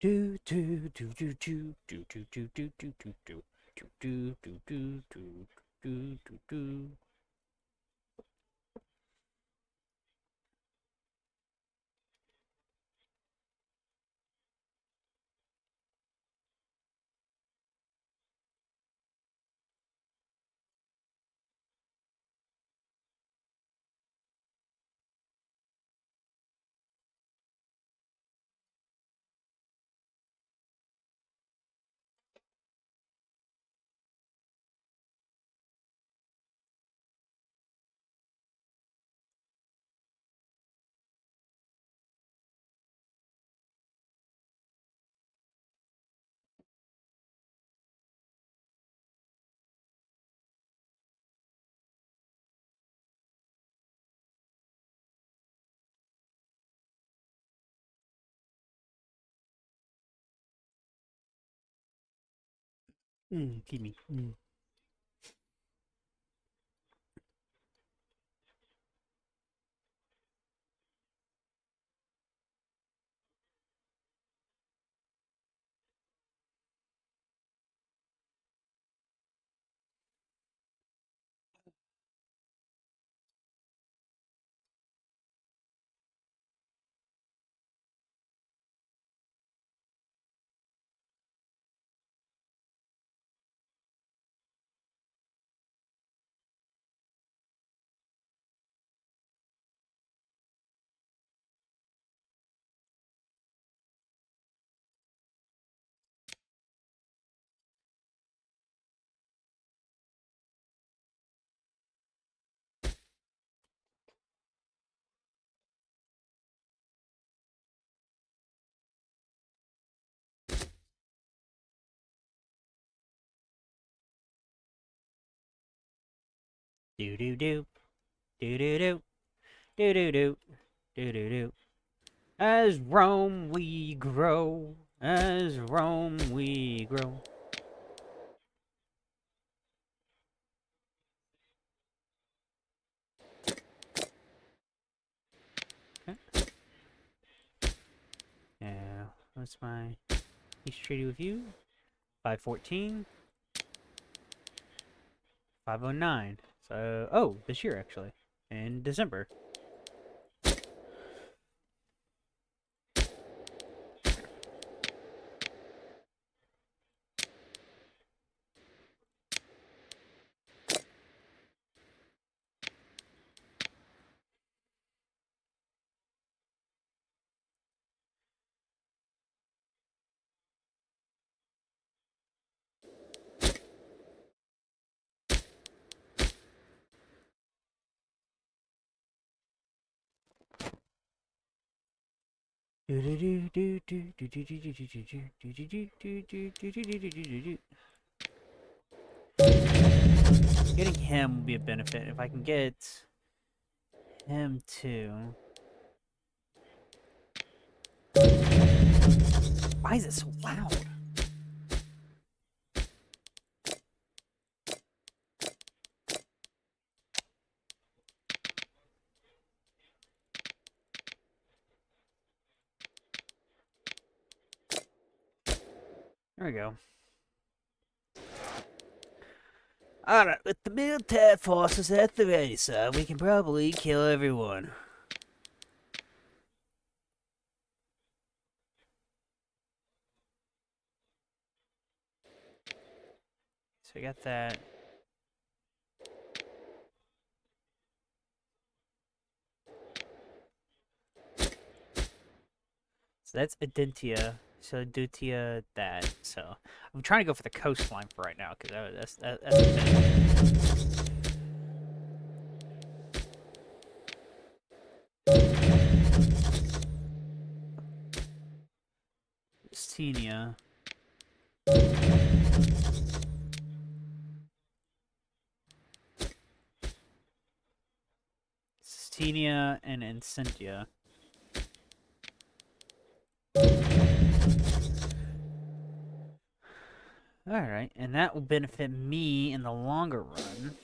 Do do do do do do do do do do do do do do do do do do do do. Give me. Do do do do do do do do do do do do. As Rome we grow, as Rome we grow. Okay. Yeah, what's my peace treaty with you? 514, 509. So, oh, this year actually, in December. Getting him will be a benefit if I can get him too. Why is it so loud? There we go. Alright, with the military forces at the ready, sir, we can probably kill everyone. So we got that. So that's Adentia. So Dutia that. So I'm trying to go for the coastline for right now because that's a thing. Xenia. Xenia and Incentia. Alright, and that will benefit me in the longer run.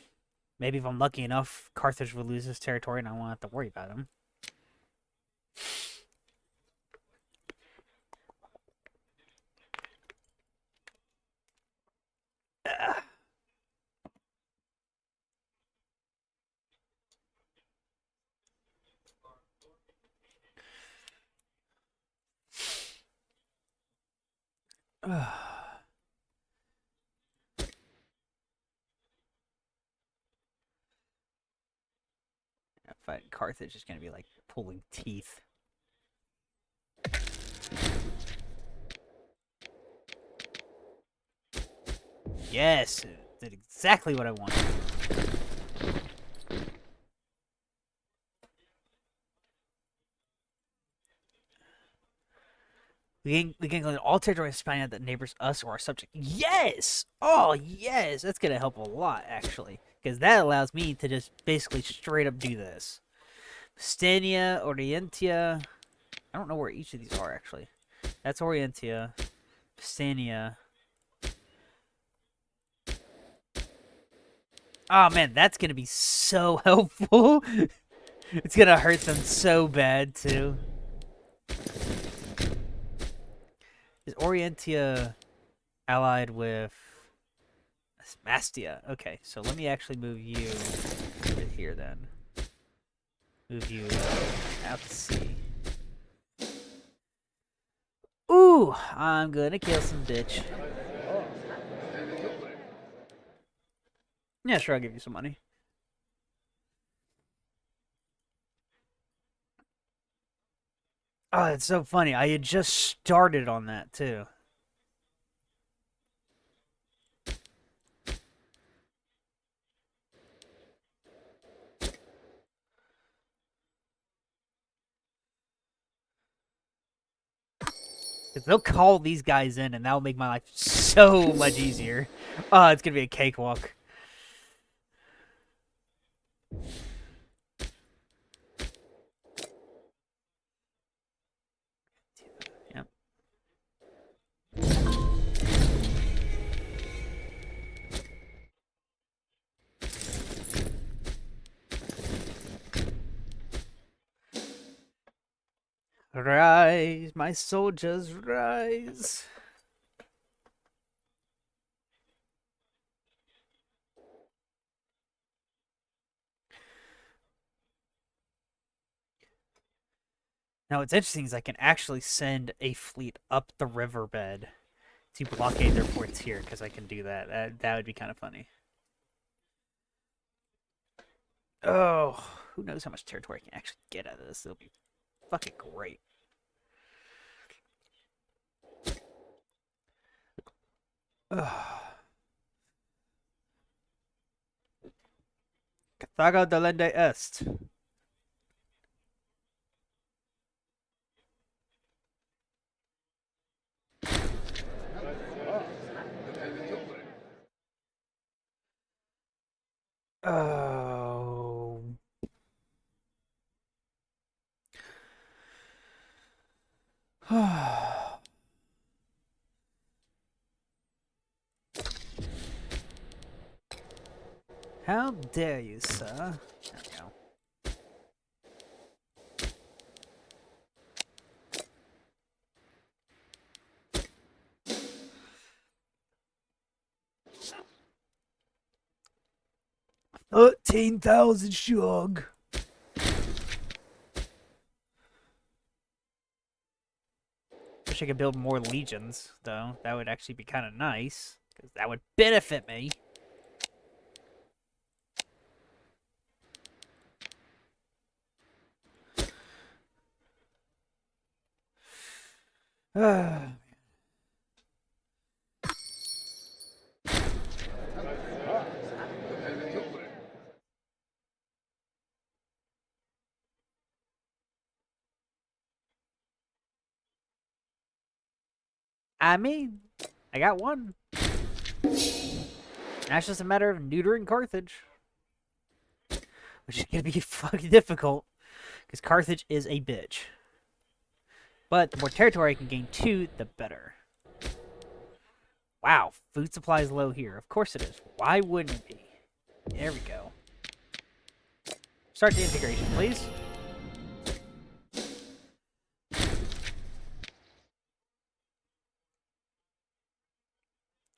Maybe if I'm lucky enough, Carthage will lose this territory and I won't have to worry about him. Fighting Carthage is going to be like pulling teeth. Yes, did exactly what I wanted. We can go to all territory of Hispania that neighbors us or our subject. Yes! Oh, yes! That's going to help a lot, actually. Because that allows me to just basically straight up do this. Hispania, Orientia. I don't know where each of these are, actually. That's Orientia. Hispania. Oh, man, that's going to be so helpful. It's going to hurt them so bad, too. Is Orientia allied with Mastia? Okay, so let me actually move you to here then. Move you out to sea. Ooh, I'm gonna kill some bitch. Yeah, sure, I'll give you some money. Oh, it's so funny. I had just started on that too. Because they'll call these guys in, and that'll make my life so much easier. Oh, it's gonna be a cakewalk. Yep. Rise, my soldiers, rise. Now, what's interesting is I can actually send a fleet up the riverbed to blockade their ports here, because I can do that. That would be kind of funny. Oh, who knows how much territory I can actually get out of this. It'll be fucking great. Carthago delende est. Oh. How dare you, sir? There we go. $13,000 shug. Wish I could build more legions, though. That would actually be kind of nice, because that would benefit me. I mean, I got one. That's just a matter of neutering Carthage. Which is going to be fucking difficult. Because Carthage is a bitch. But the more territory I can gain too, the better. Wow, food supply is low here. Of course it is. Why wouldn't it be? There we go. Start the integration, please.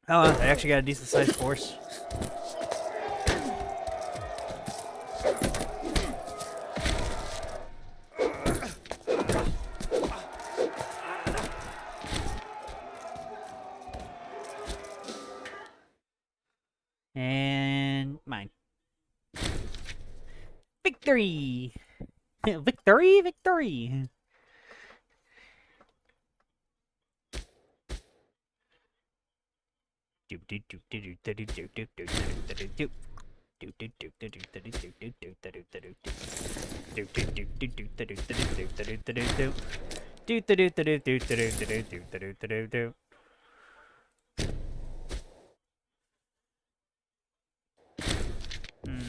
Oh, I actually got a decent sized force. Victory! Victory! Victory!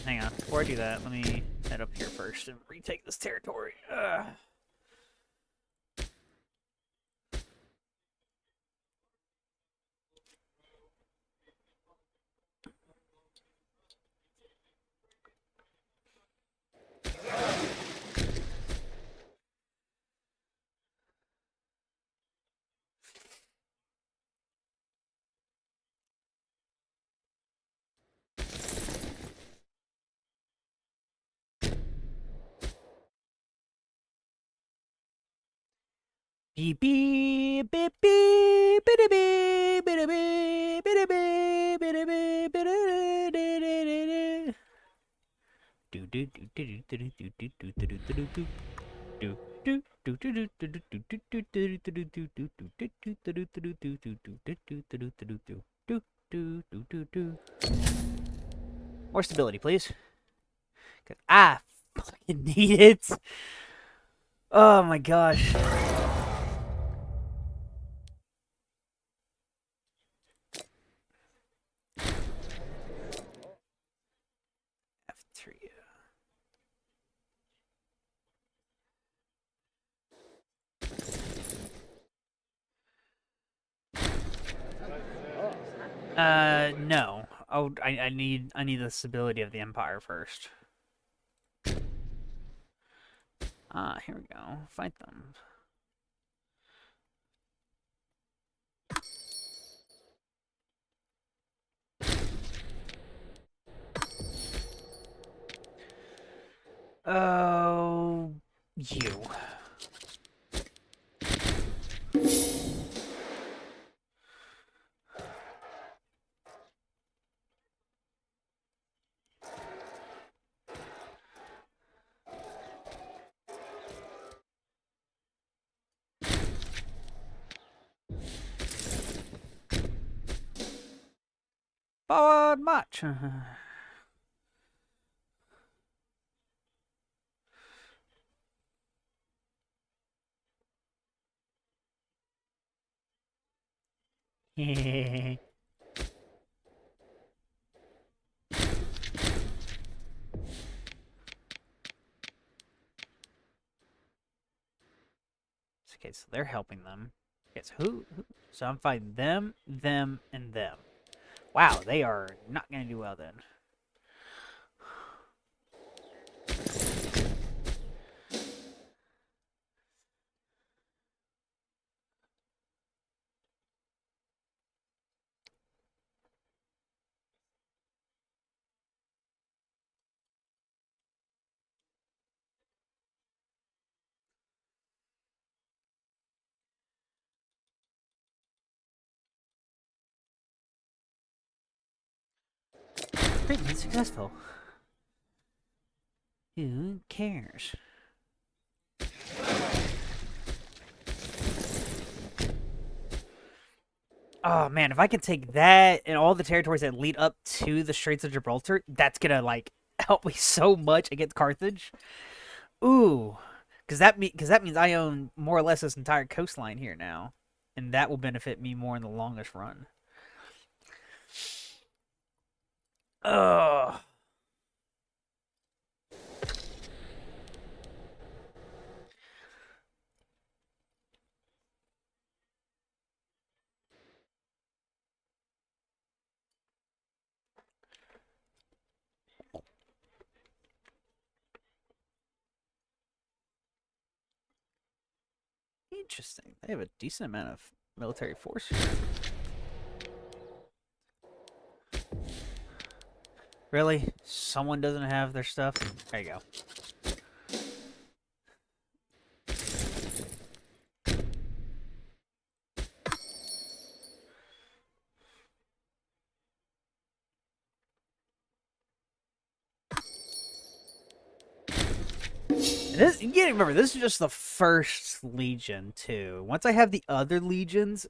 Hang on. Before I do that, let me head up here first and retake this territory. Beep beep beep beep beep beep beep beep beep beep More stability, please. I fucking need it. Oh my gosh. F3. No. Oh, I need the stability of the Empire first. Ah, here we go. Fight them. Oh, you. Forward march. It's okay, so they're helping them. Yes, who? So I'm fighting them, and them. Wow, they are not going to do well then. Treatment successful. Who cares? Oh man, if I could take that and all the territories that lead up to the Straits of Gibraltar, that's gonna like help me so much against Carthage. Ooh, because that means I own more or less this entire coastline here now, and that will benefit me more in the longest run. Ugh. Interesting. They have a decent amount of military force here. Really? Someone doesn't have their stuff? There you go. This, you gotta remember, this is just the first legion too. Once I have the other legions,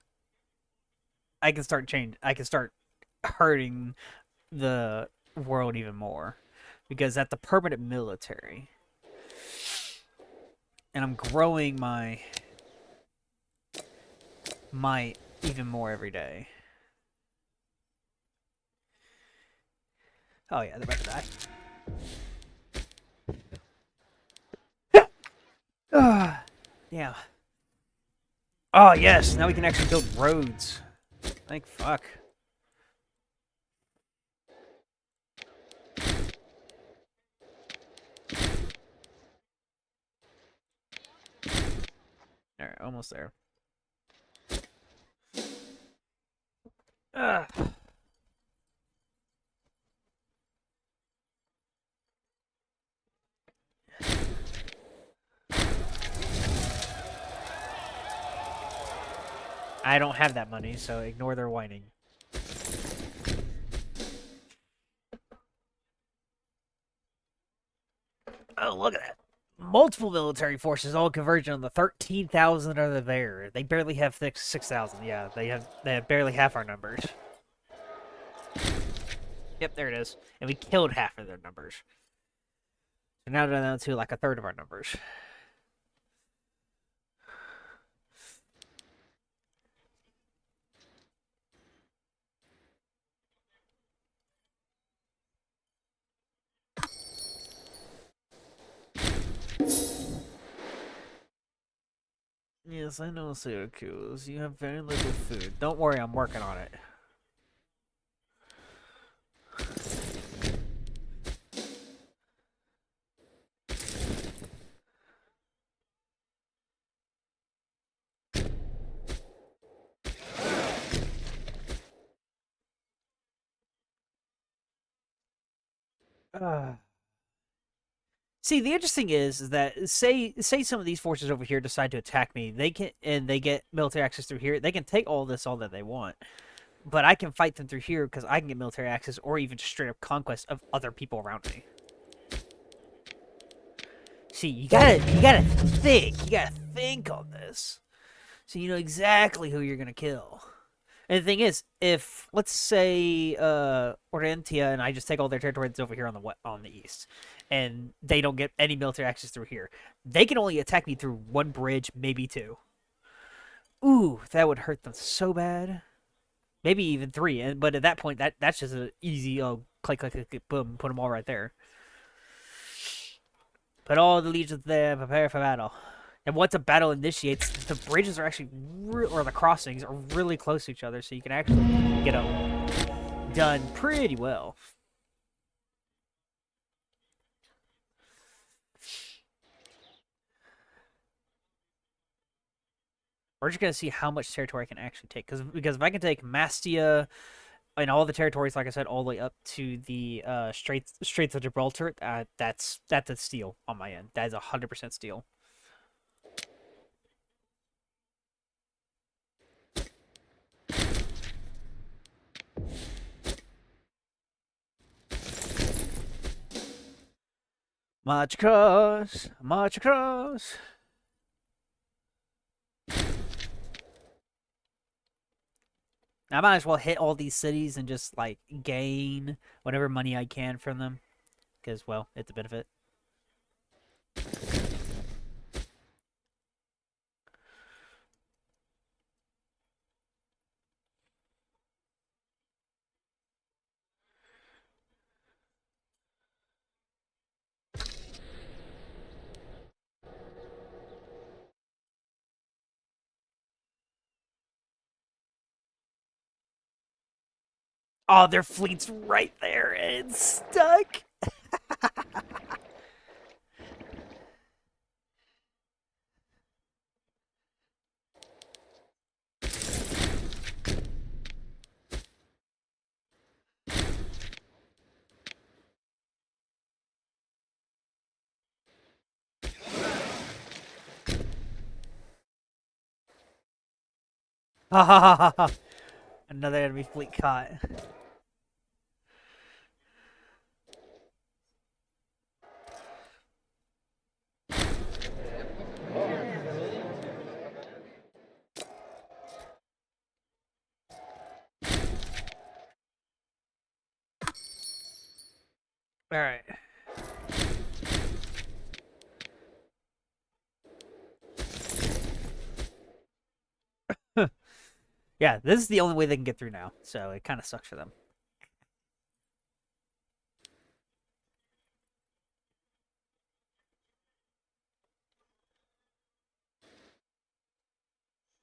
I can start change. I can start hurting the world even more because that's the permanent military, and I'm growing my even more every day. Oh yeah, they're about to die. Damn. Oh yes, now we can actually build roads. Thank fuck. Alright, almost there. Ugh. I don't have that money, so ignore their whining. Oh, look at that. Multiple military forces all converging on the 13,000 are there. They barely have 6,000. Yeah, they have barely half our numbers. Yep, there it is. And we killed half of their numbers. So now they're down to like a third of our numbers. Yes, I know, Syracuse. You have very little food. Don't worry, I'm working on it. See, the interesting is that say some of these forces over here decide to attack me, they can and they get military access through here. They can take all this all that they want, but I can fight them through here because I can get military access or even just straight up conquest of other people around me. See, you gotta think on this, so you know exactly who you're gonna kill. And the thing is, if let's say Orentia and I just take all their territory that's over here on the east, and they don't get any military access through here, they can only attack me through one bridge, maybe two. Ooh, that would hurt them so bad. Maybe even three. And but at that point, that's just an easy click, click, click, click, boom, put them all right there. Put all the legions there, prepare for battle. And once a battle initiates, the bridges are actually, or the crossings are really close to each other, so you can actually get them done pretty well. We're just gonna see how much territory I can actually take, because if I can take Mastia and all the territories, like I said, all the way up to the Straits of Gibraltar, that's a steal on my end. That is 100% steal. March across, march across. I might as well hit all these cities and just like gain whatever money I can from them, because well, it's a benefit. Oh, their fleet's right there and it's stuck. Ha ha ha ha ha. Another enemy fleet caught. All right. Yeah, this is the only way they can get through now, so it kind of sucks for them.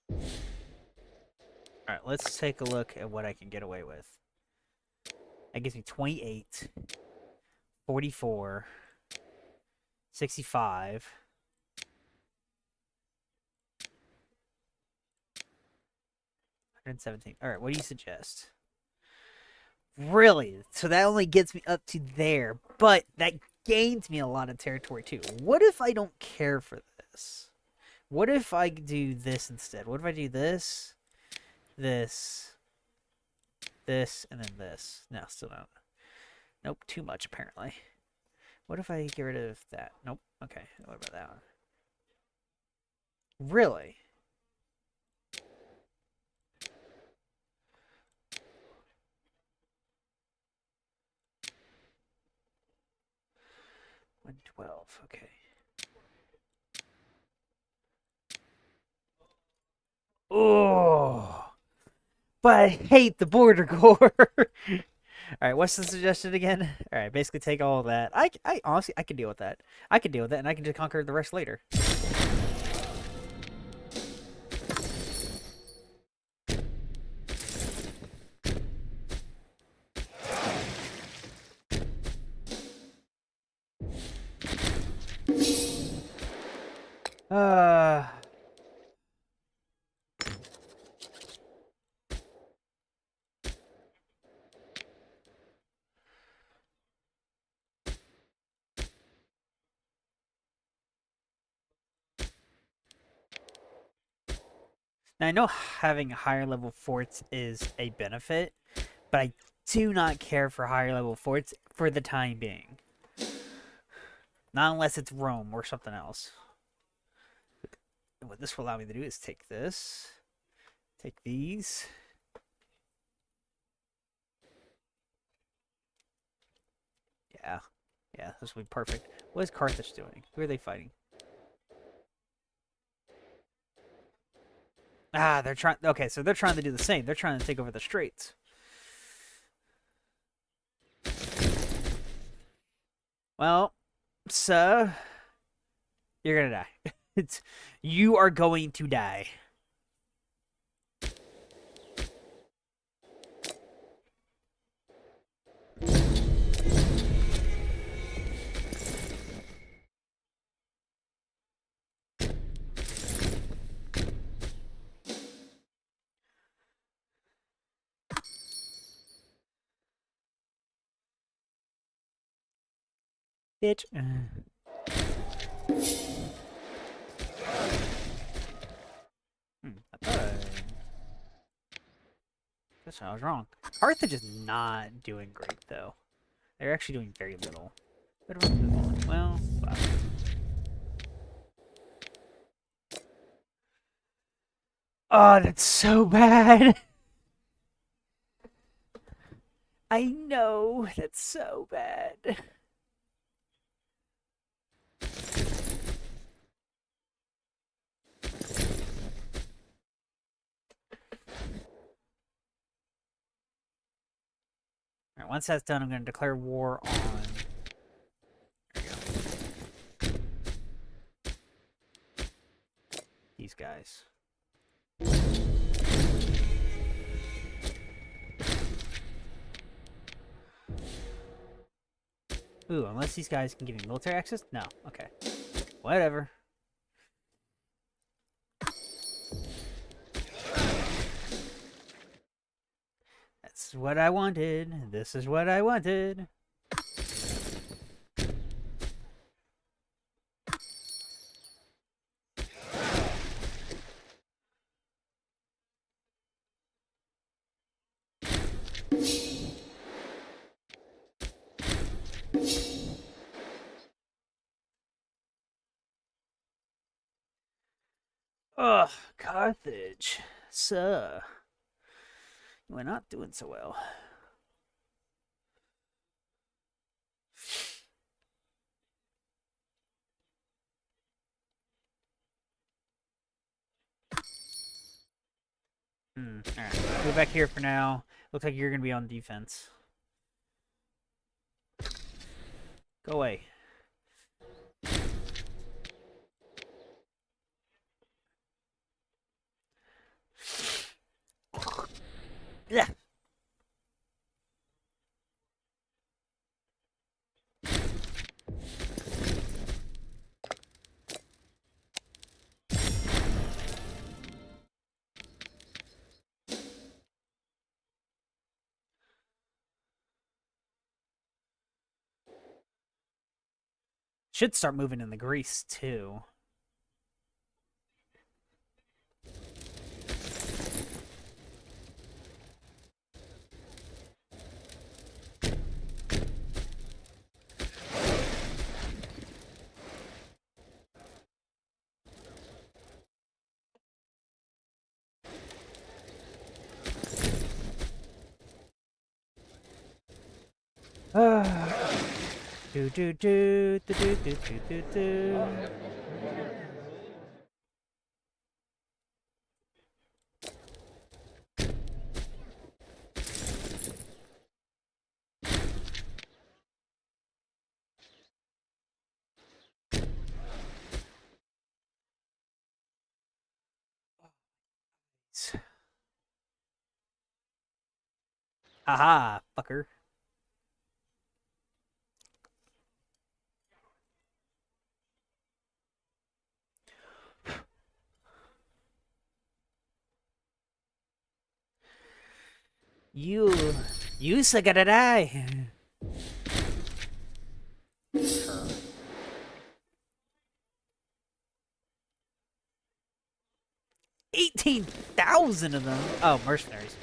All right, let's take a look at what I can get away with. That gives me 28, 44, 65. 117. All right, what do you suggest? Really? So that only gets me up to there, but that gains me a lot of territory too. What if I don't care for this? What if I do this instead? What if I do this, this, this, and then this? No, still not. Nope, too much apparently. What if I get rid of that? Nope. Okay, what about that one? Really? $112. Okay. Oh, but I hate the border gore. All right, what's the suggestion again? All right, basically take all of that. I honestly, I can deal with that. I can deal with that, and I can just conquer the rest later. Uh, now I know having higher level forts is a benefit, but I do not care for higher level forts for the time being. Not unless it's Rome or something else. And what this will allow me to do is take this, take these. Yeah, yeah, this will be perfect. What is Carthage doing? Who are they fighting? Ah, they're trying. Okay, so they're trying to do the same. They're trying to take over the straits. Well, sir, you're gonna die. It's you are going to die. Bitch. I thought guess I was wrong. Carthage is not doing great though. They're actually doing very little. Well, wow. Oh, that's so bad. I know that's so bad. All right, once that's done, I'm going to declare war on. There you go. These guys. Ooh, unless these guys can give me military access? No. Okay. Whatever. That's what I wanted. This is what I wanted. Ugh, Carthage. Sir. We're not doing so well. Move back here for now. Looks like you're gonna be on defense. Go away. Yeah. Should start moving in the grease too. Do do do do do do do do do. Haha, fucker. You gotta die. 18,000 of them. Oh, mercenaries.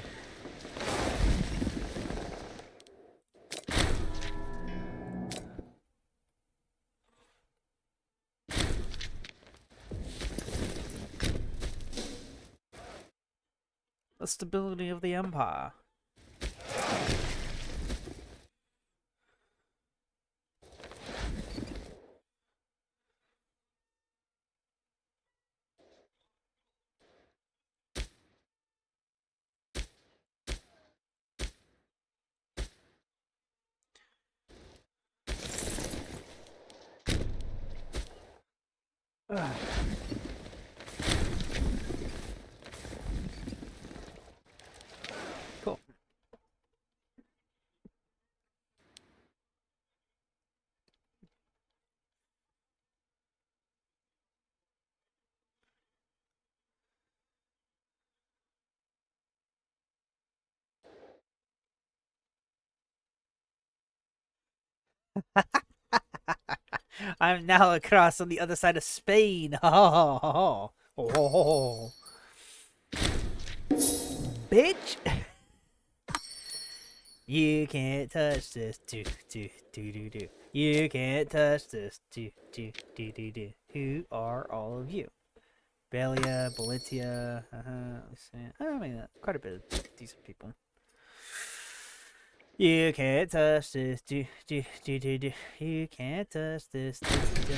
The stability of the empire. Cool. I'm now across on the other side of Spain. Oh, bitch! You can't touch this. Do do do do do. You can't touch this. Do do do do do. Who are all of you? Belia, Bolitia. I mean, quite a bit of decent people. You can't touch this. Do do do do do. You can't touch this. Do, do.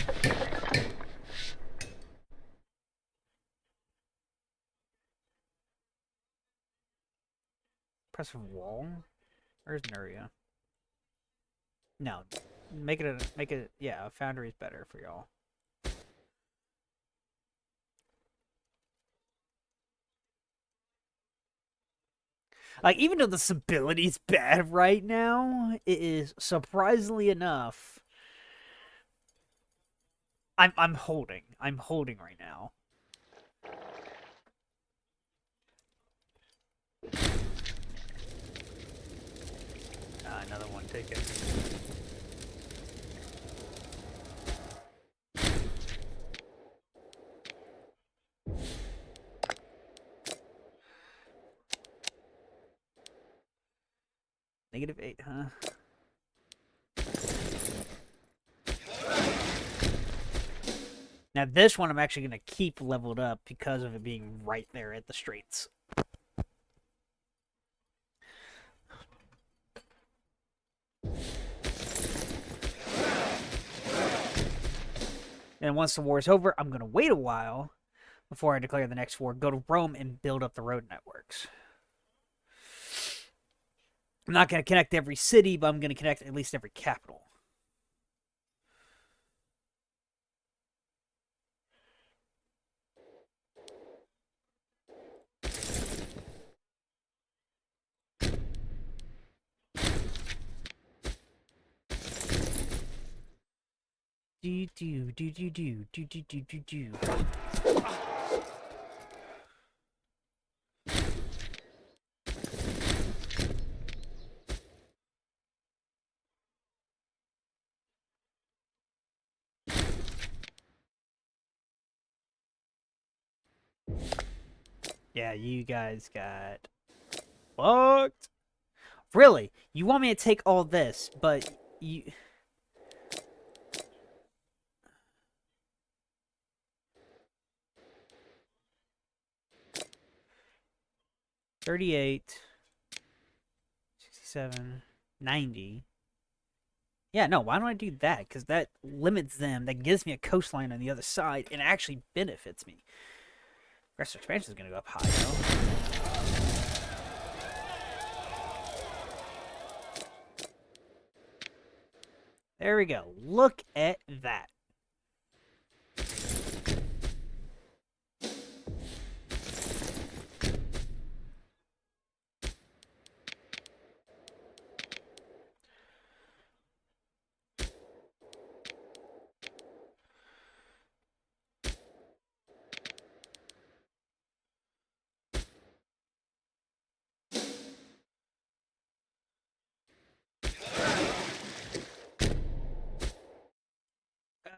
Press wall. Where's Nuria? No, make it. Yeah, a foundry is better for y'all. Like, even though the stability's bad right now, it is surprisingly enough. I'm holding. I'm holding right now. Another one taken. -8, huh? Now this one I'm actually going to keep leveled up because of it being right there at the straits. And once the war is over, I'm going to wait a while before I declare the next war, go to Rome and build up the road networks. I'm not going to connect every city, but I'm going to connect at least every capital. Do do do do do do do do do do. Yeah, you guys got fucked. Really? You want me to take all this, but you... 38, 67, 90. Yeah, no, why don't I do that? Because that limits them. That gives me a coastline on the other side, and it actually benefits me. Aggressive expansion is going to go up high, though. There we go. Look at that.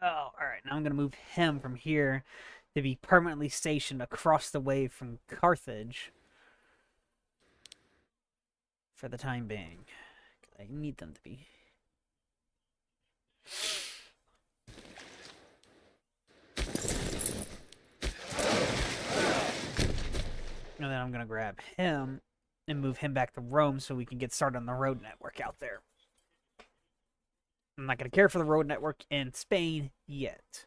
Oh, alright. Now I'm going to move him from here to be permanently stationed across the way from Carthage for the time being. I need them to be. And then I'm going to grab him and move him back to Rome so we can get started on the road network out there. I'm not going to care for the road network in Spain yet.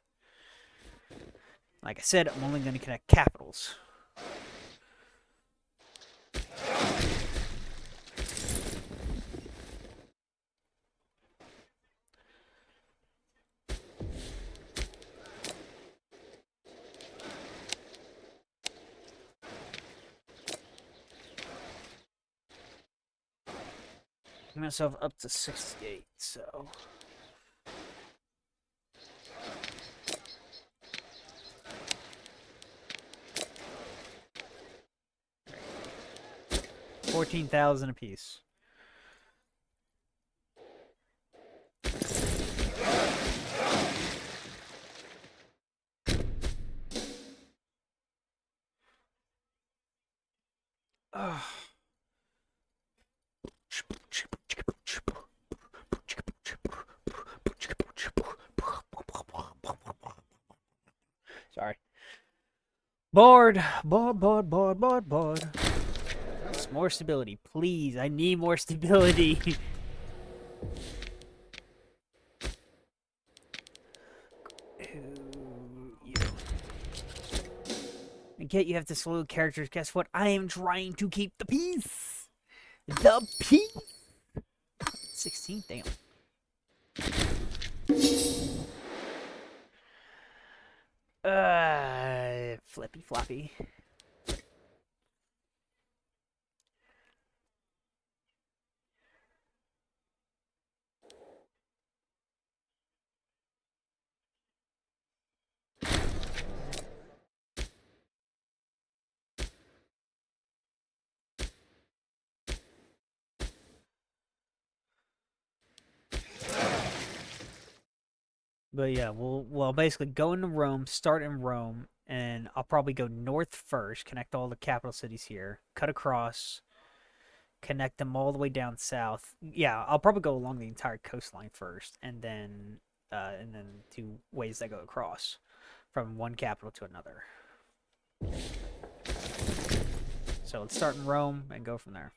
Like I said, I'm only going to connect capitals. I'm myself up to 68, so... $14,000 apiece. Ugh. Sorry. Bored. Bored. More stability, please. I need more stability. And yet you have to slow characters. Guess what? I am trying to keep the peace. The peace. 16, damn. Flippy floppy. But yeah, we'll basically go into Rome, start in Rome, and I'll probably go north first, connect all the capital cities here, cut across, connect them all the way down south. Yeah, I'll probably go along the entire coastline first, and then two ways that go across from one capital to another. So let's start in Rome and go from there.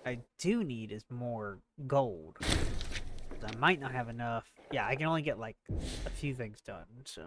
I do need is more gold. I might not have enough. Yeah, I can only get like a few things done, so.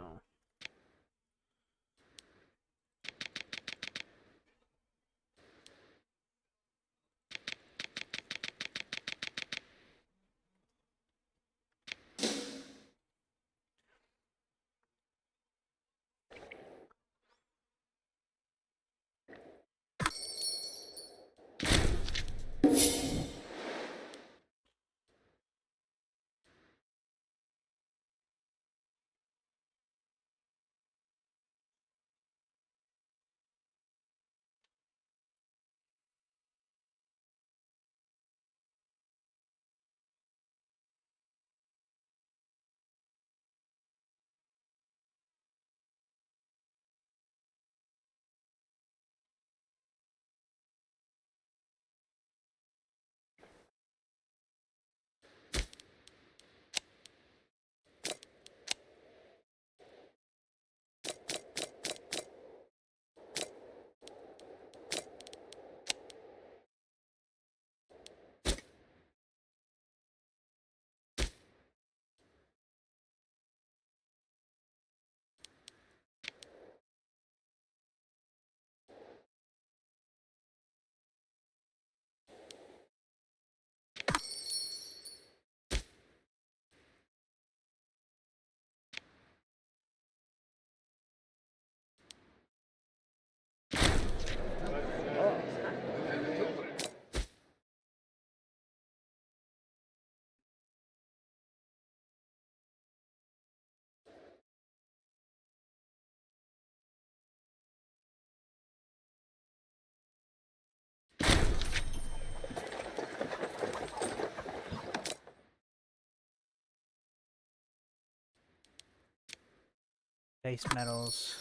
Base metals,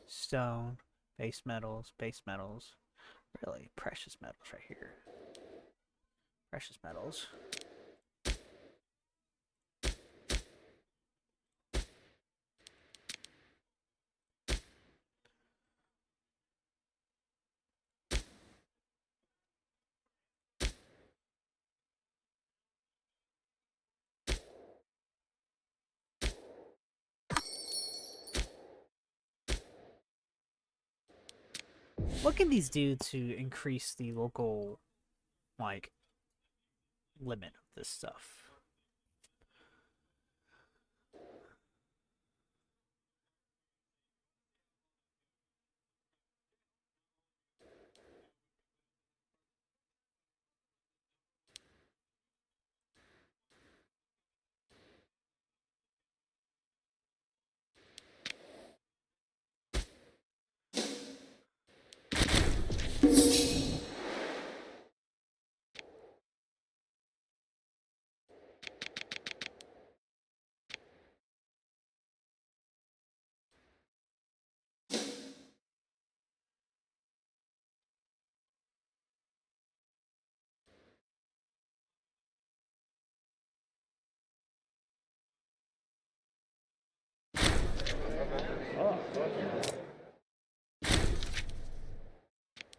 stone, base metals, base metals. Really, precious metals right here. Precious metals. What can these do to increase the local, like, limit of this stuff?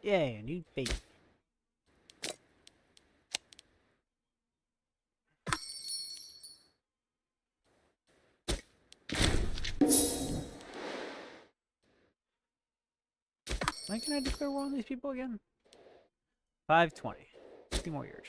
Yay, a new bait. When can I declare war on these people again? 520. 2 more years.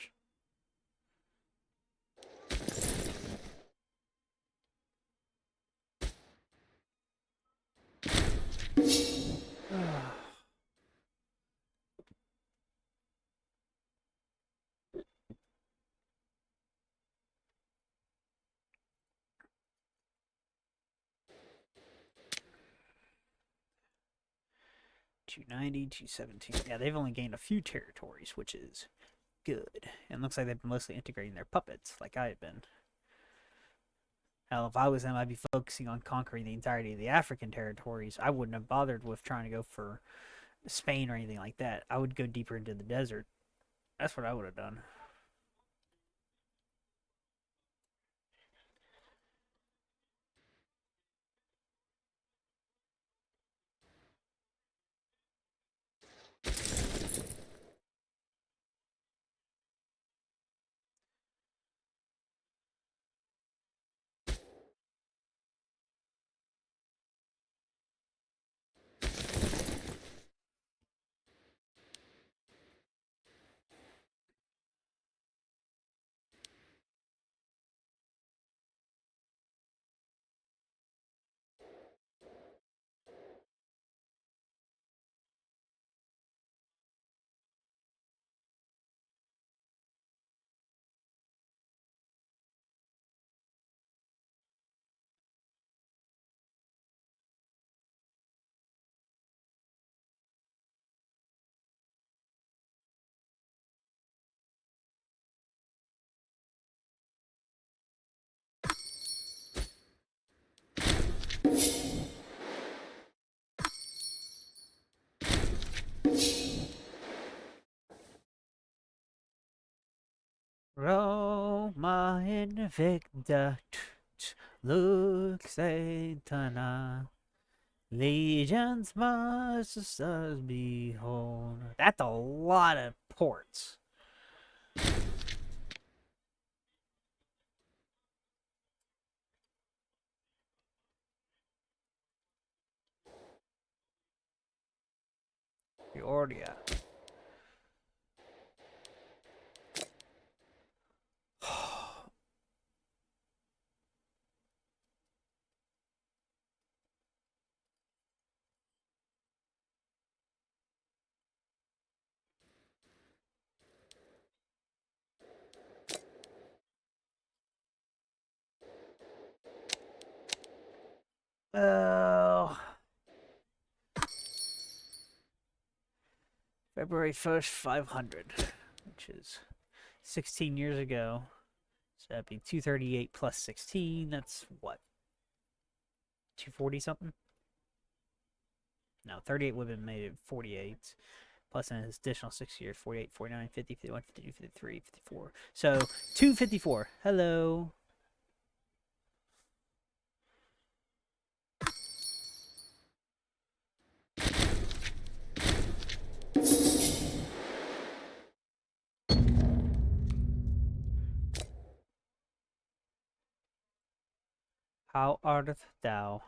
$290, $217. Yeah, they've only gained a few territories, which is good. And looks like they've been mostly integrating their puppets, like I have been. Hell, if I was them, I'd be focusing on conquering the entirety of the African territories. I wouldn't have bothered with trying to go for Spain or anything like that. I would go deeper into the desert. That's what I would have done. Roma invicta, lux aetana. Legions must us behold. That's a lot of ports. Giordia. Oh, February 1st, 500, which is 16 years ago. So that'd be 238 plus 16. That's what? 240 something? No, 38 would have made it 48. Plus an additional 6 years 48, 49, 50, 51, 52, 53, 54. So 254. Hello. How art thou?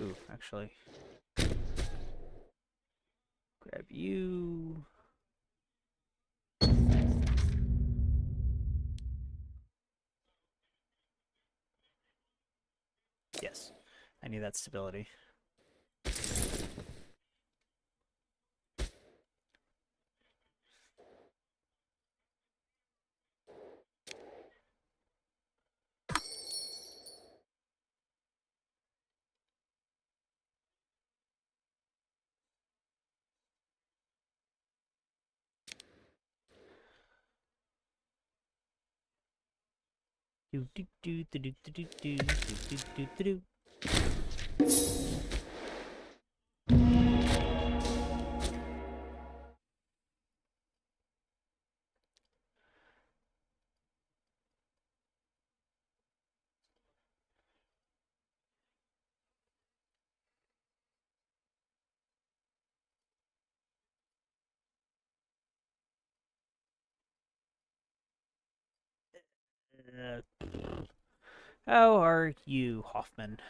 Ooh, actually. Grab you. Yes. I need that stability. Do do do do do do do do do do do do. How are you, Hoffman?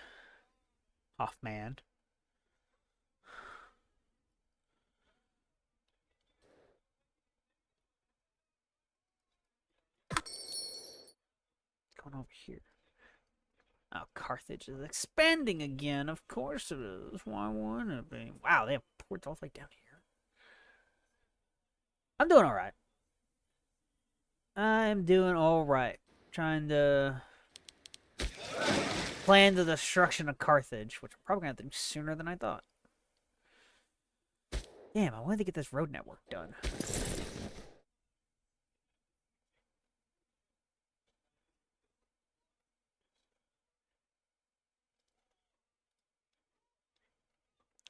Hoffman. What's going over here? Oh, Carthage is expanding again. Of course it is. Why wouldn't it be? Wow, they have ports all the way down here. I'm doing all right. I'm doing all right. Trying to plan the destruction of Carthage, which I'm probably going to have to do sooner than I thought. Damn, I wanted to get this road network done.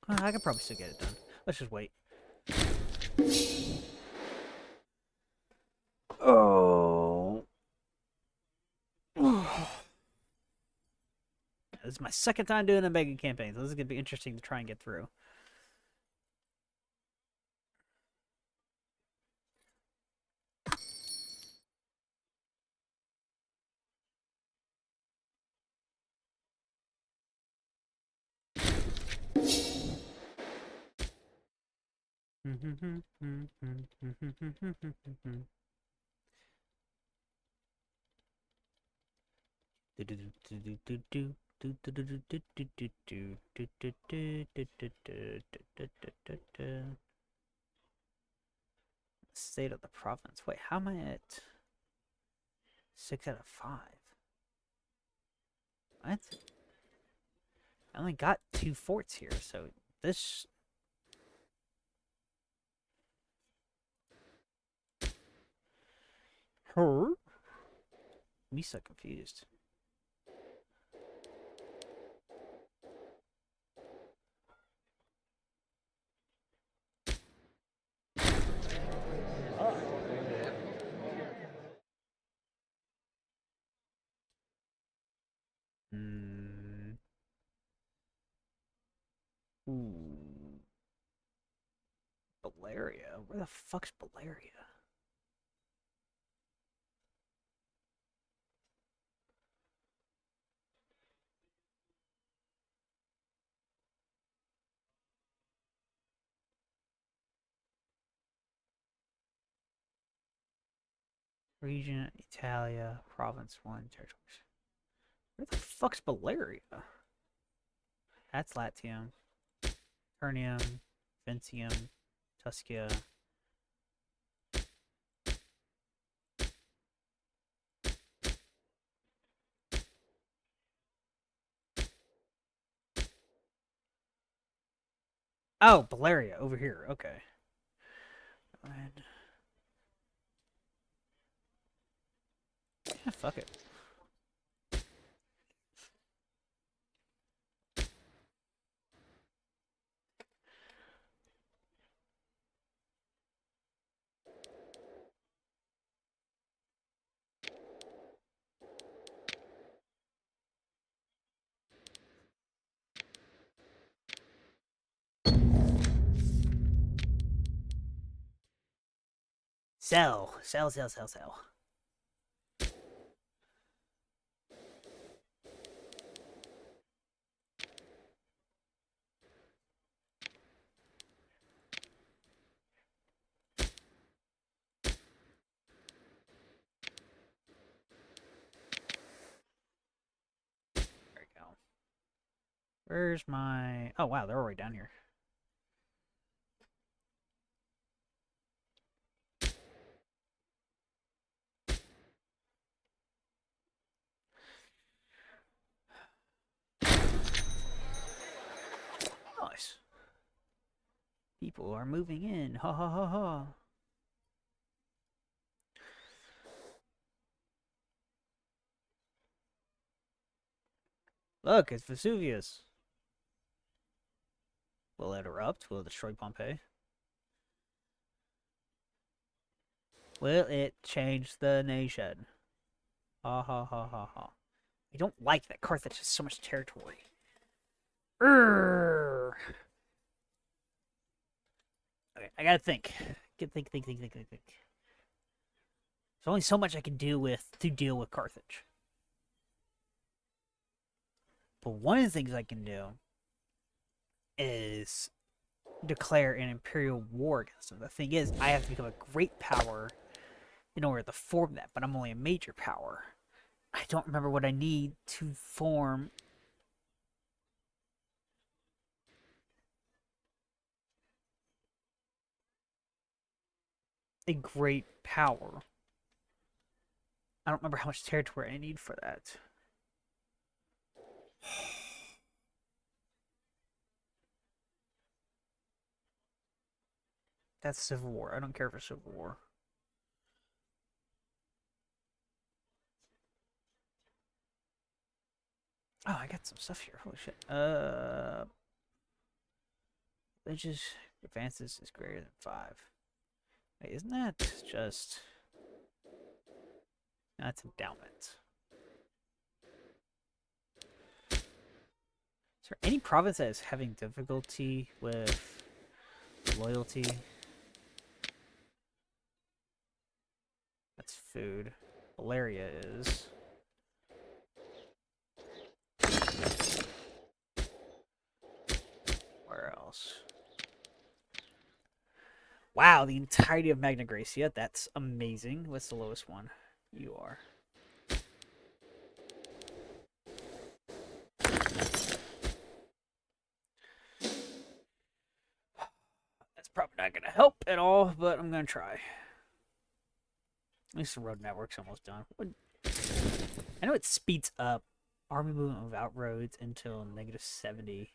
I can probably still get it done. Let's just wait. Oh. This is my second time doing a mega campaign, so this is going to be interesting to try and get through. State of the province. Wait, how am I at 6 out of 5? What? I only got 2 forts here, so this. Her? Me so confused. Hmm. Ooh. Baleria? Where the fuck's Baleria? Region, Italia, Province 1, territories. Where the fuck's Baleria? That's Latium. Hernium, Vincium, Tuscia. Oh, Baleria, over here. Okay. And... yeah, fuck it. Sell. Sell, sell, sell, sell. There we go. Where's my... oh, wow, they're already down here. Nice. People are moving in. Ha ha ha ha. Look, it's Vesuvius. Will it erupt? Will it destroy Pompeii? Will it change the nation? Ha ha ha ha ha. I don't like that Carthage has so much territory. Urgh. Okay, I gotta think. Think. There's only so much I can do to deal with Carthage. But one of the things I can do is declare an imperial war against them. The thing is, I have to become a great power in order to form that, but I'm only a major power. I don't remember what I need to form a great power. I don't remember how much territory I need for that. That's Civil War. I don't care for Civil War. Oh, I got some stuff here. Holy shit. Religious advances is greater than 5. Wait, isn't that just... that's endowment. Is there any province that is having difficulty with loyalty? That's food. Valeria is. Where else? Wow, the entirety of Magna Graecia. That's amazing. What's the lowest one? You are. That's probably not going to help at all, but I'm going to try. At least the road network's almost done. I know it speeds up army movement without roads until -70. 70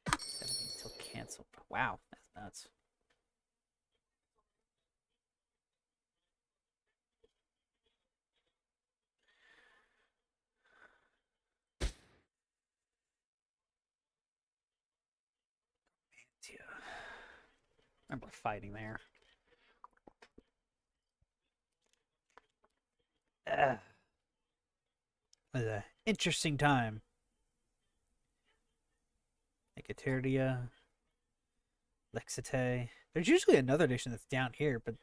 until canceled. Wow, that's nuts. remember fighting there. It was an interesting time. Equiterria, Lexite. There's usually another nation that's down here, but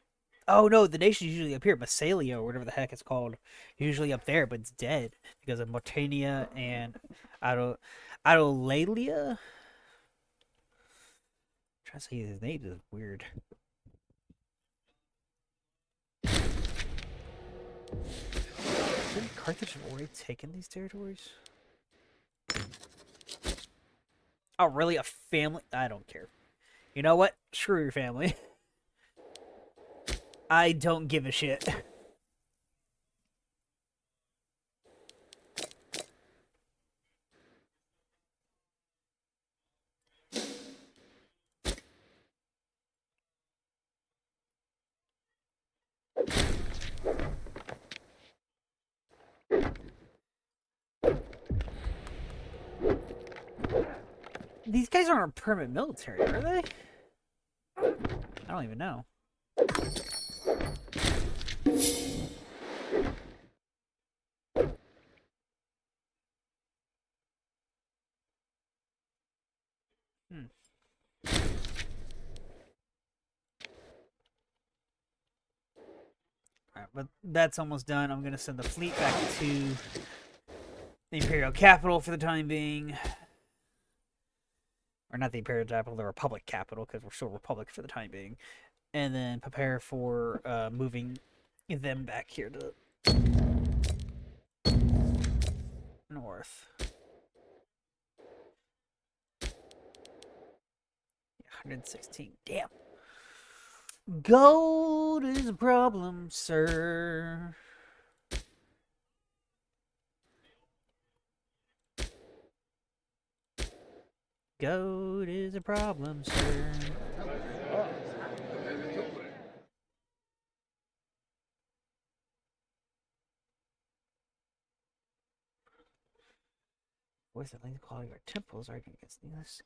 oh no, the nation's usually up here. Massalia, or whatever the heck it's called, usually up there, but it's dead because of Mortania and Adolalia. Trying to say his name is weird. Didn't Carthage have already taken these territories? Oh, really? A family? I don't care. You know what? Screw your family. I don't give a shit. These guys aren't a permanent military, are they? I don't even know. Alright, but that's almost done. I'm going to send the fleet back to the Imperial capital for the time being. Or not the Imperial capital, the Republic capital, because we're still Republic for the time being. And then prepare for moving them back here to north. 116. Damn. Gold is a problem, sir. Gold is a problem, sir. What is it like to call your temples arguing against this?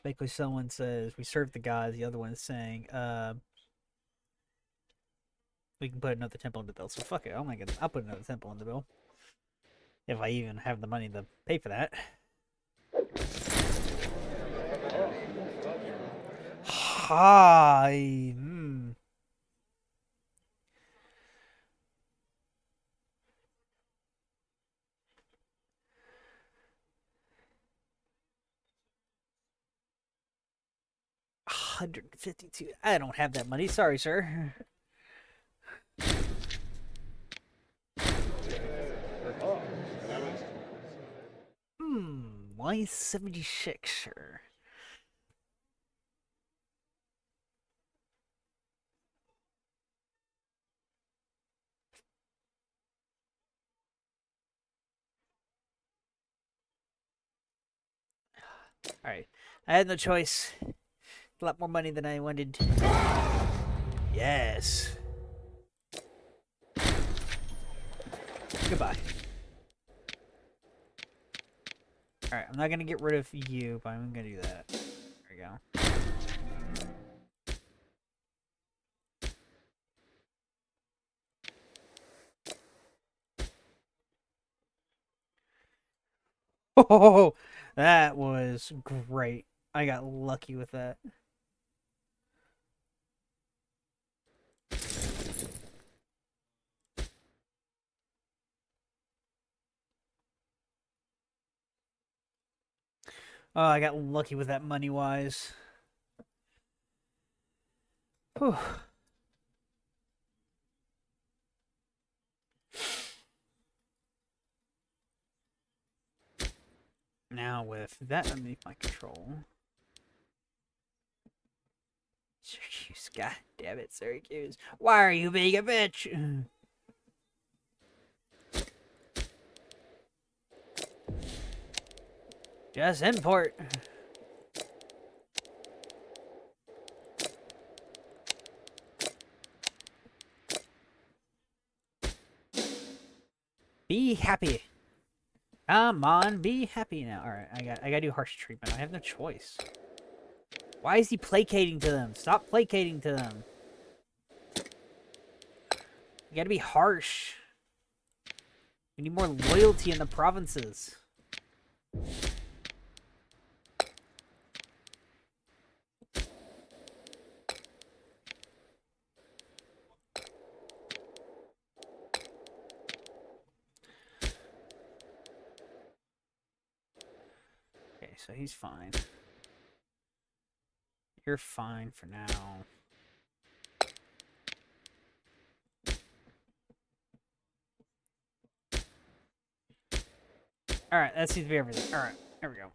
Basically, someone says we serve the gods. The other one is saying, we can put another temple in the bill. So fuck it. I'll put another temple in the bill if I even have the money to pay for that. Hi. 152. I don't have that money. Sorry, sir. Why 76, sir? Alright. I had no choice. A lot more money than I wanted. Yes. Goodbye. Alright, I'm not gonna get rid of you, but I'm gonna do that. There we go. Oh, that was great. I got lucky with that. Oh, I got lucky with that money-wise. Whew. Now with that underneath my control. Syracuse, god damn it, Syracuse. Why are you being a bitch? Just import. Be happy. Come on, be happy now. All right, I gotta do harsh treatment. I have no choice. Why is he placating to them? Stop placating to them. You gotta be harsh. We need more loyalty in the provinces. Okay, so he's fine. You're fine for now. Alright, that seems to be everything. Alright, there we go.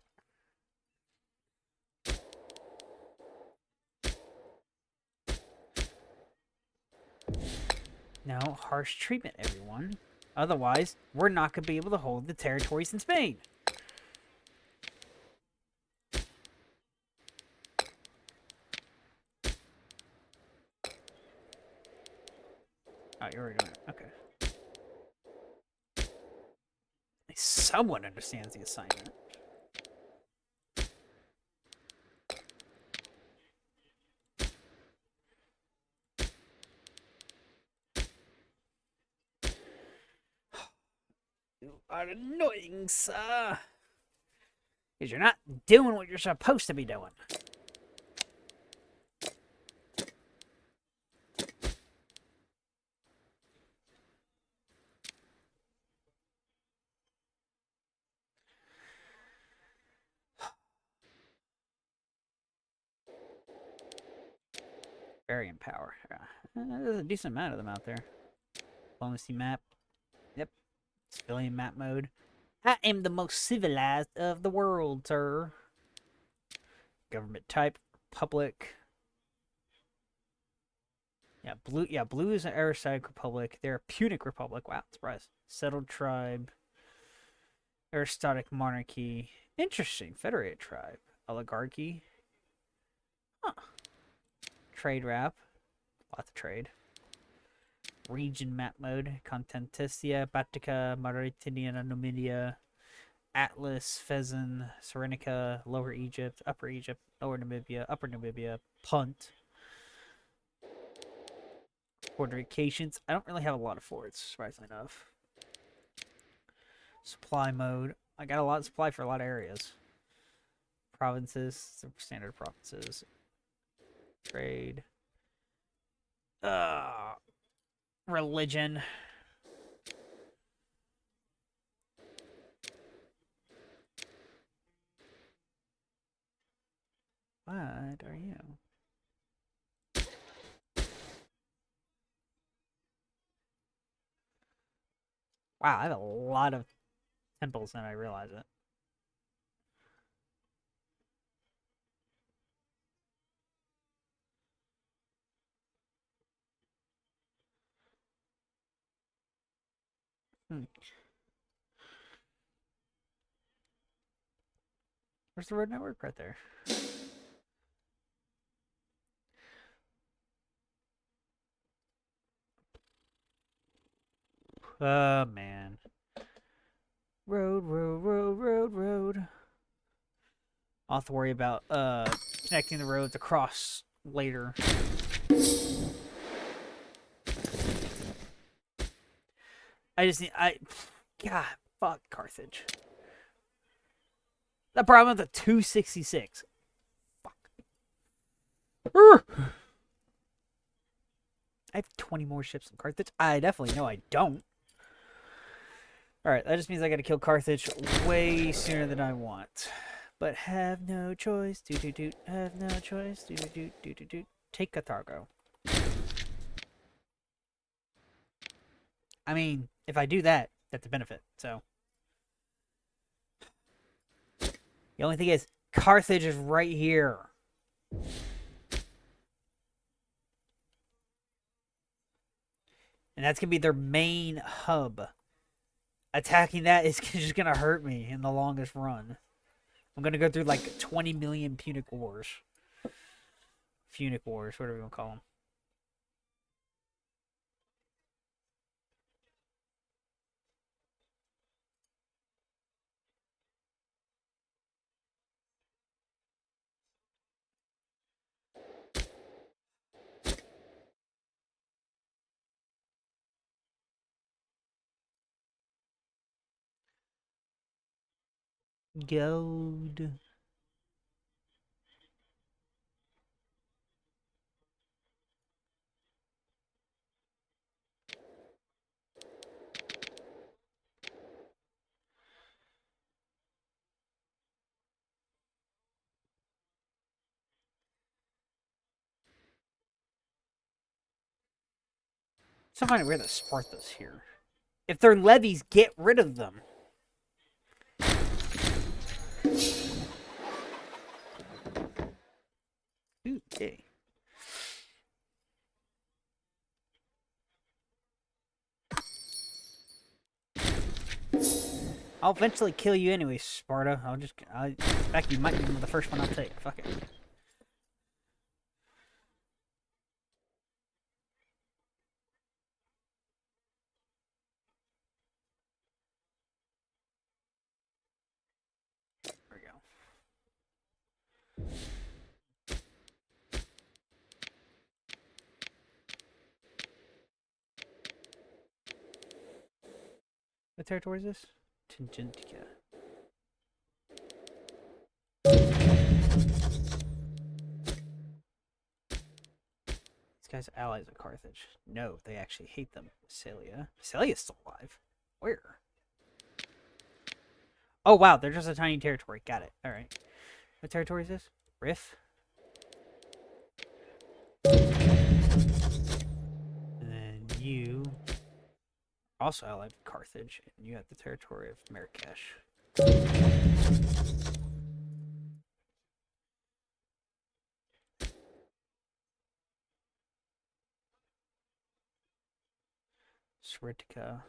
No harsh treatment, everyone. Otherwise, we're not going to be able to hold the territories in Spain. Oh, you're already doing it. Okay. Someone understands the assignment. You are annoying, sir. Because you're not doing what you're supposed to be doing. Variant power. There's a decent amount of them out there. Diplomacy map. Yep. Civilian map mode. I am the most civilized of the world, sir. Government type. Republic. Yeah, blue. Yeah, blue is an aristocratic republic. They're a Punic republic. Wow, surprise. Settled tribe. Aristocratic monarchy. Interesting. Federated tribe. Oligarchy. Huh. Trade wrap. Lots of trade. Region map mode. Contentisia, Batica, Mauritania, Numidia, Atlas, Fezzan, Cyrenaica, Lower Egypt, Upper Lower Namibia, Upper Namibia, Punt. Fortifications. I don't really have a lot of forts, surprisingly enough. Supply mode. I got a lot of supply for a lot of areas. Provinces. Standard provinces. Trade. Religion. What are you? Wow, I have a lot of temples and I realize it. Hmm. Where's the road network? Right there. Oh, man. Road, road, road, road, road. I'll have to worry about connecting the roads across later. I just need God, fuck Carthage. The problem with the 266. Fuck. I have 20 more ships than Carthage. I definitely know I don't. Alright, that just means I gotta kill Carthage way sooner than I want. But have no choice. Do. Have no choice. Do. Take Carthago. I mean, if I do that, that's a benefit. So the only thing is, Carthage is right here. And that's going to be their main hub. Attacking that is just going to hurt me in the longest run. I'm going to go through like 20 million Punic Wars. Punic Wars, whatever you want to call them. Gold. So find where the Spartas here. If they're levies, get rid of them. Okay. I'll eventually kill you anyway, Sparta. In fact, you might be the first one I'll take. Fuck it. There we go. What territory is this? Tingentica. These guys are allies of Carthage. No, they actually hate them. Massilia. Massilia's still alive. Where? Oh, wow. They're just a tiny territory. Got it. All right. What territory is this? Riff? And then you also allied with Carthage, and you have the territory of Marrakesh. Sritica.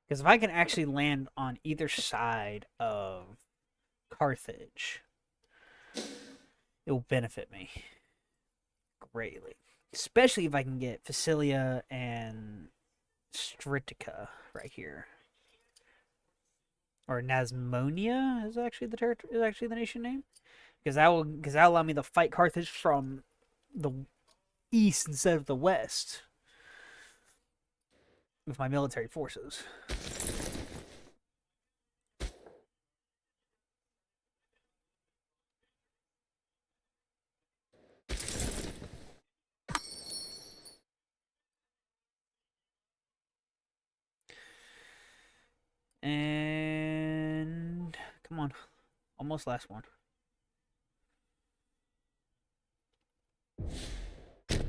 Because if I can actually land on either side of Carthage, it will benefit me greatly. Especially if I can get Facilia and Stritica right here. Or Nasmonia is actually the nation name. Because that'll allow me to fight Carthage from the east instead of the west with my military forces. And come on, almost last one. There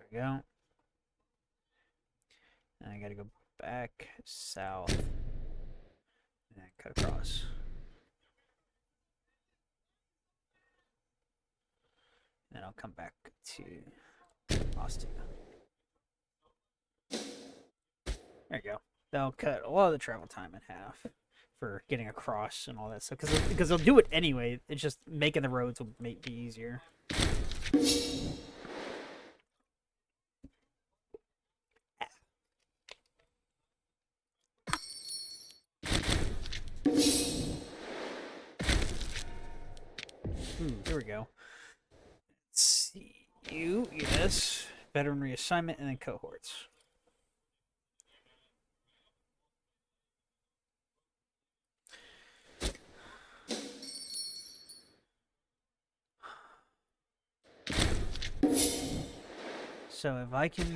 we go. And I gotta go back south and cut across. And then I'll come back to Ostia. There you go. That'll cut a lot of the travel time in half for getting across and all that stuff. Because they'll do it anyway. It's just making the roads will be easier. Here we go. Let's see. You, yes. Veteran reassignment and then cohorts. So if I can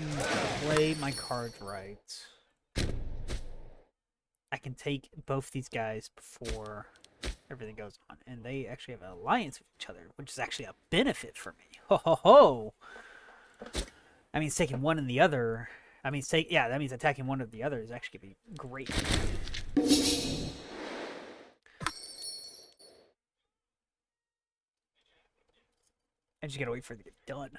play my cards right, I can take both these guys before everything goes on. And they actually have an alliance with each other, which is actually a benefit for me. Ho ho ho! That means taking one and the other. That means attacking one or the other is actually going to be great. I just gotta wait for it to get done.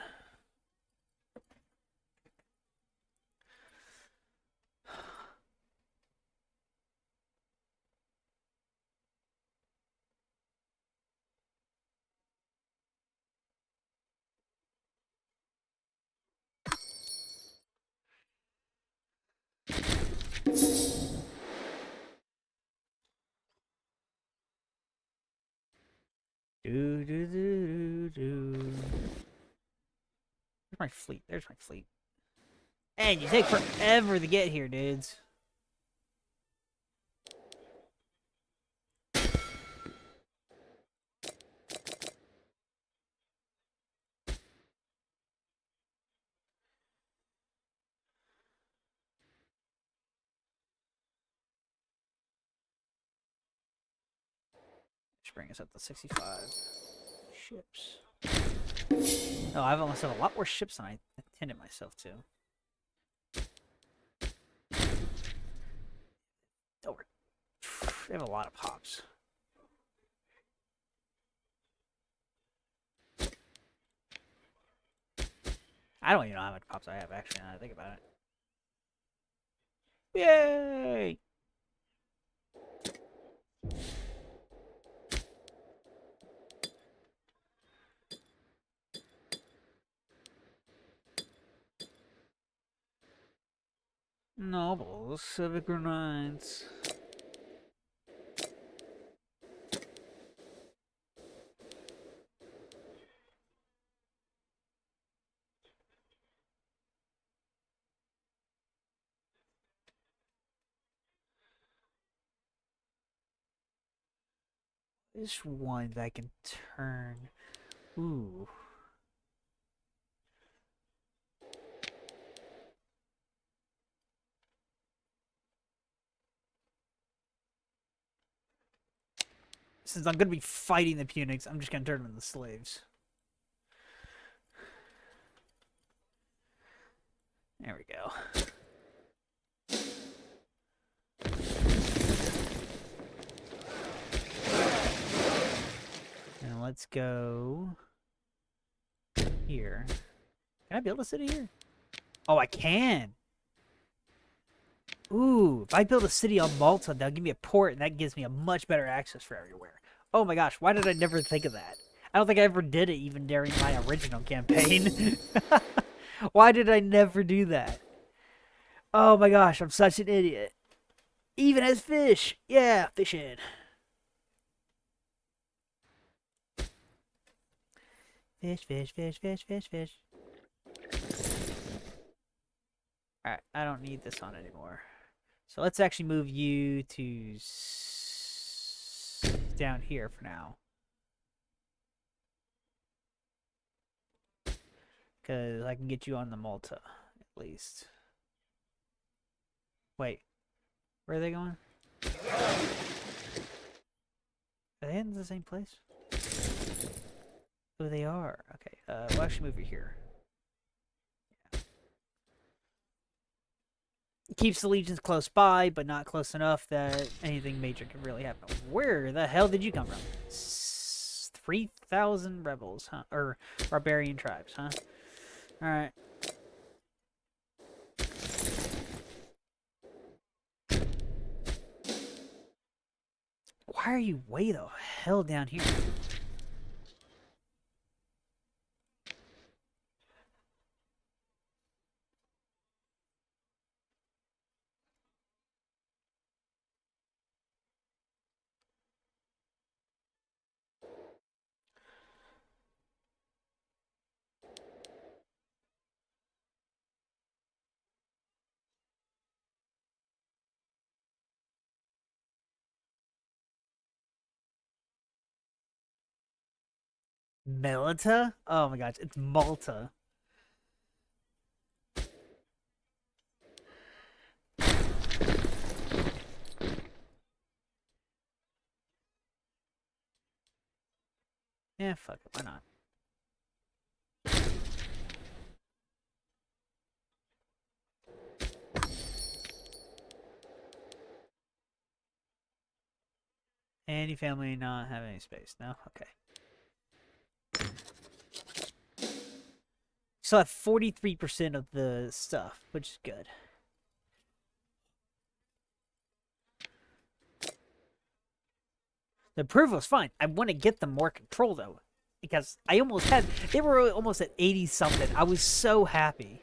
Do do do do do. Where's my fleet? There's my fleet. Man, you take forever to get here, dudes. Just bring us up to 65 ships. Oh, I've almost have a lot more ships than I intended myself to. Oh, they have a lot of pops. I don't even know how much pops I have, actually, now that I think about it. Yay! Nobles, civic grenades. This one that I can turn. Ooh. Since I'm going to be fighting the Punics, I'm just going to turn them into slaves. There we go. And let's go here. Can I build a city here? Oh, I can. Ooh, if I build a city on Malta, they'll give me a port, and that gives me a much better access for everywhere. Oh my gosh, why did I never think of that? I don't think I ever did it even during my original campaign. Why did I never do that? Oh my gosh, I'm such an idiot. Even as fish. Yeah, fishing. Fish, fish, fish, fish, fish, fish. Alright, I don't need this on anymore. So let's actually move you to down here for now. Because I can get you on the Malta, at least. Wait, where are they going? Are they in the same place? Oh, they are. Okay, we'll actually move you here. It keeps the legions close by, but not close enough that anything major can really happen. Where the hell did you come from? 3,000 rebels, huh? Or barbarian tribes, huh? Alright. Why are you way the hell down here? Melita? Oh my gosh, it's Malta. Yeah, fuck it, why not? Any family not have any space? No? Okay. So I have 43% of the stuff, which is good. The approval is fine. I want to get them more control, though. Because I almost had... They were almost at 80-something. I was so happy.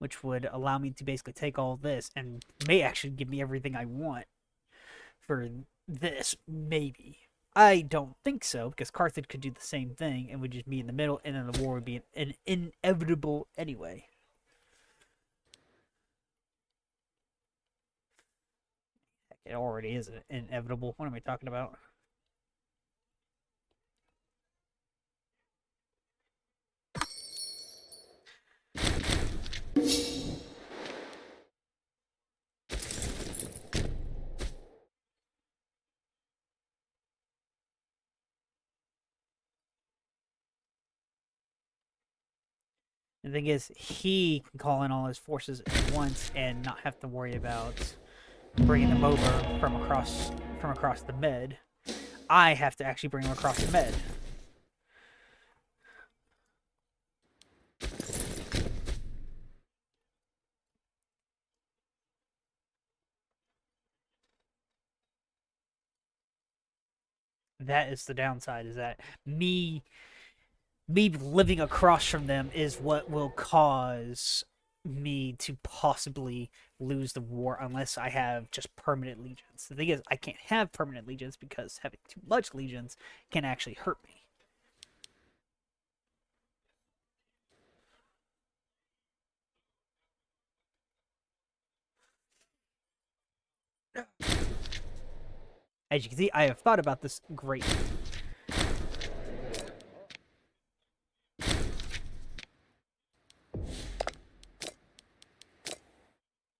which would allow me to basically take all this and may actually give me everything I want for this, maybe. I don't think so, because Carthage could do the same thing and would just be in the middle, and then the war would be an inevitable anyway. It already is inevitable. What am I talking about? The thing is, he can call in all his forces at once and not have to worry about bringing them over from across the med. I have to actually bring them across the med. That is the downside. Is that me living across from them is what will cause me to possibly lose the war unless I have just permanent legions. The thing is, I can't have permanent legions because having too much legions can actually hurt me. As you can see, I have thought about this greatly.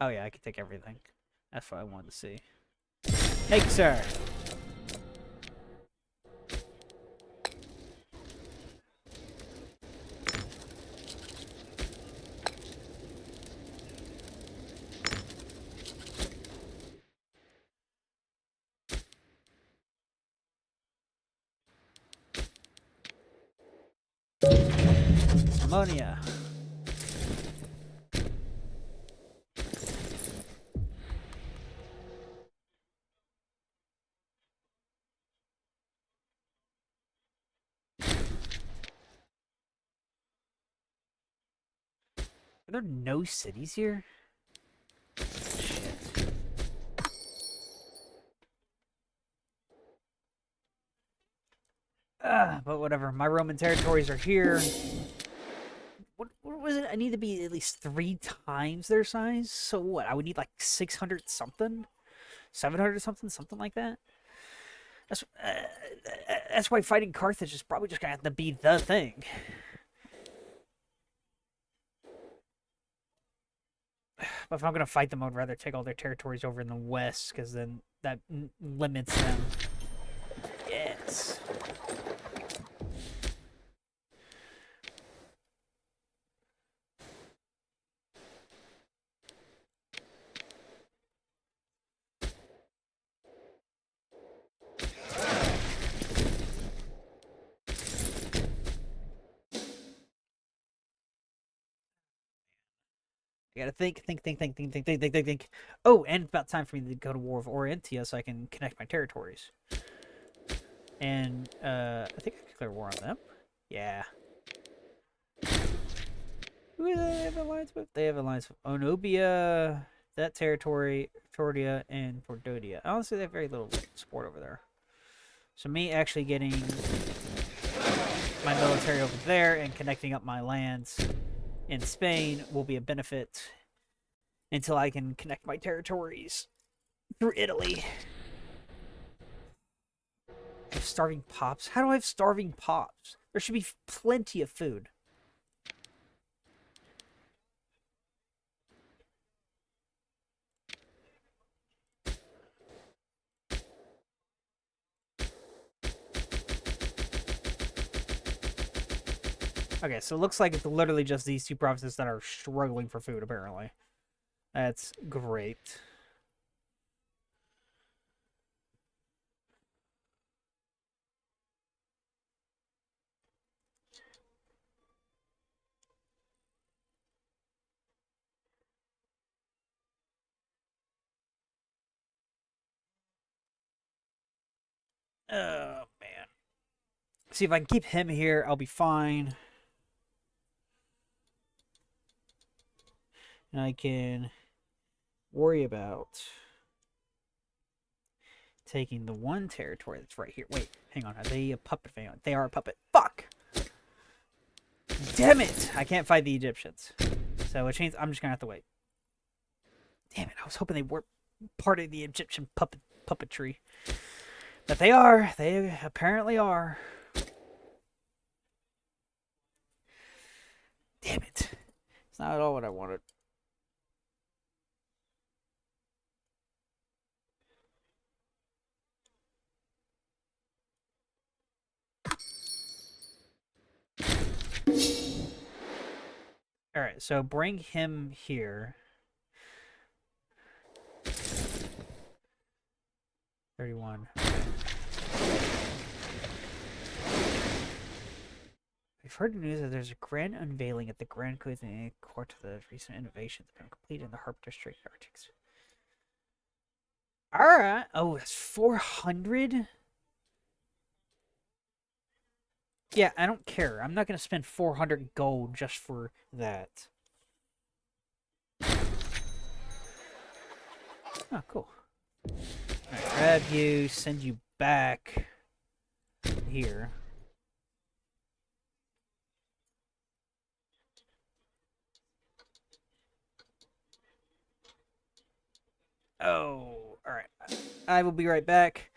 Oh yeah, I can take everything. That's what I wanted to see. Thank you, sir. Ammonia. Are there no cities here? Shit. But whatever. My Roman territories are here. What was it? I need to be at least 3 times their size. So what? I would need like 600 something, 700 something, something like that. That's that's why fighting Carthage is probably just gonna have to be the thing. But if I'm gonna fight them, I'd rather take all their territories over in the west, because then that limits them. Yes. I gotta think. Oh, and it's about time for me to go to War of Orientia so I can connect my territories. And I think I can declare war on them. Yeah. Who do they have alliance with? They have alliance with Onobia, that territory, Tordia, and Pordodia. Honestly, they have very little support over there. So me actually getting my military over there and connecting up my lands in Spain will be a benefit until I can connect my territories through Italy. I have starving pops? How do I have starving pops? There should be plenty of food. Okay, so it looks like it's literally just these two provinces that are struggling for food, apparently. That's great. Oh, man. See, if I can keep him here, I'll be fine. And I can worry about taking the one territory that's right here. Wait, hang on. Are they a puppet fan? They are a puppet. Fuck! Damn it! I can't fight the Egyptians. So which means I'm just gonna have to wait. Damn it! I was hoping they weren't part of the Egyptian puppetry. But they are. They apparently are. Damn it. It's not at all what I wanted. Alright, so bring him here. 31. We've heard news that there's a grand unveiling at the Grand Cuisine Court of the recent innovations that have been completed in the Harp District Arctics. Alright. Oh, that's 400? Yeah, I don't care. I'm not going to spend 400 gold just for that. Oh, cool. Alright, grab you, send you back here. Oh, alright. I will be right back.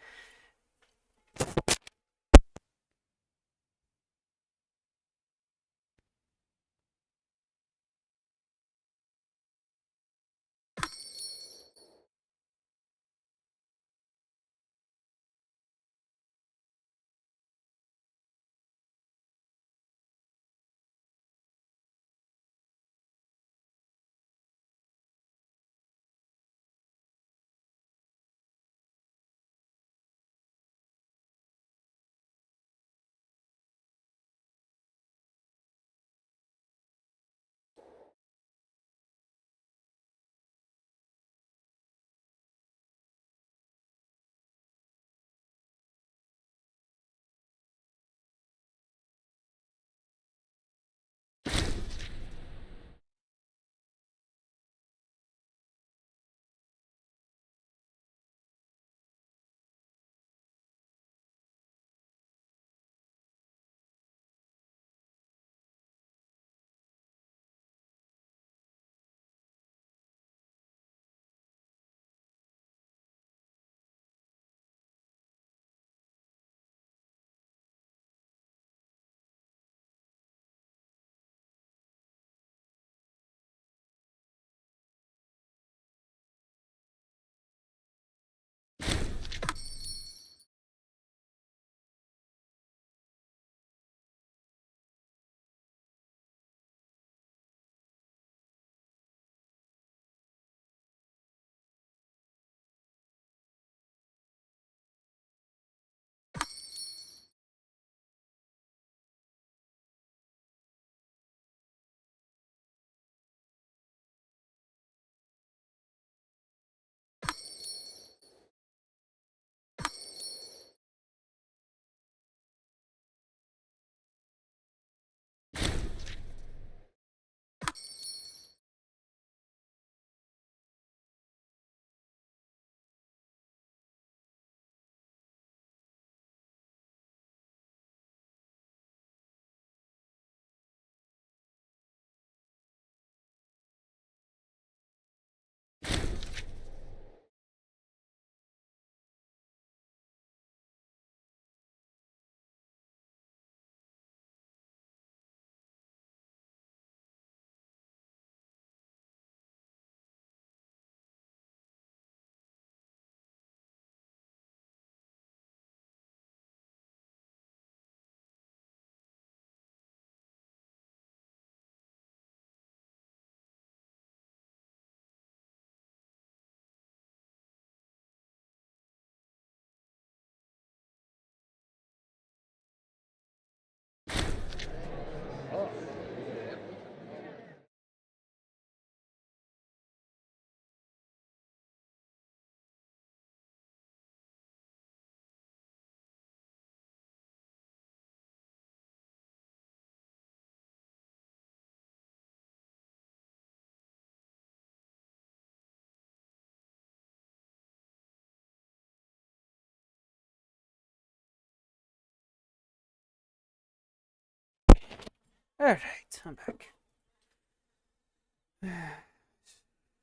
Alright, I'm back.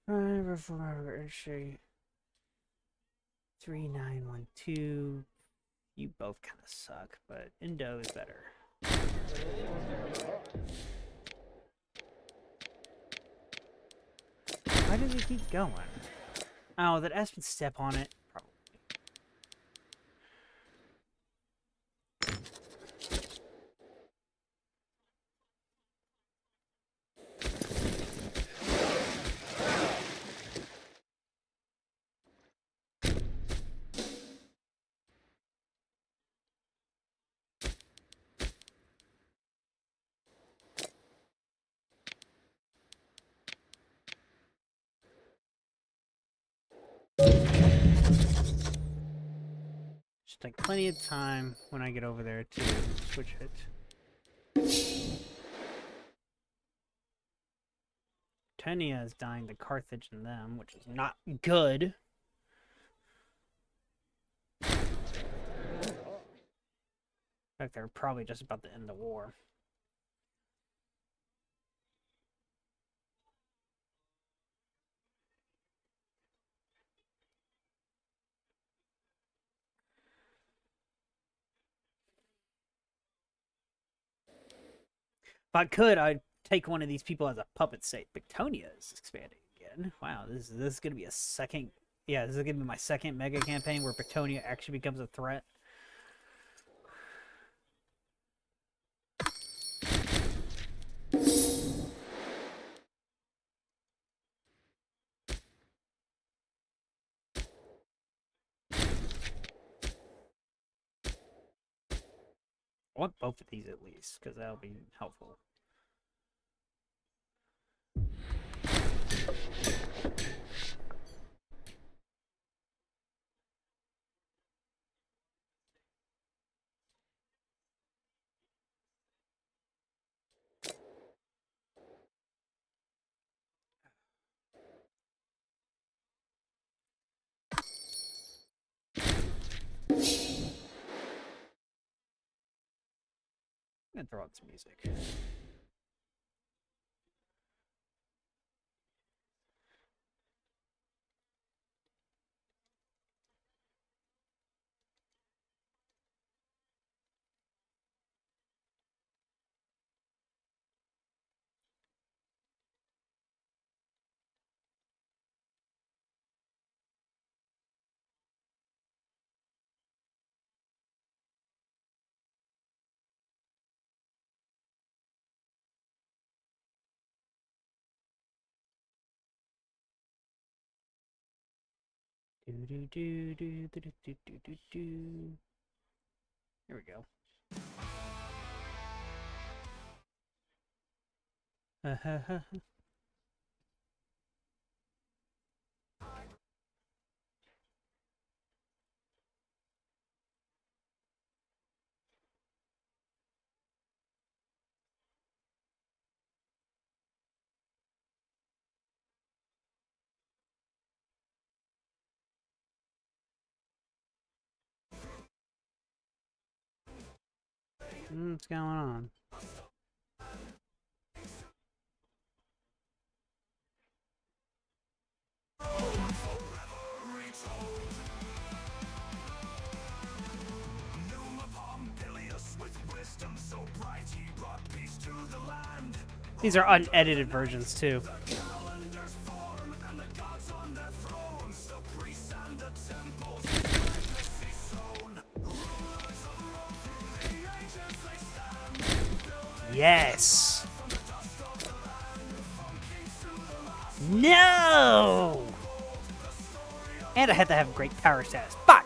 3912. You both kind of suck, but Indo is better. Why does it keep going? Oh, that Espen step on it? Probably. Just like plenty of time when I get over there to switch it. Tenia is dying to Carthage and them, which is not good. In fact, they're probably just about to end the war. If I could, I'd take one of these people as a puppet state. Bictonia is expanding again. Wow, this is going to be a second... Yeah, this is going to be my second mega campaign where Bictonia actually becomes a threat. I want both of these at least, because that'll be helpful. I'm gonna throw out some music. Do do do do do do do do do. Here we go. What's going on? These are unedited versions too. Yes. No. And I had to have great power status. Fuck.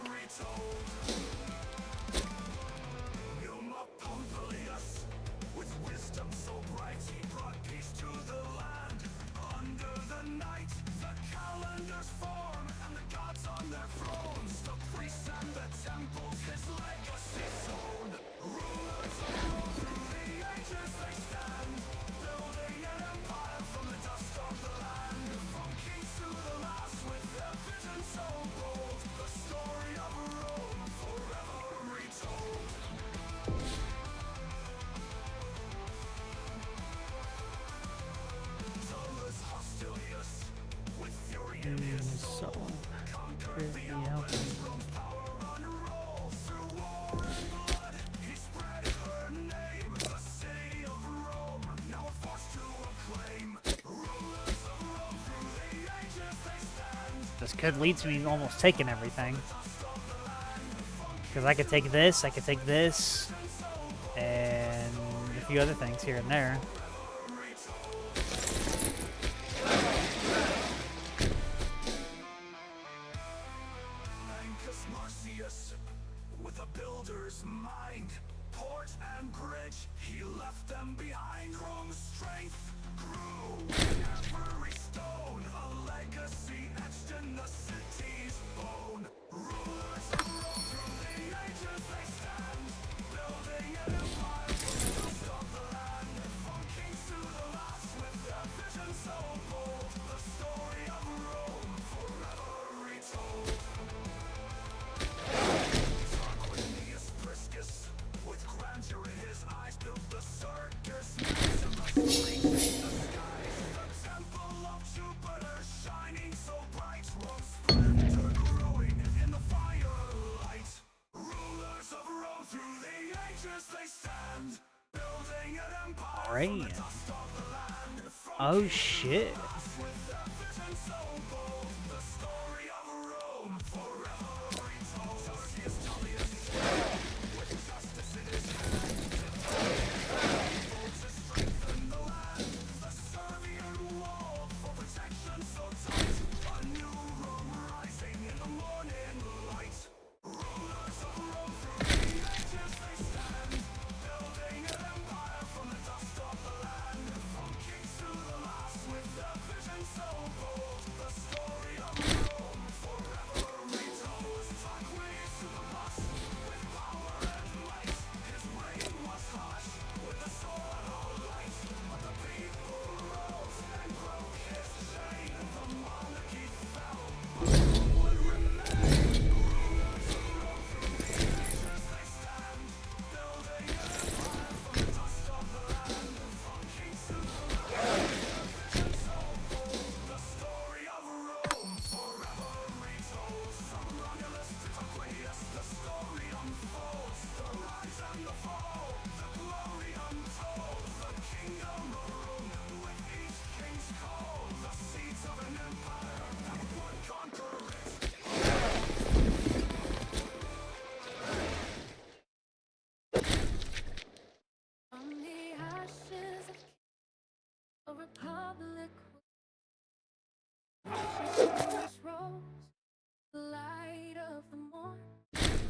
could lead to me almost taking everything. Because I could take this, and a few other things here and there. With a builder's mind, port and bridge, he left them behind. Rome's strength grew in every stone, a legacy etched in the city's bone. Rulers of Rome through the ages they stand, building an empire from the dust of the land. From kings to the last with their vision so bold, the story of Rome forever retold. With grandeur in his eyes, built the circus, maximus the skies. The temple of Jupiter shining so bright, Rome's splendor growing in the firelight. Rulers of Rome through the ages they stand, building an empire from the dust of the land. Oh shit. With their vision so bold, the story of Rome forever retold. Tertius Tullius, with justice in his hand, to strengthen the land. The Servian wall for protection so tight, a new Rome rising in the morning light. Rulers of Rome through the ages they stand, building an empire from the dust of the land. From kings to the last with their vision so bold, the story of Rome forever retold. Tarquinius to the bust, with power and might, his reign was harsh, with the sword all light. But the people rose and broke his chain, the monarchy fell, but Rome would remain. Rulers of Rome through the ages they stand, building an empire from the dust of the land. From kings to the last, vision so bold, the story of Rome forever retold. From Romulus to Conquest, the story unfolds, the rise and the fall, the glory untold. The kingdom of Rome with each king's call, the seeds of an empire that would conquer it. On the ashes of a republic, precious rose, the light of the morn.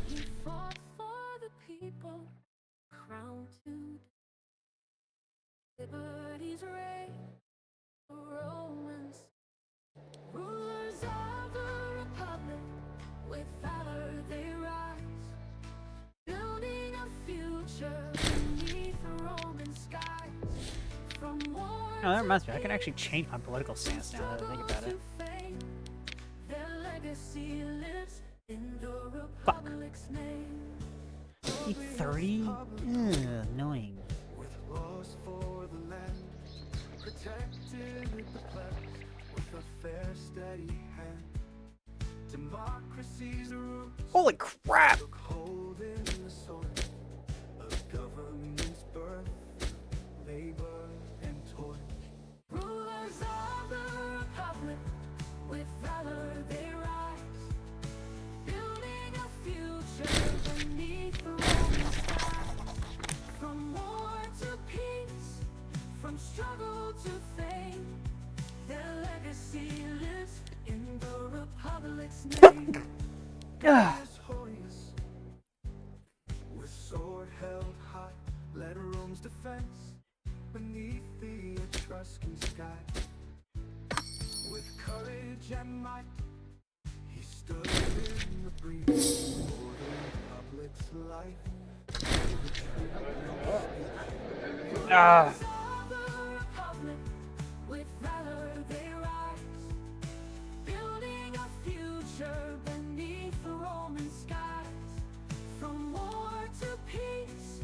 He fought for the people, crowned to liberty's reign. The Romans, rulers of the republic, with valor they rise, building a future beneath the Roman skies. From war Oh, that reminds me, I can actually change my political stance now that I think about it. their legacy lives in the Fuck. republic's name. E30? Ugh, annoying. With laws for the land, protected the pledge with a fair, steady hand. Democracy's roots Holy crap! took hold in the soil of government's birth, labor and toil. Rulers of the republic, with valor they rise, building a future beneath the Roman skies. From war to peace, from struggle to fame, their legacy lives in the republic's name. Gaius Hoyus, with sword held high, led Rome's defense beneath the Etruscan sky. With courage and might, he stood in the breeze for the republic's life. Ah! Of the republic, with valor they rise, building a future beneath the Roman skies. From war to peace,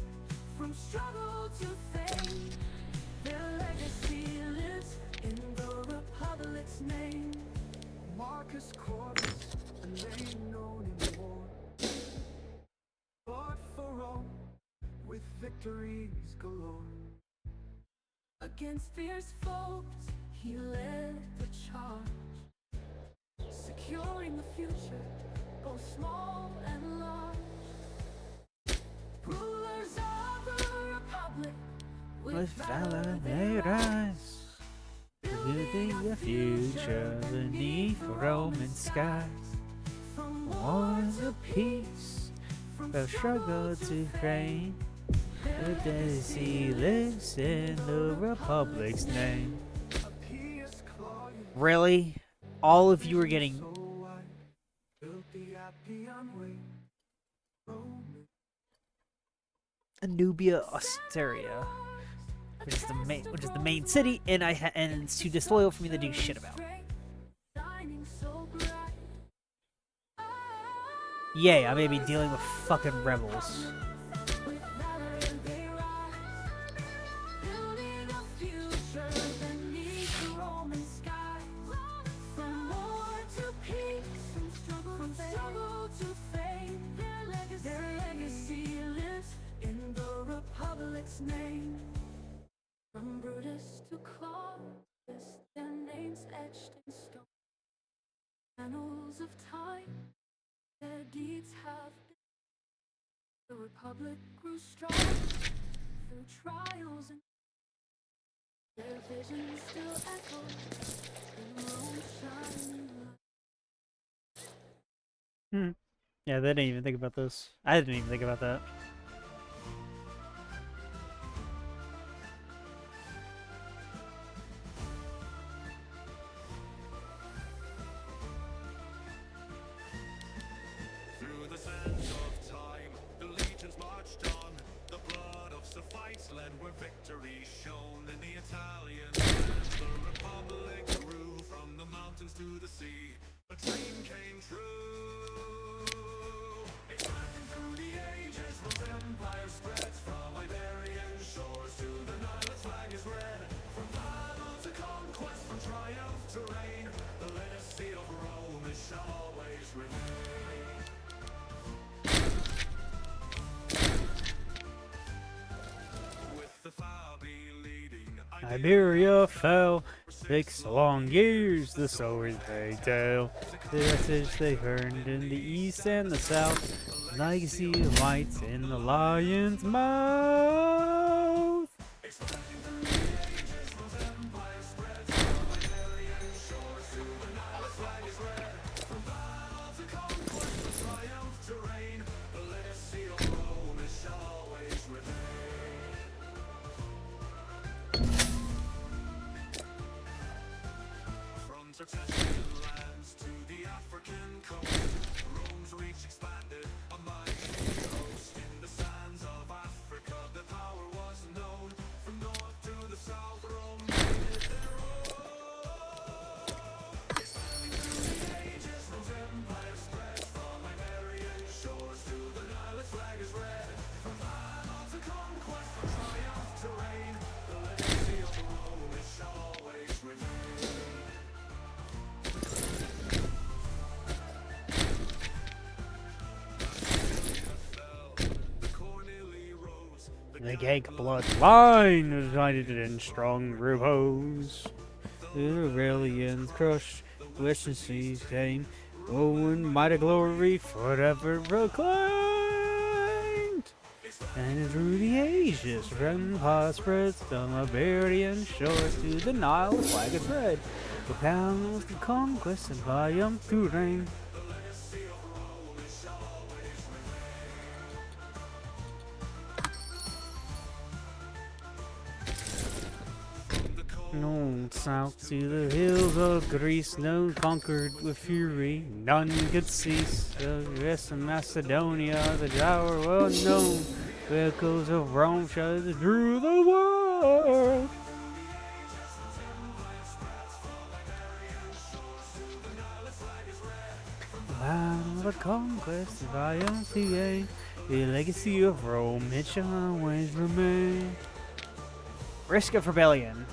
from struggle to fame, their legacy lives in the republic's name. Marcus Corvus, a name known in war, fought for Rome with victories galore. Against fierce foes, he led the charge, securing the future, both small and large. Rulers of the republic, With valor they rise, building the future beneath Roman skies. from Wars of peace, the struggle to reign. The Daisy lives in the Republic's name. Appears clawing Really? All of you are getting so wide. Built the Appian Way. Roman Nubia Austeria, which is the main city, and and it's too disloyal for me to do shit about. shining so bright. Yay, I may be dealing with fucking rebels. With valor they rise, building a future beneath the Roman sky. From war to peace, from struggle to fame, their legacy lives in the Republic's name. From Brutus to Claudius, their names etched in stone. Annals of time, their deeds have been. The Republic grew strong through trials, and their visions still echo in Rome's shining light. Yeah, they didn't even think about this. I didn't even think about that. through the sands of time, the legions marched on. The blood of Sephites led where victory shone in the Italian land. The Republic grew from the mountains to the sea. A dream came true. Expanding through the ages, Rome's empire spreads from Iberian shores to the Nile. Its flag is red. From battle to conquest, from triumph to reign, the legacy of Rome it shall always remain. With the Fabi leading, Iberia fell. 6 long years, the stories they tell. The message they heard in the east and the south. Legacy of lights in the lion's mouth. from succession lands to the African coast, Rome's reach expanded, a mighty host. In the sands of Africa, the power was known. From north to the south, Rome made it their own. Expanding through the ages, Rome's empire spreads from Iberian shores to the Nile. Its flag is red. From battle to conquest, from triumph to reign, the legacy of Rome it shall always remain. The Gank bloodline united in strong repose. The Aurelians crushed, Western seas came. Oh, and mighty glory forever proclaimed. And through the ages, empire spreads from Iberian shores to the Nile, flag is red. The pounds of conquest and triumph to reign. North, south to the hills of Greece, none conquered with fury, none could cease. The rest of Macedonia, the tower well known, the echoes of Rome shuddered through the world. Land of the conquest, of IMCA, the legacy of Rome, it shall always remain. Risk of rebellion.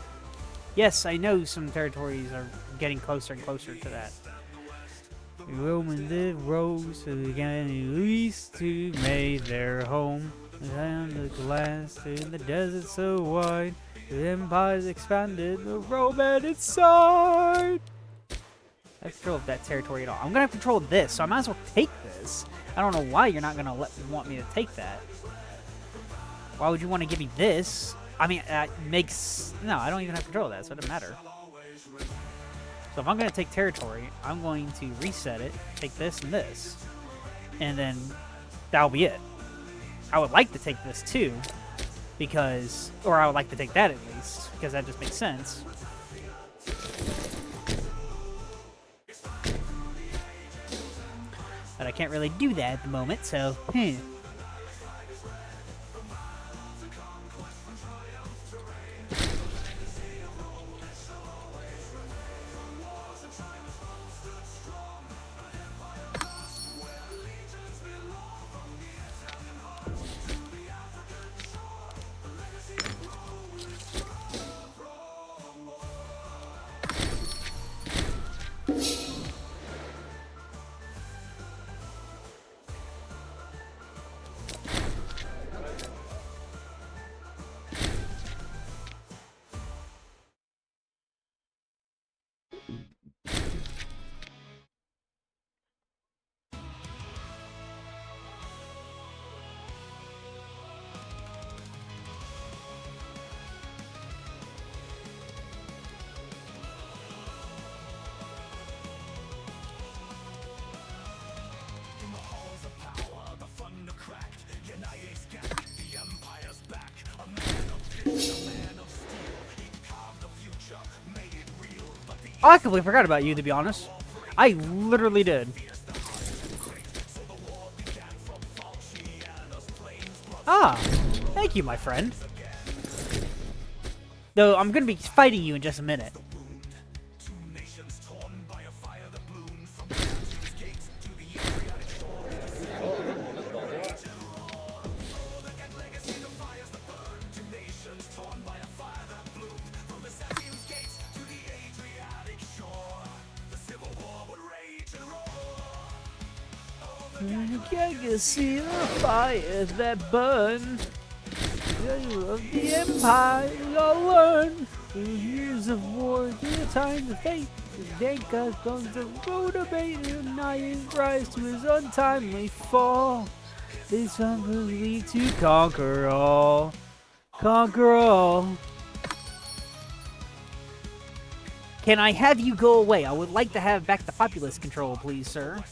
Yes, I know some territories are getting closer and closer to that. The Romans did rose again in east to made their home. And the last in the desert so wide, the empires expanded, the Rome at its side. I have control of that territory at all. I'm gonna have control of this, so I might as well take this. I don't know why you're not gonna want me to take that. Why would you want to give me this? I mean, that makes... No, I don't even have control of that, so it doesn't matter. So if I'm going to take territory, I'm going to reset it, take this and this. And then that'll be it. I would like to take this too, because... Or I would like to take that at least, because that just makes sense. But I can't really do that at the moment, so... Oh, I completely forgot about you, to be honest. I literally did. Ah, thank you, my friend. Though I'm gonna be fighting you in just a minute. I can see the fires that burn. Of the empire, I'll learn. Through years of war, through time of fate, the day comes to motivate and I rise to his untimely fall. This unbelief to conquer all. Conquer all. Can I have you go away? I would like to have back the populace control, please, sir.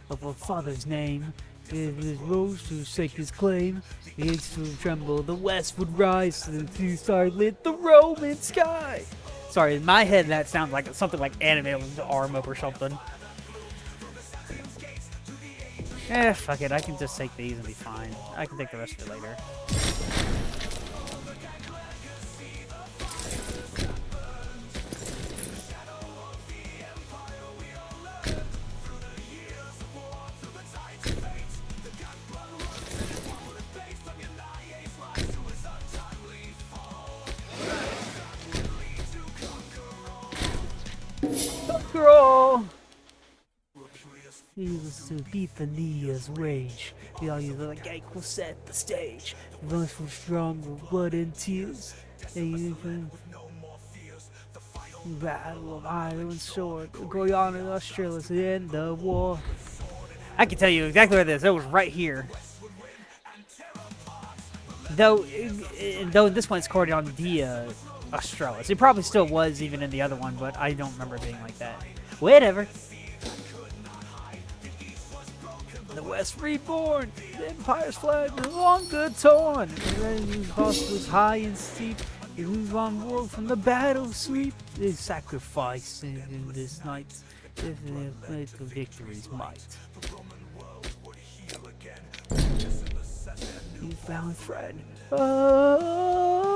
Of our father's name, it was rose to stake his claim. The east would tremble, the west would rise, the two stars lit the Roman sky. Sorry, in my head that sounds like something like animated arm up or something. Fuck it, I can just take these and be fine. I can take the rest of it later. Girl! He was to beat the Nia's rage. The audience of the gate will set the stage. Voice was strong with blood and tears. Battle of iron and sword. Going on in Australia to end the war. I can tell you exactly where it is. It was right here. Though this one it's recorded on the Australis. It probably still was even in the other one, but I don't remember it being like that. Whatever. The West reborn, the Empire's flag no longer torn. The cost was high and steep. They move on world from the battle sweep. They sacrifice in this night. If they play the victory's might. You found friend. Oh.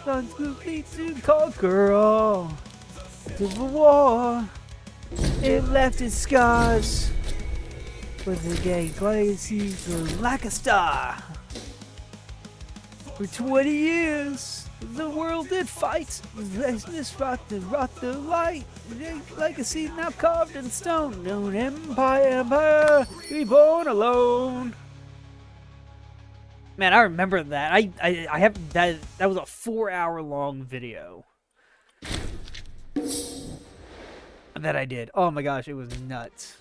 complete to conquer all. To the war, it left its scars, but the gang legacy flew like a star. For 20 years, the world did fight. This rocked the light. Legacy now carved in stone. No empire, reborn alone. Man, I remember that. I have that. That was a 4-hour long video that I did. Oh my gosh, it was nuts.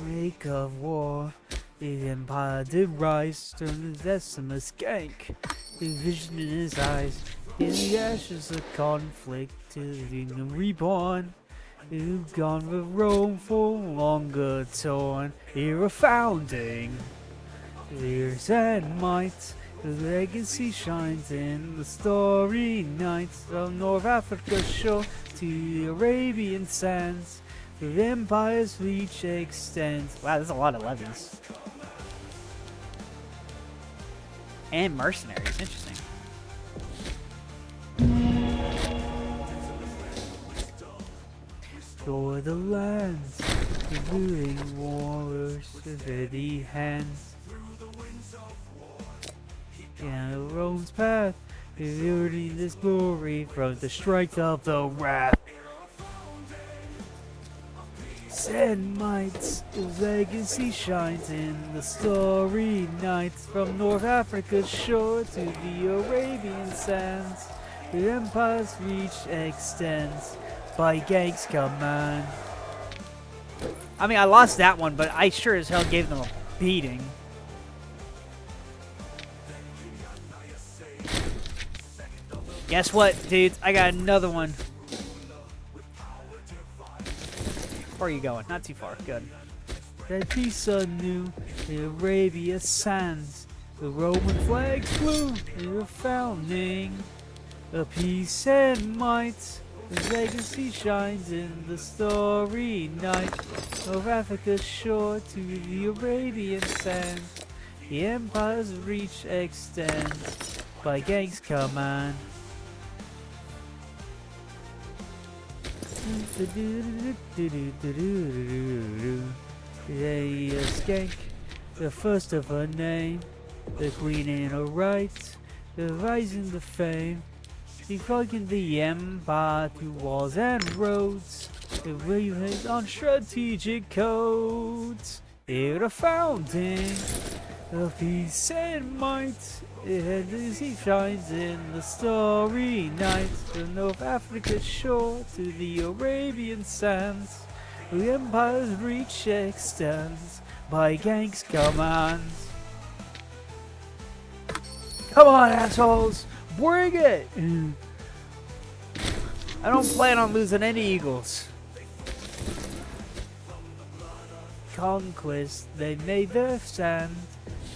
Wake of war, the empire did rise, turned the decimus skank. The vision in his eyes, in the ashes of conflict, to the kingdom reborn. Who've gone with Rome for longer torn, era founding. Years and might, the legacy shines in the story nights from North Africa's shore to the Arabian sands. The empire's reach extends. Wow, there's a lot of levies. And mercenaries, interesting. For the lands, the ruling warriors with ready hands. And Rome's path, revealing this glory from the strength of the wrath. And might, his legacy shines in the story nights from North Africa's shore to the Arabian sands. The empire's reach extends by gang's command. I mean, I lost that one, but I sure as hell gave them a beating. Guess what, dudes? I got another one. Where are you going? Not too far. Good. That piece anew, the Arabia sands. The Roman flags flew in the founding. A peace and might. The legacy shines in the story night. Of Africa's shore to the Arabian sands. The empire's reach extends by gang's command. They a skank, the first of her name, the queen in her right, the rising to fame, defying the empire through walls and roads, the waves on strategic codes, here the founding of peace and might. It shines in the story nights from North Africa's shore to the Arabian sands. The empire's reach extends by gang's commands. Come on, assholes! Bring it! I don't plan on losing any eagles. Conquest, they made their stand.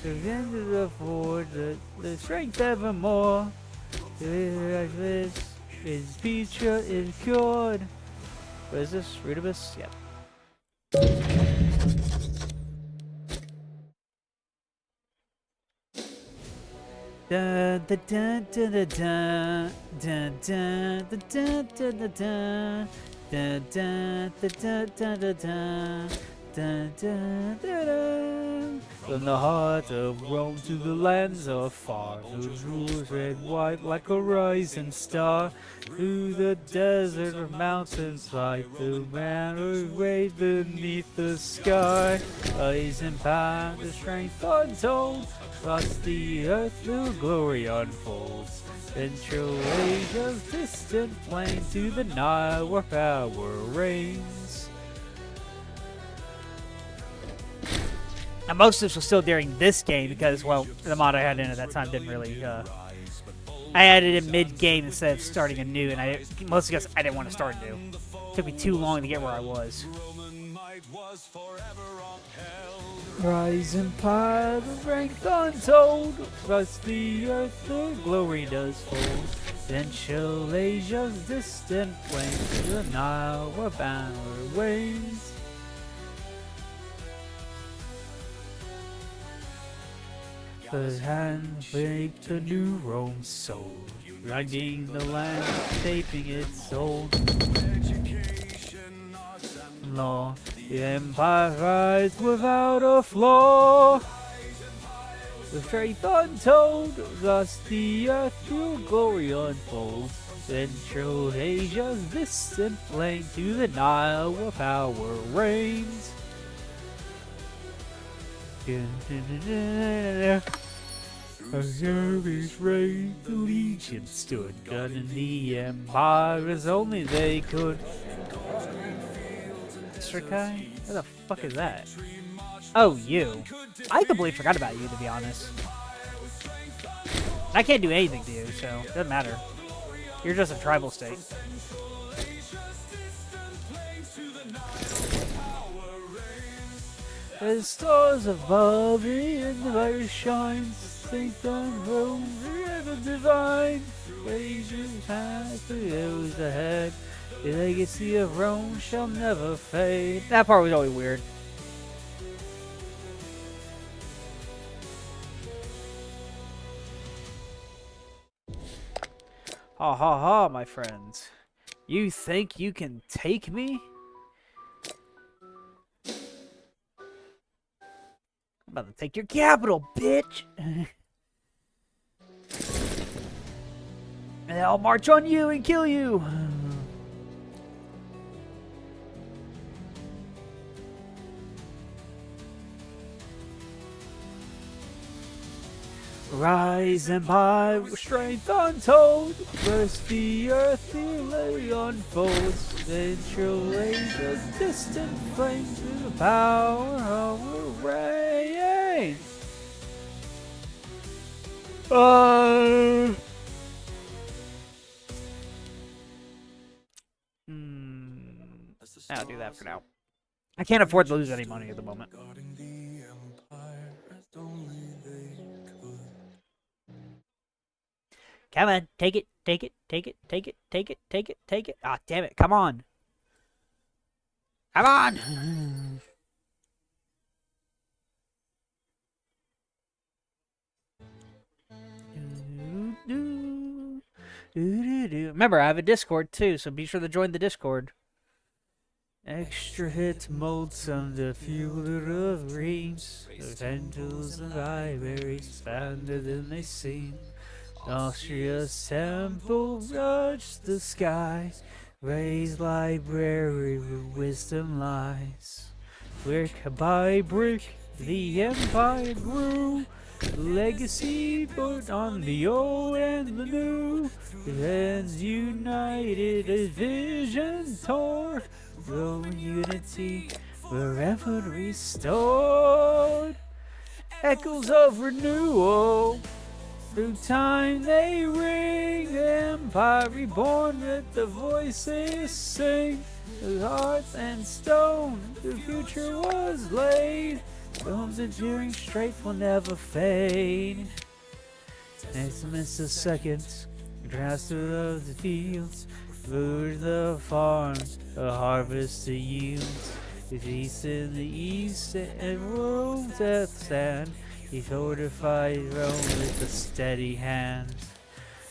The end of the ford, the strength evermore. His speech is cured. What is this? Rudibus? Yep. Dun dun dun dun dun dun dun dun dun dun dun dun dun dun dun dun. Dun, dun, dun, dun. From the heart of Rome to the lands afar, whose rules red white like a rising star, through the desert of mountains like the banner raised beneath the sky, rising power, the strength untold, across the earth the glory unfolds. Central Asia's distant plain to the Nile where power reigns. Now, most of this was still during this game because, well, the mod I had in at that time didn't really, I added it mid-game instead of starting anew, and mostly because I didn't want to start anew. It took me too long to get where I was. Rise and power, the strength untold, across the earth the glory does fold. Central Asia's distant plains, to the Nile where banner waves. The hand break the new Rome's soul, grinding the land, shaping its soul. Law, the empire rides without a flaw. The faith untold, thus the earthly glory unfolds. Central Asia's distant plain, to the Nile where power reigns. A service reign, the legion stood, gunning the empire as only they could. Sirkai? Where the fuck is that? Oh, you. I completely forgot about you, to be honest. I can't do anything to you, so it doesn't matter. You're just a tribal state. The stars above me and the fire shines. Think on Rome, forever divine. Praise you past the hills ahead. The legacy of Rome shall never fade. That part was always weird. Ha ha ha, my friends. You think you can take me? I'm about to take your capital, bitch! And I'll march on you and kill you! Rise empire with strength untold, burst the earth lay unfolds, Central Asia's distant flames to the power of a reign. I'll do that for now. I can't afford to lose any money at the moment. Come on, take it, take it, take it, take it, take it, take it, take it. Ah, damn it, come on. Come on! Remember, I have a Discord too, so be sure to join the Discord. Extra hits, molds under fuel of reams. The tendrils of ivories fander than they seem. Austria's temple touched the sky, raised library where wisdom lies. Brick by brick, the empire grew, legacy put on the old and the new. The hands united as vision tore, growing unity forever restored. Echoes of renewal. Through time they ring, empire reborn with the voices sing. With heart and stone, the future was laid. Rome's enduring strength will never fade. Next midst of seconds, master of the fields, food the farms, a harvest the yields. With east in the east and Rome's death stand. He fortified Rome with a steady hand.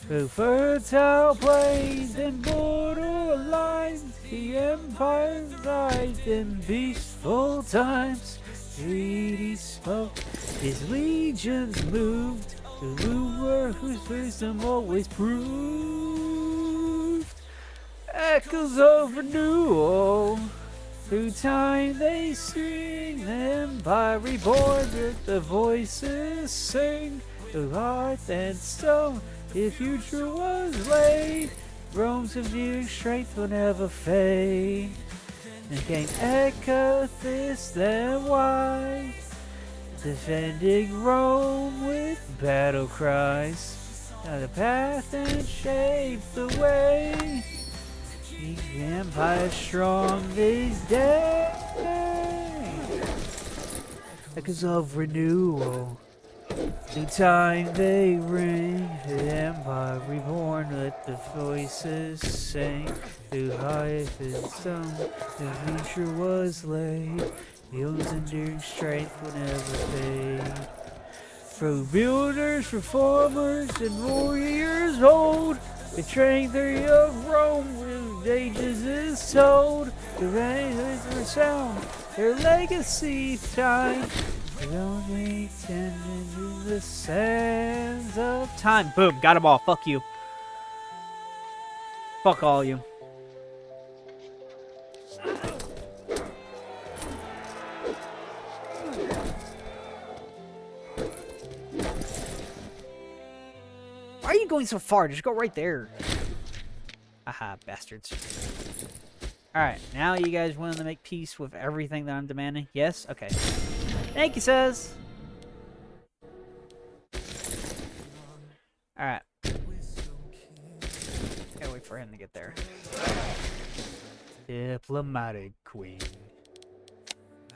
Through fertile plains and border lines, the empire thrived in peaceful times. Treaty spoke, his legions moved, the ruler whose wisdom always proved. Echoes of renewal. Through time they sing, the empire reborn with the voices sing. Through heart and stone, the future was laid. Rome's enduring strength will never fade. And came Eccathis then wise, defending Rome with battle cries. Now the path and shaped the way. The empire strong these days. Echoes of renewal. Through time they ring, the empire reborn, let the voices sing. Through highest and stone, the future was laid. The old's enduring strength will never fade. For builders, reformers, and warriors old, the strength of Rome with ages is told. The races resound, their legacy shine. The only tended to the sands of time. Boom, got them all. Fuck you. Fuck all you. Why are you going so far? Just go right there. Aha, bastards. Alright, now you guys willing to make peace with everything that I'm demanding? Yes? Okay. Thank you, says. Alright. Gotta wait for him to get there. Diplomatic queen.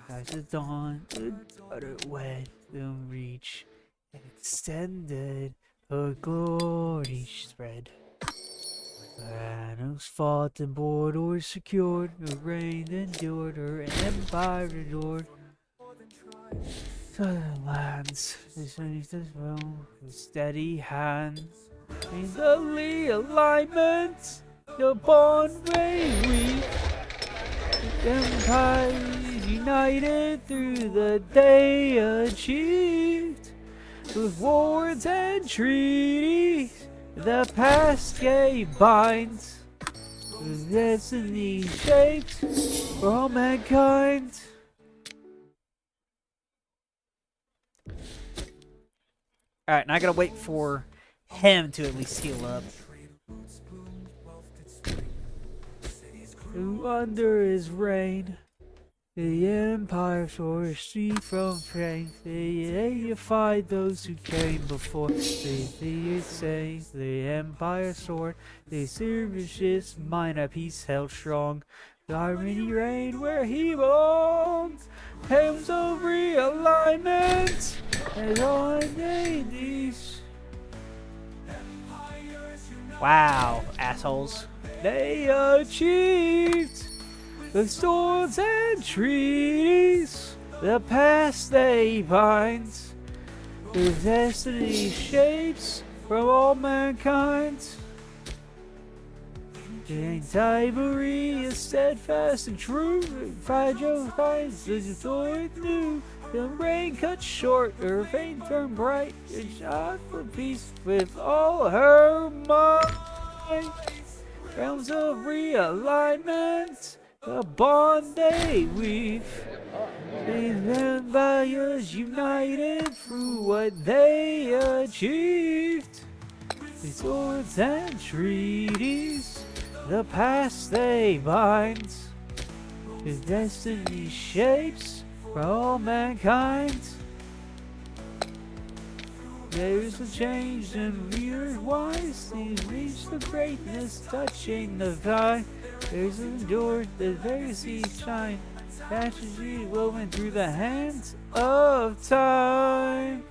As the dawn, the daughter went, the reach extended, her glory spread. Battles fought and borders secured, her reign endured, her empire adored. Southern lands, beneath the throne, with steady hands. In the alignment, the bond may weave. The empire united through the day achieved. With wars and treaties, the past gave binds. With destiny shaped for all mankind. Alright, now I gotta wait for him to at least heal up. Who under his reign, the empire flourished free from strength. They deified those who came before. They say the empire soared. They served his mind at peace held strong. The irony reigned where he belonged. Hymns of realignment and on these. Wow, assholes. They achieved with swords and treaties. The past they bind with destiny shapes from all mankind. The anti-Marie is steadfast and true. Fragile finds the sword new. The rain cut short, her fame turned bright, and shot for peace with all her might. Realms of realignment, the bond they weave. These empires united through what they achieved. With swords and treaties, the past they bind. With destiny shapes for all mankind. There's a change in leaders wise. These reach the greatness, touching the sky. There's an endured, the very seas shine. Tragedy woven through the hands of time.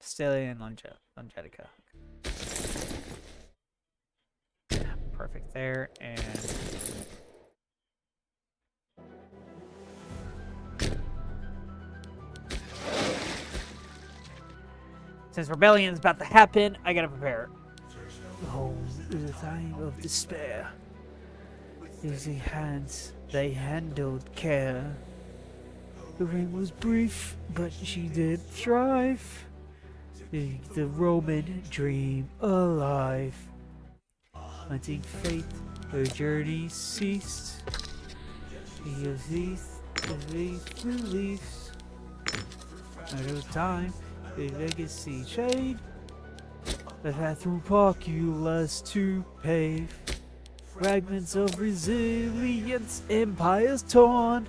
Stellia and Longetica. Perfect there, and since rebellion's about to happen, I gotta prepare. Oh, in a time of despair, easy hands they handled care. The reign was brief, but she did thrive. The Roman dream alive. Hunting faith, her journey ceased. She of these, released. Out of time, the legacy shade. The path through Populous to pave. Fragments of resilience, empires torn.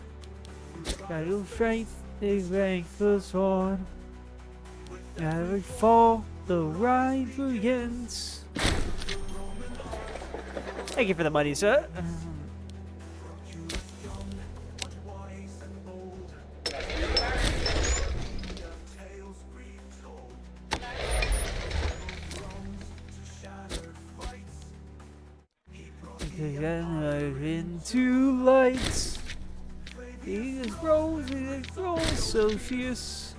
Battle strength, they rank the sworn. Every fall, the ride begins. Thank you for the money, sir. lights. He is rosy, so fierce.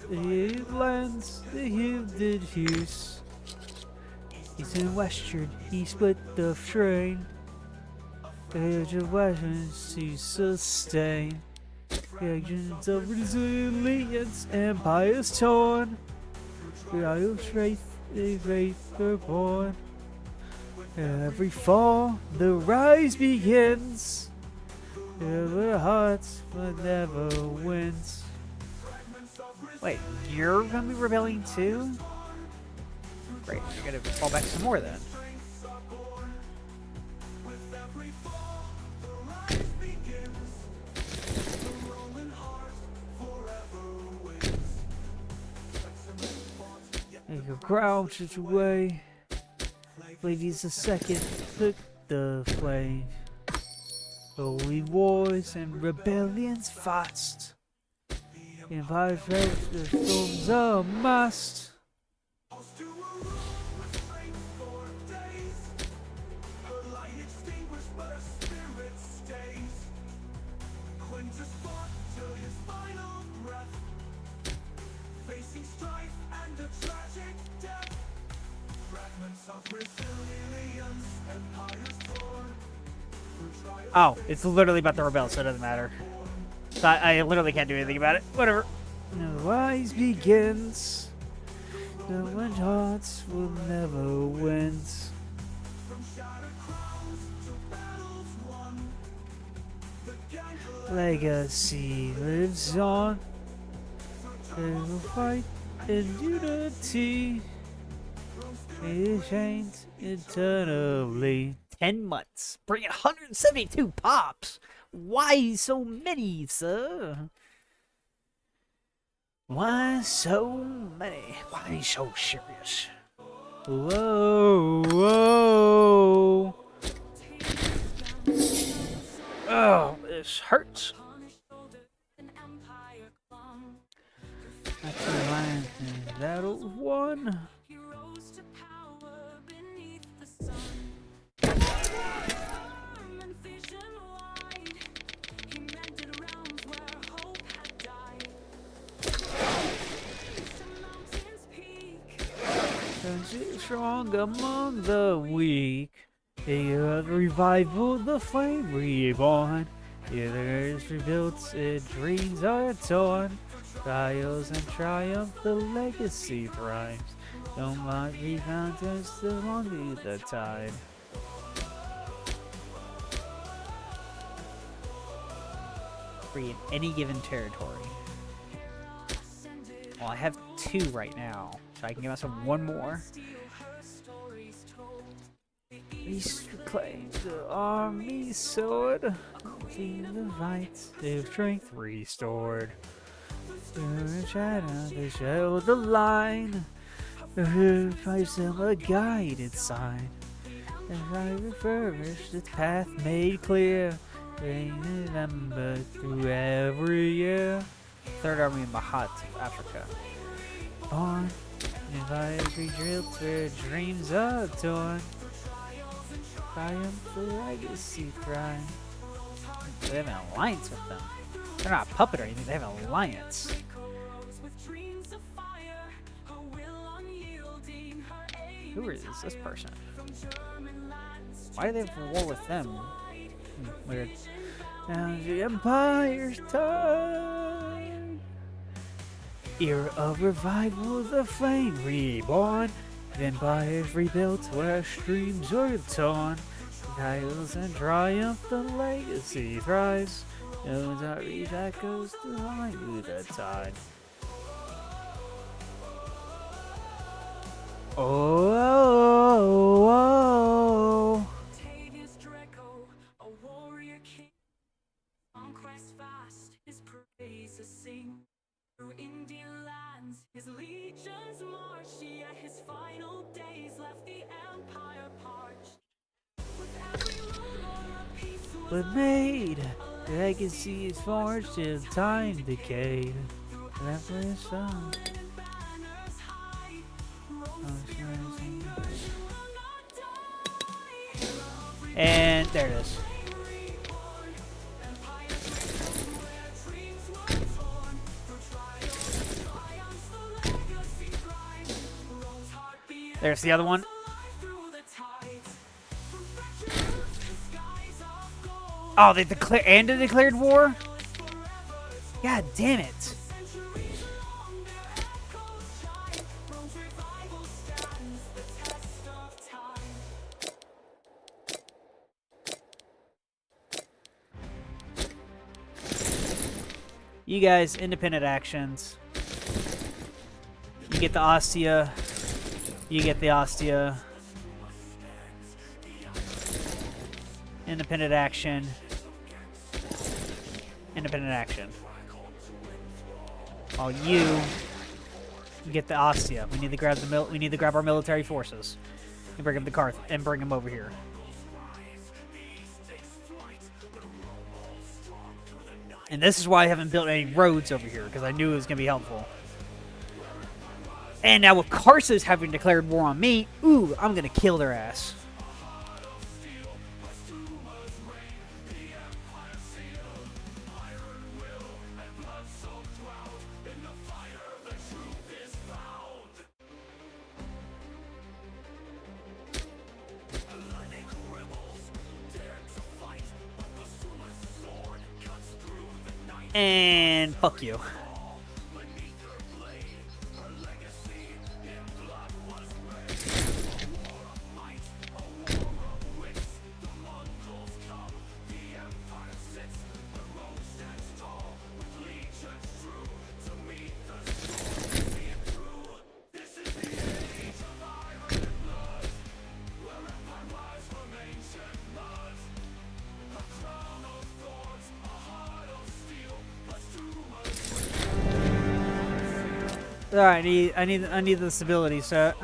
He lands the hidden hues. He's in Western, he split the train. Age of weapons to sustain. Agents of resilience, empires torn. The eye of faith, a faith are born. Every fall, the rise begins. Every heart, but never wins. Wait, you're gonna be rebelling too? Great, you're gonna fall back some more then. Make a crouch its way. Ladies a second, took the flame. Holy wars and rebellions fast. Empire felt the storms a must. Oh, it's literally about the rebel, so it doesn't matter. So I literally can't do anything about it. Whatever. The rise begins. The wind hearts will never win. Legacy lives on. They will fight in unity. It chains eternally. 10 months. Bring 172 pops. Why so many, sir? Why so many? Why so serious? Whoa, whoa. Oh, this hurts. That's the line. That old one. Strong among the weak. A revival, the flame reborn. Here the earth rebuilt, its dreams are torn. Trials and triumph, the legacy thrives. Don't let refounders along the tide. Free in any given territory. Well, I have 2 right now, so I can give myself 1 more. Reclaim the army sword. See the fights, their strength restored. The shadow, they show the line. The fights them a guided sign. As I refurbish its path made clear. They remember through every year. 3rd Army in Mahat, Africa. Born in every drill where dreams are torn. Triumph, the legacy thrive. They have an alliance with them. They're not a puppet or anything, they have an alliance. Who is this person? Why do they have a war with them? Weird. Now the Empire's time. Era of revival, the flame reborn. Empires rebuilt where streams were torn. Titles and triumph, the legacy thrives. No that reach echoes to line with the tide. Oh, oh, oh. A warrior king. Conquest fast, his praises sing. Through Indian lands, his legions march. Yeah, his final days left the empire parched. With every ruler, a peace was Made, legacy is forged till time decayed. Relentless song. banners high. And there it is. There's the other one. Oh, they declared war? God damn it. You guys, independent actions. You get the Ostia. You get the Ostia. Independent action. Independent action. While you get the Ostia. We need to grab we need to grab our military forces and bring them to Carth and bring them over here. And this is why I haven't built any roads over here, because I knew it was going to be helpful. And now with Karsus having declared war on me, ooh, I'm going to kill their ass. And fuck you. Alright, I need the stability set.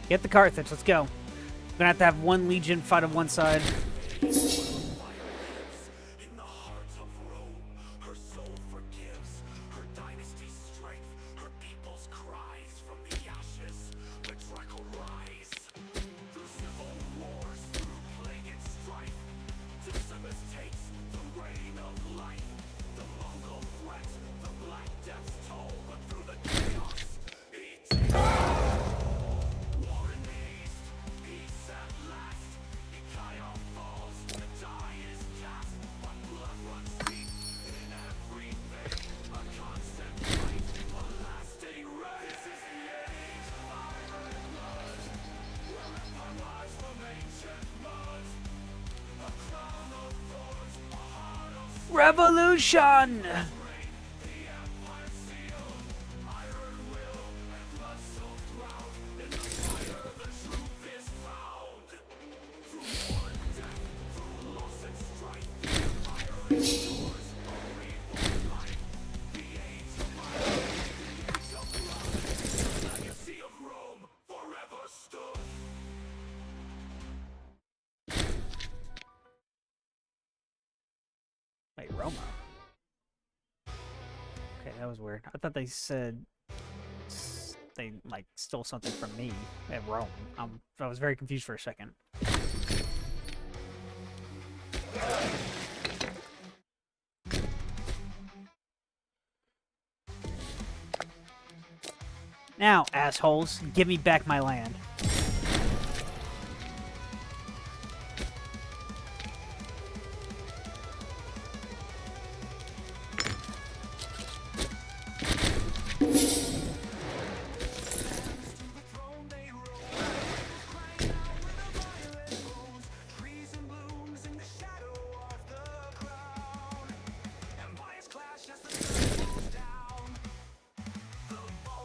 Get the Carthage, let's go. We're gonna have one legion fight on one side. Revolution! Wait, Roma? Okay, that was weird. I thought they said they, like, stole something from me at Rome. I was very confused for a second. Now, assholes, give me back my land.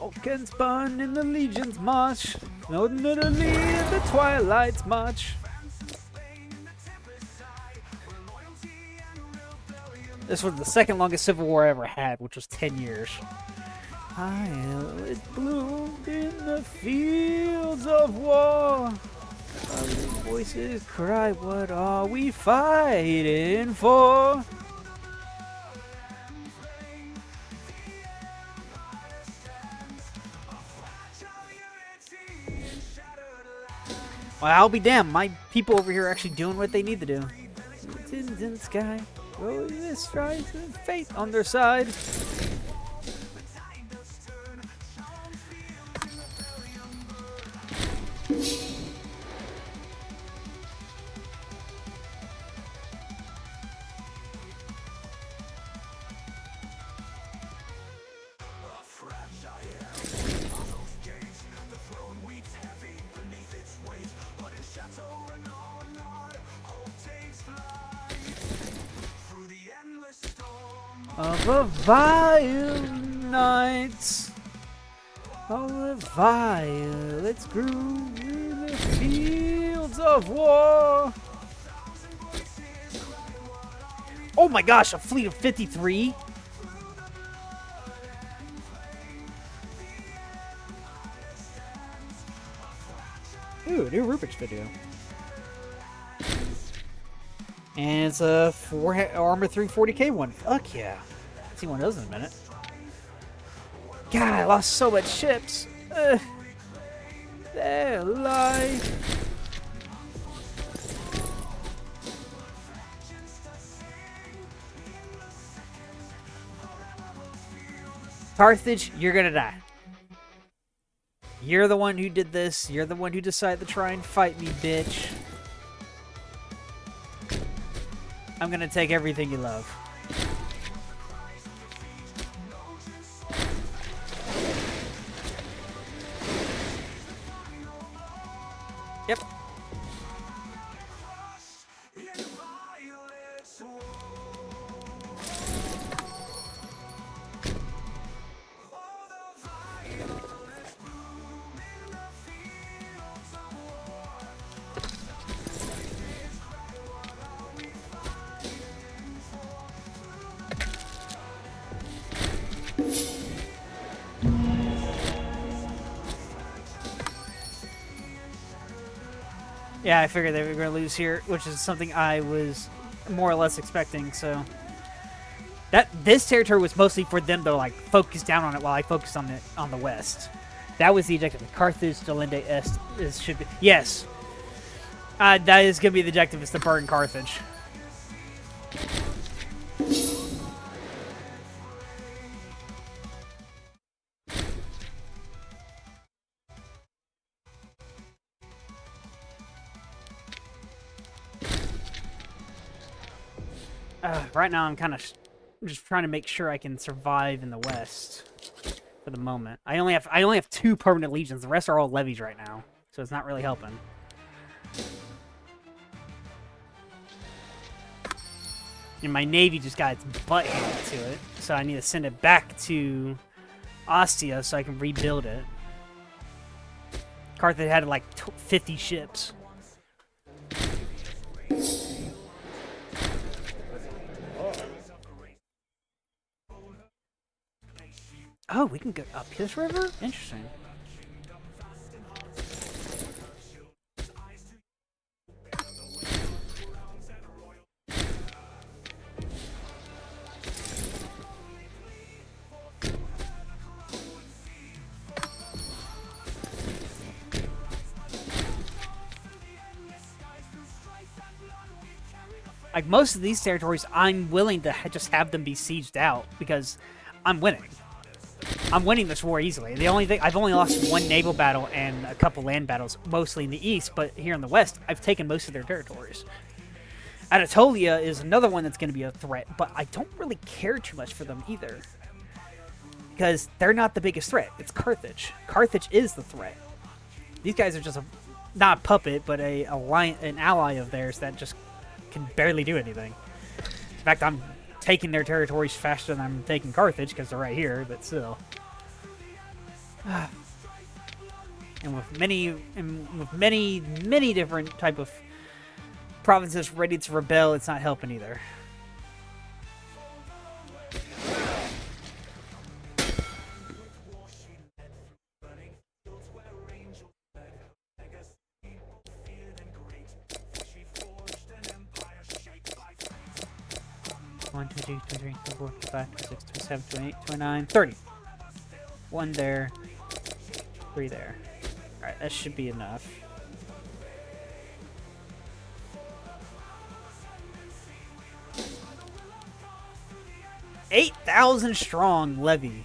Falcons burn in the Legion's march. Northern Italy in the Twilight's march. This was the second longest civil war I ever had, which was 10 years. Violet bloomed in the fields of war. Ugly voices cry, what are we fighting for? Well, I'll be damned. My people over here are actually doing what they need to do. Mountains in the sky, roses strides and fate on their side. Of a vile night, all the violets grew in the fields of war. Oh my gosh, a fleet of 53? Ooh, new Rubik's video. And it's a armor 340k one. Fuck yeah. Let's see one of those in a minute. God, I lost so much ships. Their life. Carthage, you're gonna die. You're the one who did this. You're the one who decided to try and fight me, bitch. I'm gonna take everything you love. Yep. Yeah, I figured they were going to lose here, which is something I was more or less expecting, so... This territory was mostly for them to, like, focus down on it while I focused on the west. That was the objective. Carthage, Delende Est, should be... Yes! That is going to be the objective, is to burn Carthage. Right now, I'm kind of just trying to make sure I can survive in the west for the moment. I only have 2 permanent legions. The rest are all levies right now, so it's not really helping. And my navy just got its butt handed to it, so I need to send it back to Ostia so I can rebuild it. Carthage had like 50 ships. Oh, we can go up this river? Interesting. Like, most of these territories, I'm willing to just have them be sieged out because I'm winning. I'm winning this war easily. The only thing, I've only lost 1 naval battle and a couple land battles, mostly in the east, but here in the west, I've taken most of their territories. Anatolia is another one that's going to be a threat, but I don't really care too much for them either. Because they're not the biggest threat. It's Carthage. Carthage is the threat. These guys are just not a puppet, but an ally of theirs that just can barely do anything. In fact, I'm taking their territories faster than I'm taking Carthage because they're right here, but still. And with many different type of provinces ready to rebel, it's not helping either. One, 2, 3, 3, 4, 5, 6, 7, 28, 29, 30. One there, 3 there. Alright, that should be enough. $8,000 strong levy.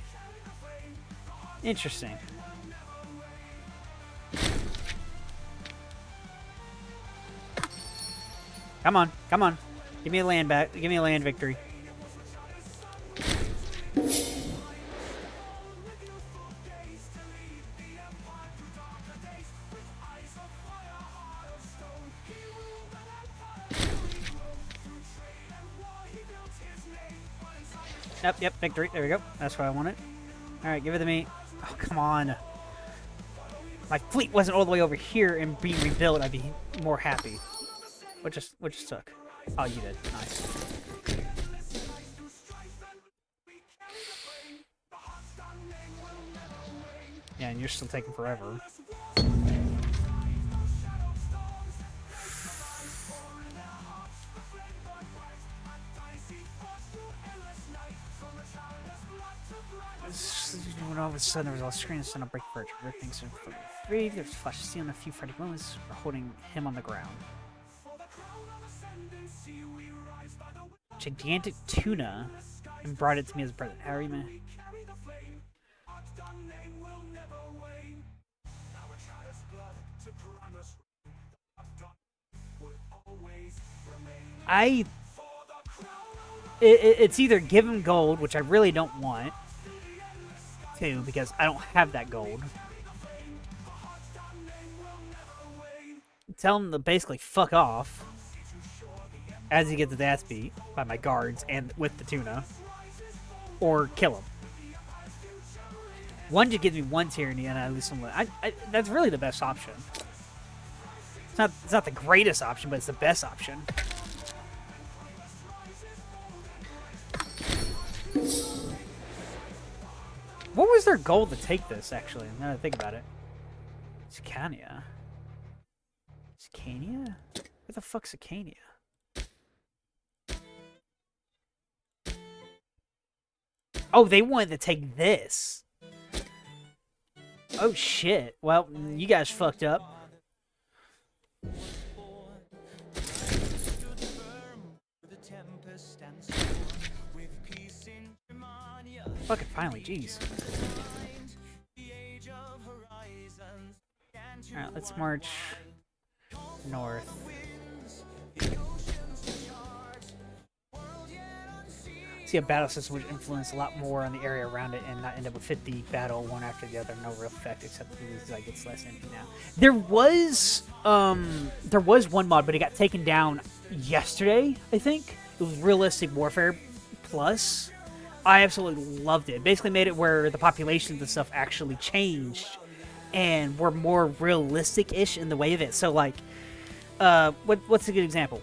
Interesting. Come on, come on. Give me a land back. Give me a land victory. Yep, victory. There we go. That's what I wanted. Alright, give it to me. Oh, come on. My fleet wasn't all the way over here and being rebuilt, I'd be more happy. What just took? Oh, you did. Nice. Yeah, and you're still taking forever. When all of a sudden there was all screen and a break for things for free. There's flash stealing a few Freddy moments for holding him on the ground. Gigantic tuna and brought it to me as a present. How are you, man? It's either give him gold, which I really don't want, too, because I don't have that gold. Tell him to basically fuck off as he gets his ass beat by my guards and with the tuna, or kill him. One just gives me one tyranny and I lose some. That's really the best option. It's not the greatest option, but it's the best option. What was their goal to take this, actually? Now that I think about it. Hispania? Hispania? Where the fuck's Hispania? Oh, they wanted to take this. Oh, shit. Well, you guys fucked up. Fucking finally, jeez. Alright, let's march north. See, a battle system would influence a lot more on the area around it and not end up with 50 battle one after the other, no real effect except it like it's less empty now. There was one mod, but it got taken down yesterday, I think. It was Realistic Warfare Plus. I absolutely loved it. It basically made it where the populations and stuff actually changed and were more realistic-ish in the way of it. So, like, what's a good example?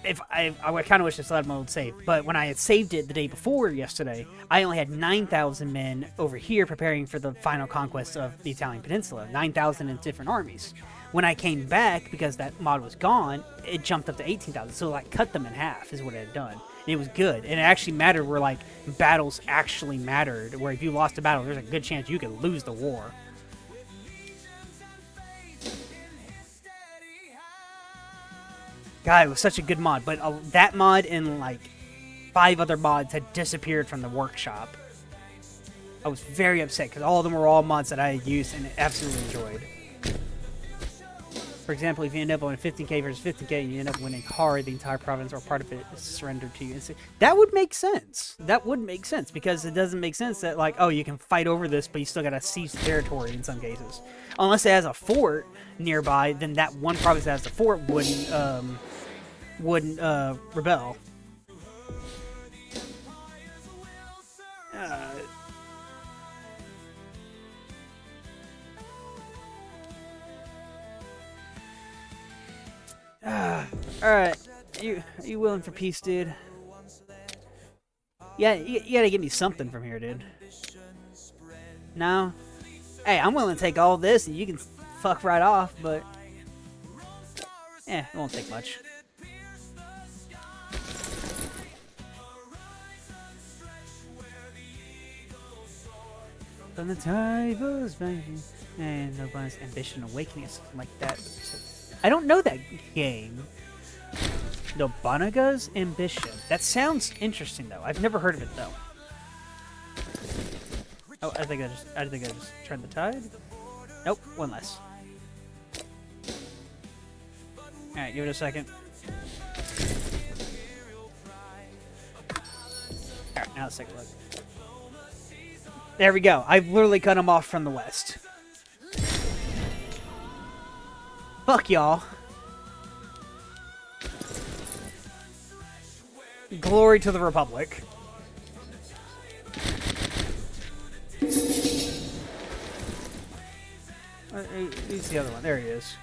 If I kind of wish this allowed mode save, but when I had saved it the day before yesterday, I only had 9,000 men over here preparing for the final conquest of the Italian peninsula. 9,000 in different armies. When I came back, because that mod was gone, it jumped up to 18,000. So, like, cut them in half is what it had done. And it was good. And it actually mattered where, like, battles actually mattered. Where if you lost a battle, there's a good chance you could lose the war. God, it was such a good mod. But that mod and, like, 5 other mods had disappeared from the workshop. I was very upset because all of them were all mods that I had used and absolutely enjoyed. For example, if you end up on 15k versus 15k and you end up winning hard, the entire province or part of it is surrendered to you. That would make sense. That would make sense because it doesn't make sense that, like, oh, you can fight over this, but you still gotta seize territory in some cases. Unless it has a fort nearby, then that one province that has the fort wouldn't rebel. Alright. You willing for peace, dude? Yeah, you gotta give me something from here, dude. No? Hey, I'm willing to take all this and you can fuck right off, but... it won't take much. From the tables banging and nobody's ambition awakening or something like that. I don't know that game. Nobunaga's Ambition. That sounds interesting though. I've never heard of it though. Oh, I think I just turned the tide. Nope, one less. Alright, give it a second. Alright, now let's take a look. There we go. I've literally cut him off from the west. Fuck y'all. Glory to the Republic. Who's the other one? There he is.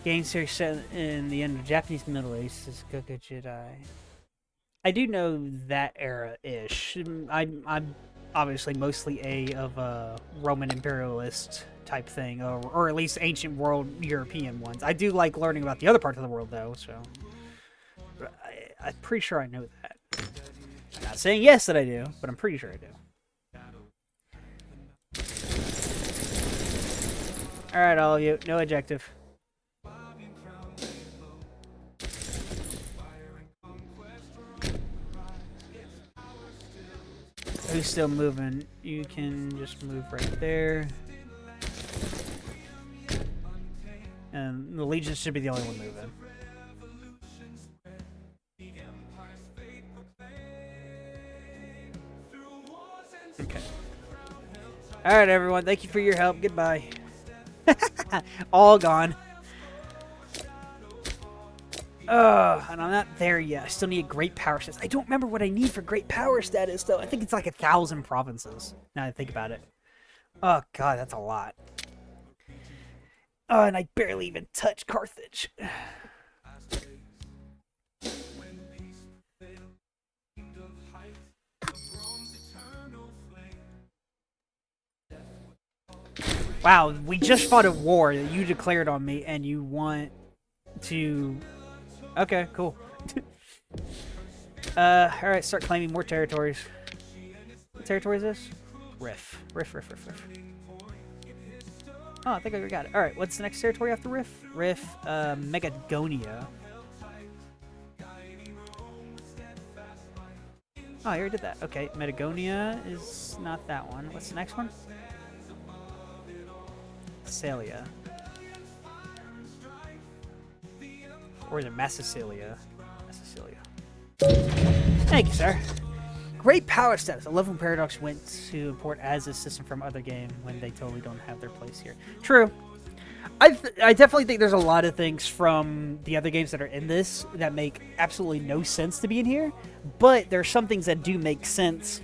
Game series set in the end of Japanese Middle Ages, Goku Jedi. I do know that era-ish. I'm obviously mostly of a Roman imperialist type thing, or at least ancient world European ones. I do like learning about the other parts of the world though, so but I'm pretty sure I know that. I'm not saying yes that I do, but I'm pretty sure I do. Alright, all of you, no adjective. Who's still moving? You can just move right there. And the Legion should be the only one moving. Okay. Alright, everyone. Thank you for your help. Goodbye. All gone. And I'm not there yet. I still need a great power status. I don't remember what I need for great power status, though. I think it's like 1,000 provinces, now that I think about it. Oh, God, that's a lot. Oh, and I barely even touched Carthage. Wow, we just fought a war that you declared on me, and you want to... Okay, cool. Alright, start claiming more territories. What territory is this? Riff. Riff. Oh, I think I got it. Alright, what's the next territory after Riff? Riff, Megagonia. Oh, I already did that. Okay, Metagonia is not that one. What's the next one? Celia. Or is it Massicilia? Thank you, sir. Great power status. I love when Paradox went to import as a system from other game when they totally don't have their place here. True. I definitely think there's a lot of things from the other games that are in this that make absolutely no sense to be in here, but there are some things that do make sense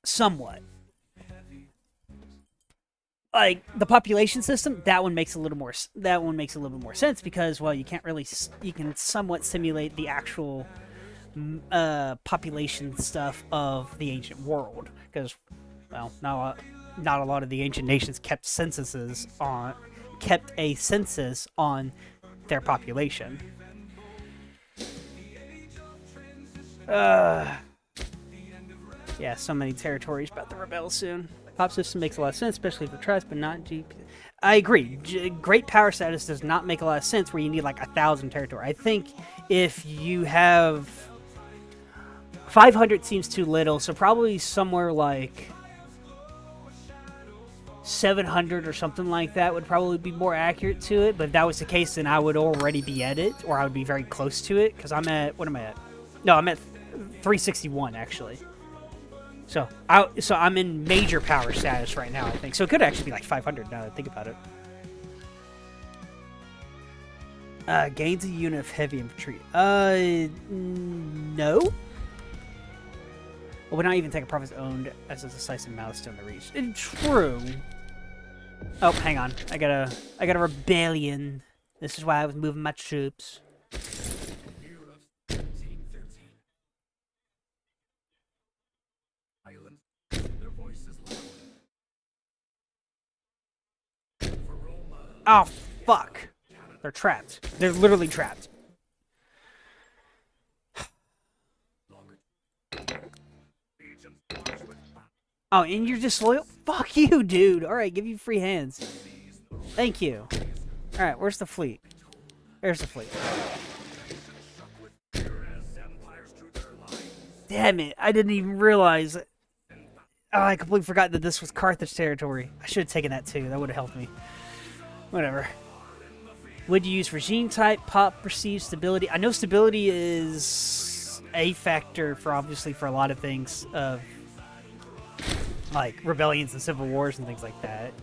somewhat. Like the population system, that one makes a little bit more sense because, well, you can somewhat simulate the actual population stuff of the ancient world because, well, not a lot of the ancient nations kept a census on their population. Yeah, so many territories about to rebel soon. Pop system makes a lot of sense, especially for trust, but not GP. I agree. Great power status does not make a lot of sense where you need like 1,000 territory. I think if you have 500 seems too little, so probably somewhere like 700 or something like that would probably be more accurate to it. But if that was the case, then I would already be at it, or I would be very close to it, because I'm at, what am I at? No, I'm at 361 actually. So I'm in major power status right now, I think. So it could actually be like 500 now that I think about it. Gains a unit of heavy infantry. No. But would not even take a province owned as a decisive milestone to reach. True. Oh, hang on. I got a rebellion. This is why I was moving my troops. Year of 1713. Islands, their voices loud. For Roma, Oh, fuck. They're trapped. They're literally trapped. longer. Legions march with Oh, and you're disloyal? Fuck you, dude. Alright, give you free hands. Thank you. Alright, where's the fleet? There's the fleet. empires drew their lines. Damn it, I didn't even realize. Oh, I completely forgot that this was Carthage territory. I should have taken that too. That would have helped me. Whatever. Would you use regime type, pop, perceived stability? I know stability is a factor for obviously for a lot of things of like rebellions and civil wars and things like that.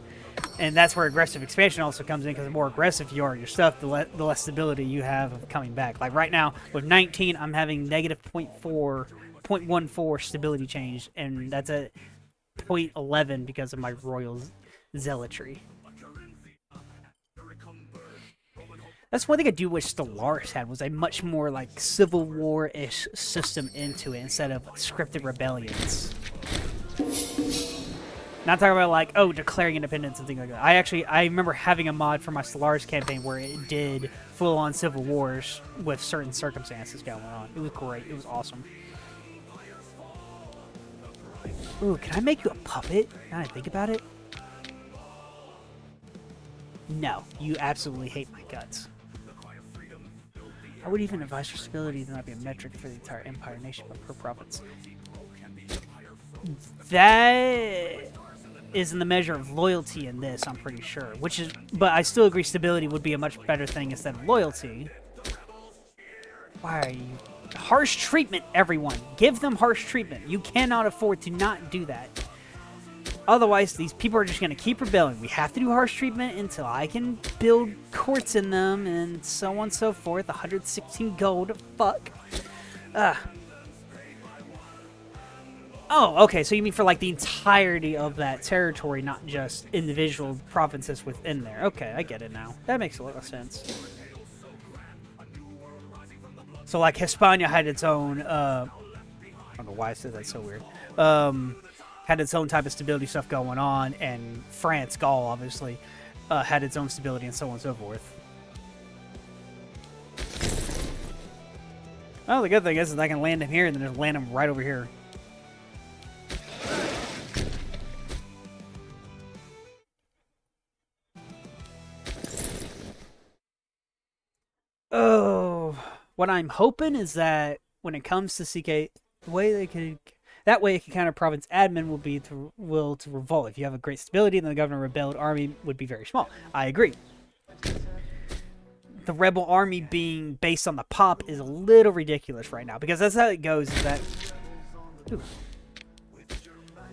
And that's where aggressive expansion also comes in, because the more aggressive you are in your stuff, the less stability you have of coming back. Like right now, with 19, I'm having negative 0.14 stability change, and that's at 0.11 because of my royal zealotry. That's one thing I do wish Stellaris had, was a much more like Civil War-ish system into it instead of scripted rebellions. Not talking about like, oh, declaring independence and things like that. I remember having a mod for my Stellaris campaign where it did full-on civil wars with certain circumstances going on. It was great. It was awesome. Ooh, can I make you a puppet? Now I think about it. No, you absolutely hate my guts. I would even advise for stability to not be a metric for the entire empire nation, but per province. That is in the measure of loyalty in this, I'm pretty sure. But I still agree stability would be a much better thing instead of loyalty. Why are you... Harsh treatment, everyone. Give them harsh treatment. You cannot afford to not do that. Otherwise, these people are just going to keep rebelling. We have to do harsh treatment until I can build courts in them, and so on and so forth. 116 gold. Fuck. Oh, okay, so you mean for, like, the entirety of that territory, not just individual provinces within there. Okay, I get it now. That makes a lot of sense. So, like, Hispania had its own, I don't know why I said that so weird. Had its own type of stability stuff going on, and France, Gaul, obviously, had its own stability and so on and so forth. Well, the good thing is that I can land him here and then just land him right over here. Oh, what I'm hoping is that when it comes to CK, the way they could... That way, a counter province admin will be to revolt. If you have a great stability, then the governor rebelled army would be very small. I agree. The rebel army being based on the pop is a little ridiculous right now, because that's how it goes. Is that? Ooh.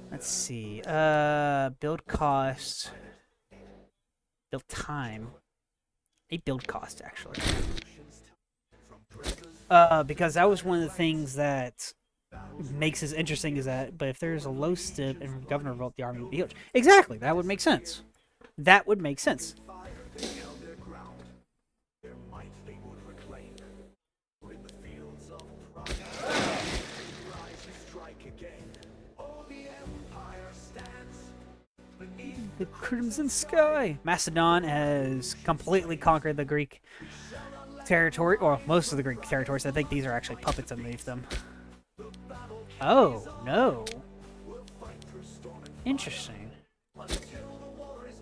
Let's see. Build cost. Build time. A build cost actually. Because that was one of the things that makes this interesting is that, but if there's a low stip and governor revolt, the army would be huge. Exactly, that would make sense. That would make sense. The Crimson Sky. Macedon has completely conquered the Greek territory, or most of the Greek territories. I think these are actually puppets underneath them. Oh, no. Interesting.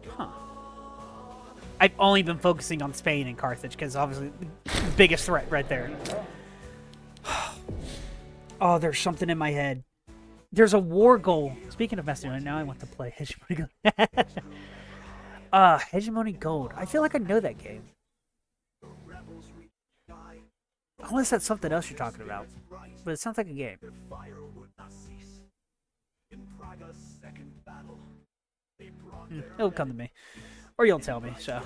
Huh. I've only been focusing on Spain and Carthage, because obviously the biggest threat right there. Oh, there's something in my head. There's a war goal. Speaking of Macedonia, now I want to play Hegemony Gold. Hegemony Gold. I feel like I know that game. Unless that's something else you're talking about. But it sounds like a game. It'll come to me. Or you'll tell me, so.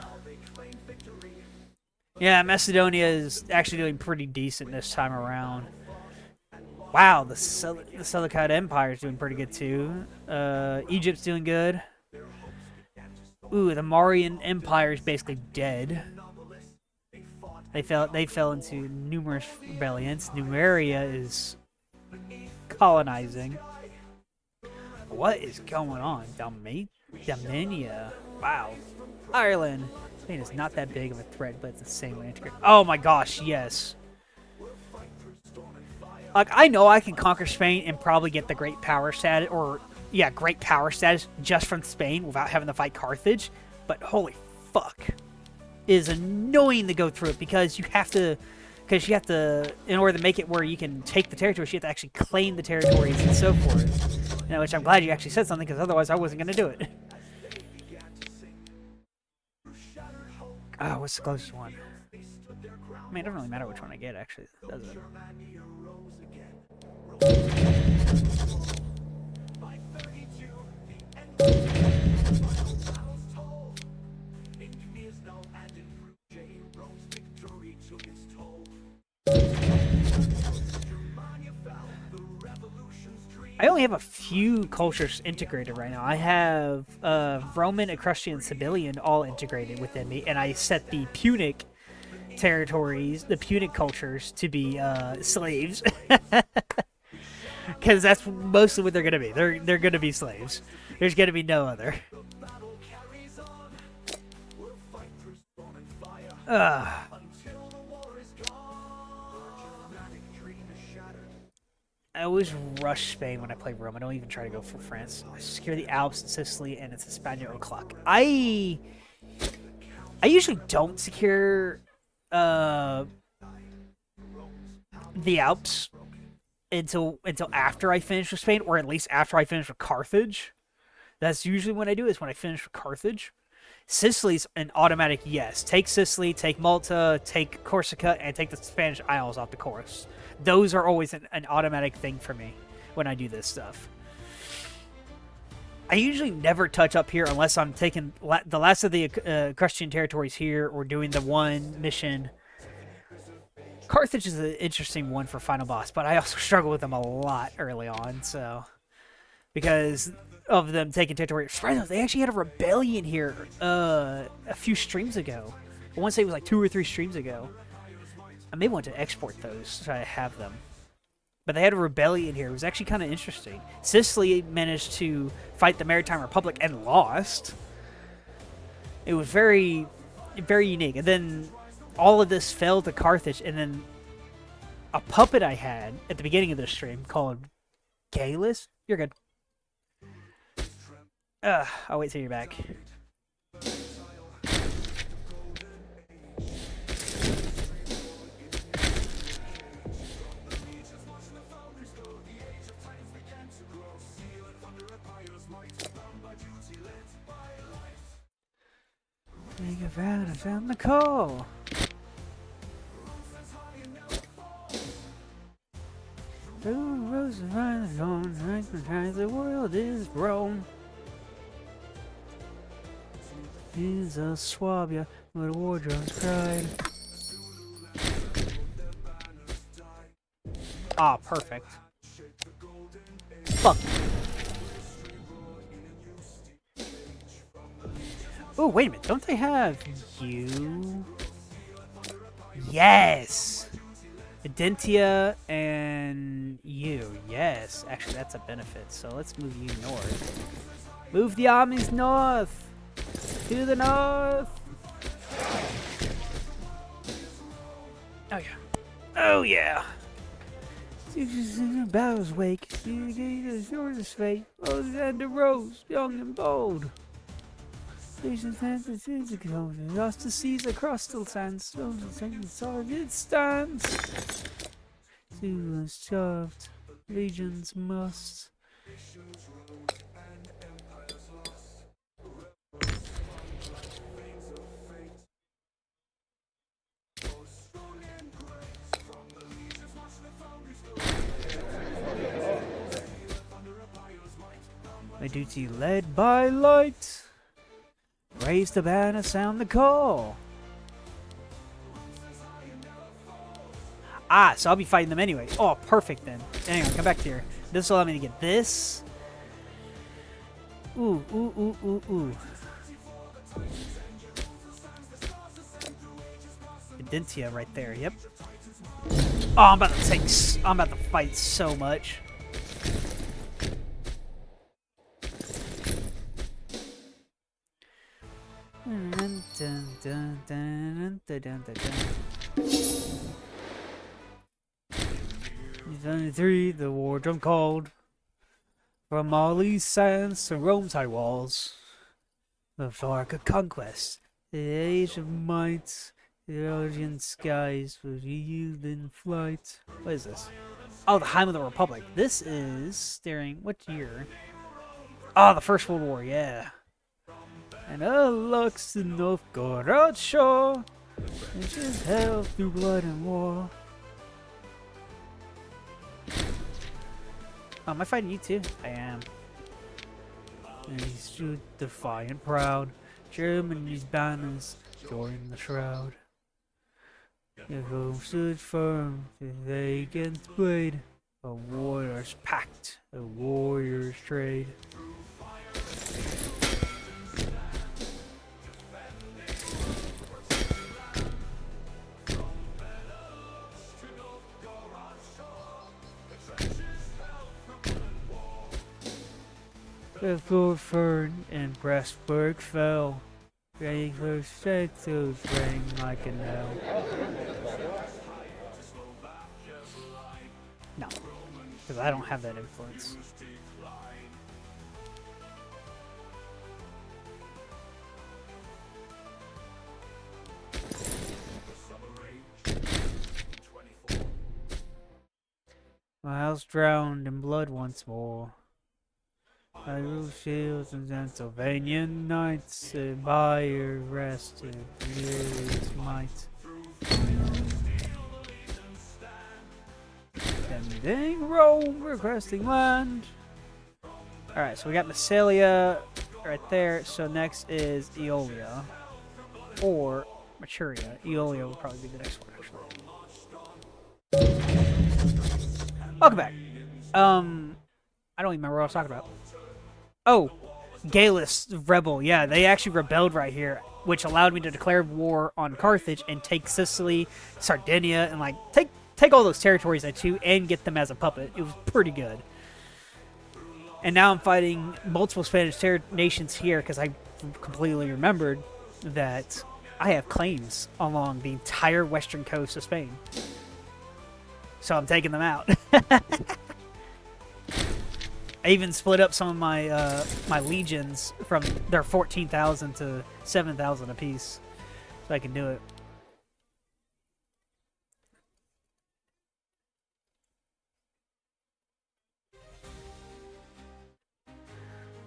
Yeah, Macedonia is actually doing pretty decent this time around. Wow, the Seleucid Empire is doing pretty good too. Egypt's doing good. Ooh, the Mauryan Empire is basically dead. They fell into numerous rebellions. Numeria is colonizing. What is going on? Dalmania. Wow. Ireland. Spain is not that big of a threat, but it's the same way integrated. Oh my gosh, yes. Like, I know I can conquer Spain and probably get the great power status, or, yeah, great power status just from Spain without having to fight Carthage, but holy fuck. It is annoying to go through it because you have to, in order to make it where you can take the territories, you have to actually claim the territories and so forth. You know, which I'm glad you actually said something, because otherwise I wasn't going to do it. Oh, what's the closest one? I mean, it doesn't really matter which one I get, actually, does it? I only have a few cultures integrated right now. I have Roman, Etruscan, and Sibyllian all integrated within me, and I set the Punic territories, the Punic cultures, to be slaves. Because that's mostly what they're going to be. They're going to be slaves. There's going to be no other. I always rush Spain when I play Rome. I don't even try to go for France. I secure the Alps and Sicily, and it's Hispania o'clock. I usually don't secure the Alps until after I finish with Spain, or at least after I finish with Carthage. That's usually when I do, is when I finish with Carthage. Sicily's an automatic yes. Take Sicily, take Malta, take Corsica, and take the Spanish Isles off the course. Those are always an automatic thing for me when I do this stuff. I usually never touch up here unless I'm taking the last of the Christian territories here, or doing the one mission. Carthage is an interesting one for final boss, but I also struggle with them a lot early on, so because of them taking territory. They actually had a rebellion here a few streams ago. I want to say it was like 2 or 3 streams ago. I may want to export those so I have them. But they had a rebellion here. It was actually kind of interesting. Sicily managed to fight the Maritime Republic and lost. It was very, very unique. And then all of this fell to Carthage. And then a puppet I had at the beginning of the stream called Galus. You're good. I'll wait till you're back. Make a vow to sound the call. Through roses and thorns, the world is Rome. Is a Swabia, where the war drums cried. Ah, perfect. Fuck. Oh, wait a minute. Don't they have you? Yes! Identia and you. Yes. Actually, that's a benefit. So let's move you north. Move the armies north! To the north! Oh, yeah. Oh, yeah! In the battle's wake, the shortest fate, rose and the rose, young and bold. Patience hands the sins of golden, lost the seas across the sands, stones and sands, solid it stands. To starved, legions must. My duty led by light. Raise the banner, sound the call. Ah, so I'll be fighting them anyway. Oh, perfect then. hang on, come back here. This will allow me to get this. Ooh, ooh, ooh, ooh, ooh. Dentia right there, yep. Oh, I'm about to fight so much. Dun, dun, dun, dun, dun, dun, dun, dun. 73, the war drum called. From all these sands to Rome's high walls. The dark of conquest, the age of might, the origin skies for yield in flight. What is this? Oh, the Heim of the Republic. This is during what year? Oh, the First World War, yeah. And a lux in Novgorod shore, which is hell through blood and war. Oh, am I fighting you too? I am. And he stood defiant proud, Germany's banners join the shroud. The home stood firm, they against blade, a warrior's pact, a warrior's trade. The Lord Fern and Pressburg fell. Ready for strength, those rang like a knell. No, because I don't have that influence. My house drowned in blood once more. I rule shields and Pennsylvania knights, by your rest and Fury's might. Defending Rome, requesting land. Alright, so we got Massalia right there. So next is Aeolia. Or Maturia. Aeolia will probably be the next one, actually. Welcome back. I don't even remember what I was talking about. Oh, Gallus, rebel. Yeah, they actually rebelled right here, which allowed me to declare war on Carthage and take Sicily, Sardinia, and like take all those territories I too and get them as a puppet. It was pretty good. And now I'm fighting multiple Spanish nations here because I completely remembered that I have claims along the entire western coast of Spain. So I'm taking them out. I even split up some of my my legions from their 14,000 to 7,000 apiece, so I can do it.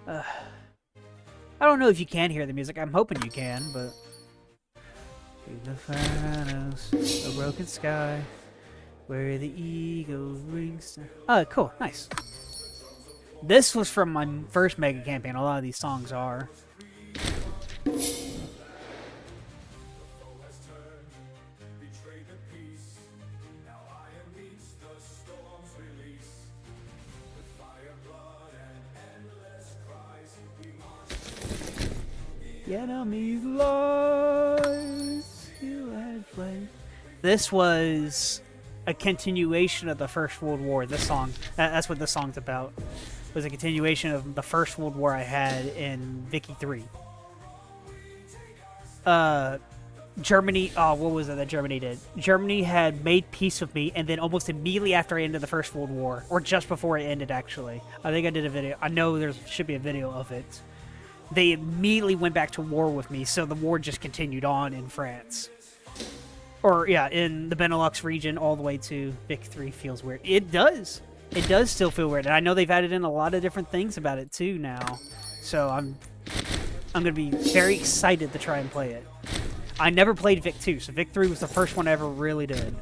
I don't know if you can hear the music. I'm hoping you can, but the Pharos, a broken sky, where the eagle rings. Oh, cool, nice. This was from my first mega campaign. A lot of these songs are. The enemy's lies you had played. This was a continuation of the First World War. This song, that's what this song's about. It was a continuation of the First World War I had in Vicky 3. Germany, what was it that Germany did? Germany had made peace with me, and then almost immediately after I ended the First World War, or just before it ended, actually. I think I did a video. I know there should be a video of it. They immediately went back to war with me, so the war just continued on in France. Or, yeah, in the Benelux region all the way to Vic 3 feels weird. It does. It does still feel weird. And I know they've added in a lot of different things about it, too, now. So I'm going to be very excited to try and play it. I never played Vic 2, so Vic 3 was the first one I ever really did.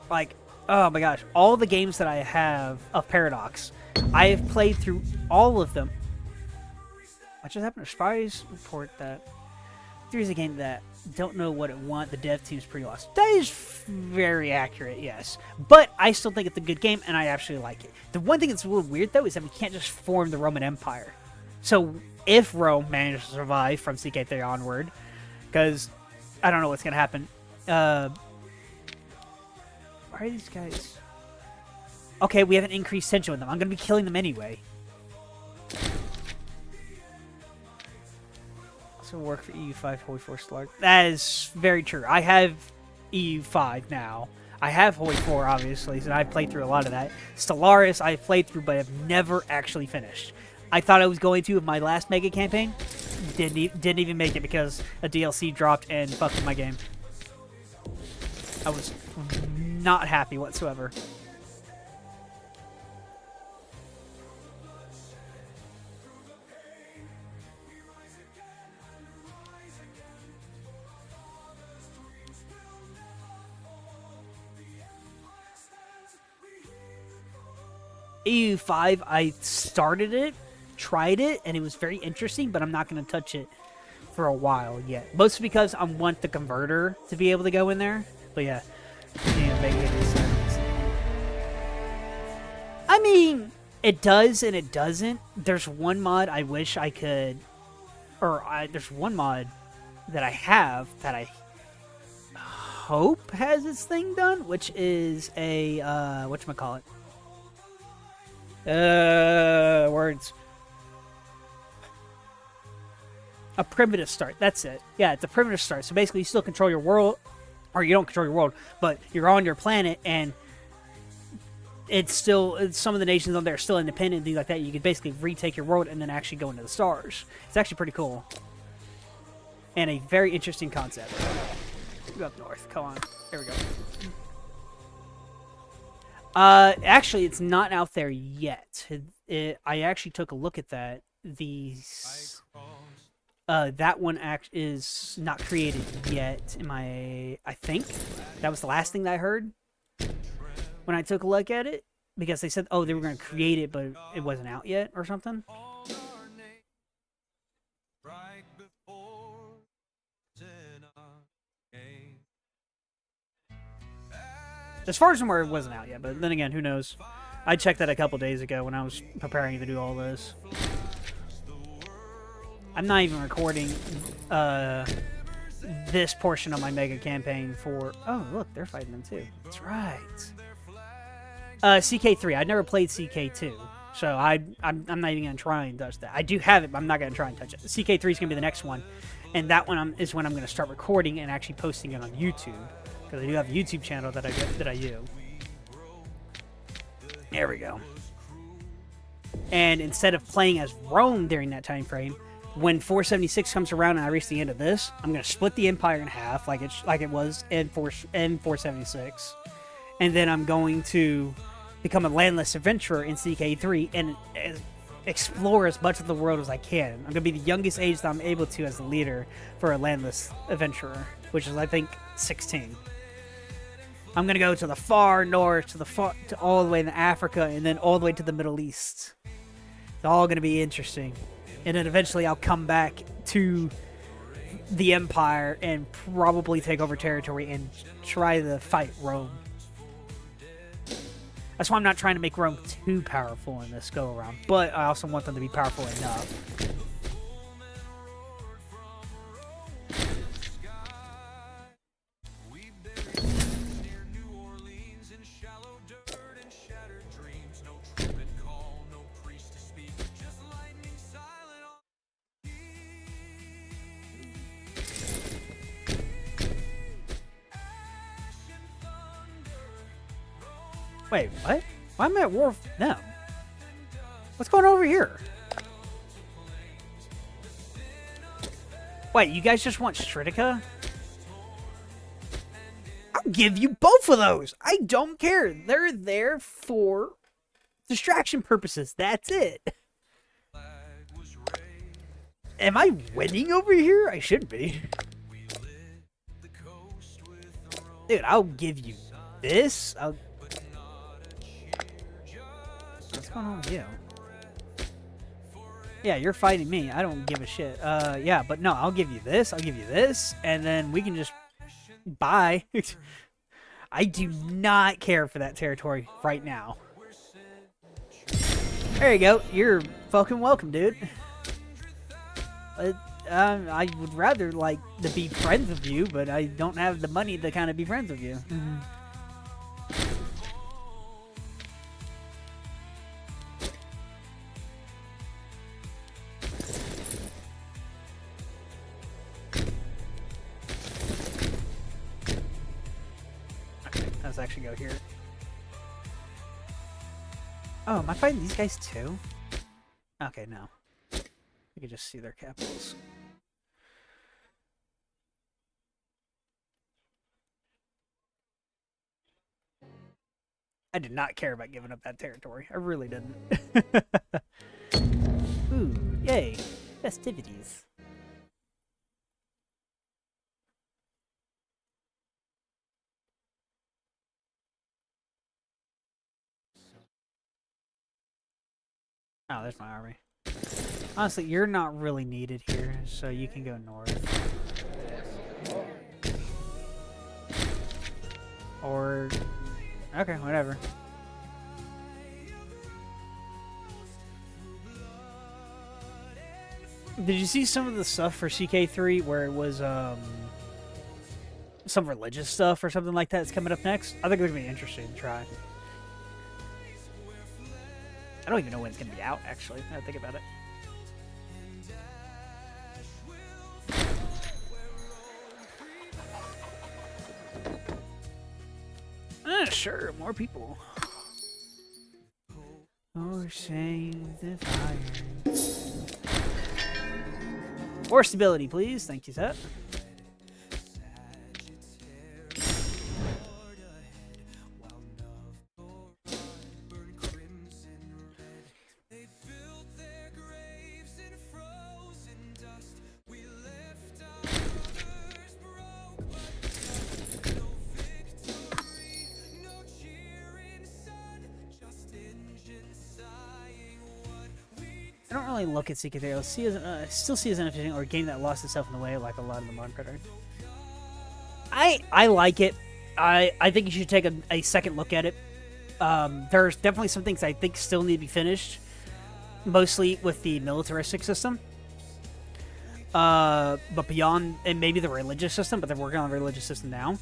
Like, oh my gosh, all the games that I have of Paradox, I have played through all of them. what just happened? Spies report that there's a game that don't know what it want. The dev team's pretty lost. That is very accurate, yes. But I still think it's a good game, and I actually like it. The one thing that's a little weird, though, is that we can't just form the Roman Empire. So if Rome manages to survive from CK3 onward, because I don't know what's going to happen. Why are these guys? Okay, we have an increased tension with them. I'm going to be killing them anyway. So work for EU5 Holy Force Slark. That is very true. I have EU5 now. I have Holy 4, obviously, so I've played through a lot of that. Stellaris, I've played through, but have never actually finished. I thought I was going to with my last mega campaign. Didn't even make it because a DLC dropped and fucked with my game. I was not happy whatsoever. EU5, I started it, tried it, and it was very interesting, but I'm not going to touch it for a while yet. Mostly because I want the converter to be able to go in there. But yeah, I mean, it does and it doesn't. There's one mod I wish I could, there's one mod that I have that I hope has its thing done, which is a, whatchamacallit? Words. A primitive start. That's it. Yeah, it's a primitive start. So basically, you still control your world, or you don't control your world, but you're on your planet, and it's still some of the nations on there are still independent, things like that. You can basically retake your world and then actually go into the stars. It's actually pretty cool, and a very interesting concept. Go up north. Come on. There we go. Actually, it's not out there yet. I actually took a look at that. That one is not created yet. I think that was the last thing that I heard when I took a look at it, because they said, oh, they were going to create it, but it wasn't out yet or something. As far as I'm aware, it wasn't out yet, but then again, who knows? I checked that a couple days ago when I was preparing to do all this. I'm not even recording this portion of my mega campaign for... Oh, look, they're fighting them too. That's right. CK3. I'd never played CK2, so I'm not even going to try and touch that. I do have it, but I'm not going to try and touch it. CK3 is going to be the next one, and that one is when I'm going to start recording and actually posting it on YouTube. Because I do have a YouTube channel that I use. There we go. And instead of playing as Rome during that time frame, when 476 comes around and I reach the end of this, I'm going to split the Empire in half, like it was in 476, and then I'm going to become a landless adventurer in CK3 and explore as much of the world as I can. I'm going to be the youngest age that I'm able to as a leader for a landless adventurer, which is, I think, 16. I'm going to go to the far north, to all the way to Africa, and then all the way to the Middle East. It's all going to be interesting. And then eventually I'll come back to the Empire and probably take over territory and try to fight Rome. That's why I'm not trying to make Rome too powerful in this go-around, but I also want them to be powerful enough. Wait, what? Why am I at war with them? What's going on over here? Wait, you guys just want Stritica? I'll give you both of those. I don't care. They're there for distraction purposes. That's it. Am I winning over here? I should be. Dude, I'll give you this. What's going on with you? Yeah, you're fighting me. I don't give a shit. Yeah, but no, I'll give you this. I'll give you this, and then we can just buy. I do not care for that territory right now. There you go. You're fucking welcome, dude. I would rather like to be friends with you, but I don't have the money to kind of be friends with you. Okay, let's actually go here. Oh, am I fighting these guys too? Okay, no. We can just see their capitals. I did not care about giving up that territory. I really didn't. Ooh, yay. Festivities. Oh, there's my army. Honestly, you're not really needed here, so you can go north. Or... okay, whatever. Did you see some of the stuff for CK3 where it was, some religious stuff or something like that that's coming up next? I think it's going to be interesting to try. I don't even know when it's going to be out, actually, now that I think about it. Sure, more people. Or save the fire. More stability, please. Thank you, Seth. I don't really look at CK3. I still see as inefficient or a game that lost itself in the way, like a lot of the modern predators. I like it. I think you should take a second look at it. There's definitely some things I think still need to be finished, mostly with the militaristic system. But beyond, and maybe the religious system, but they're working on the religious system now.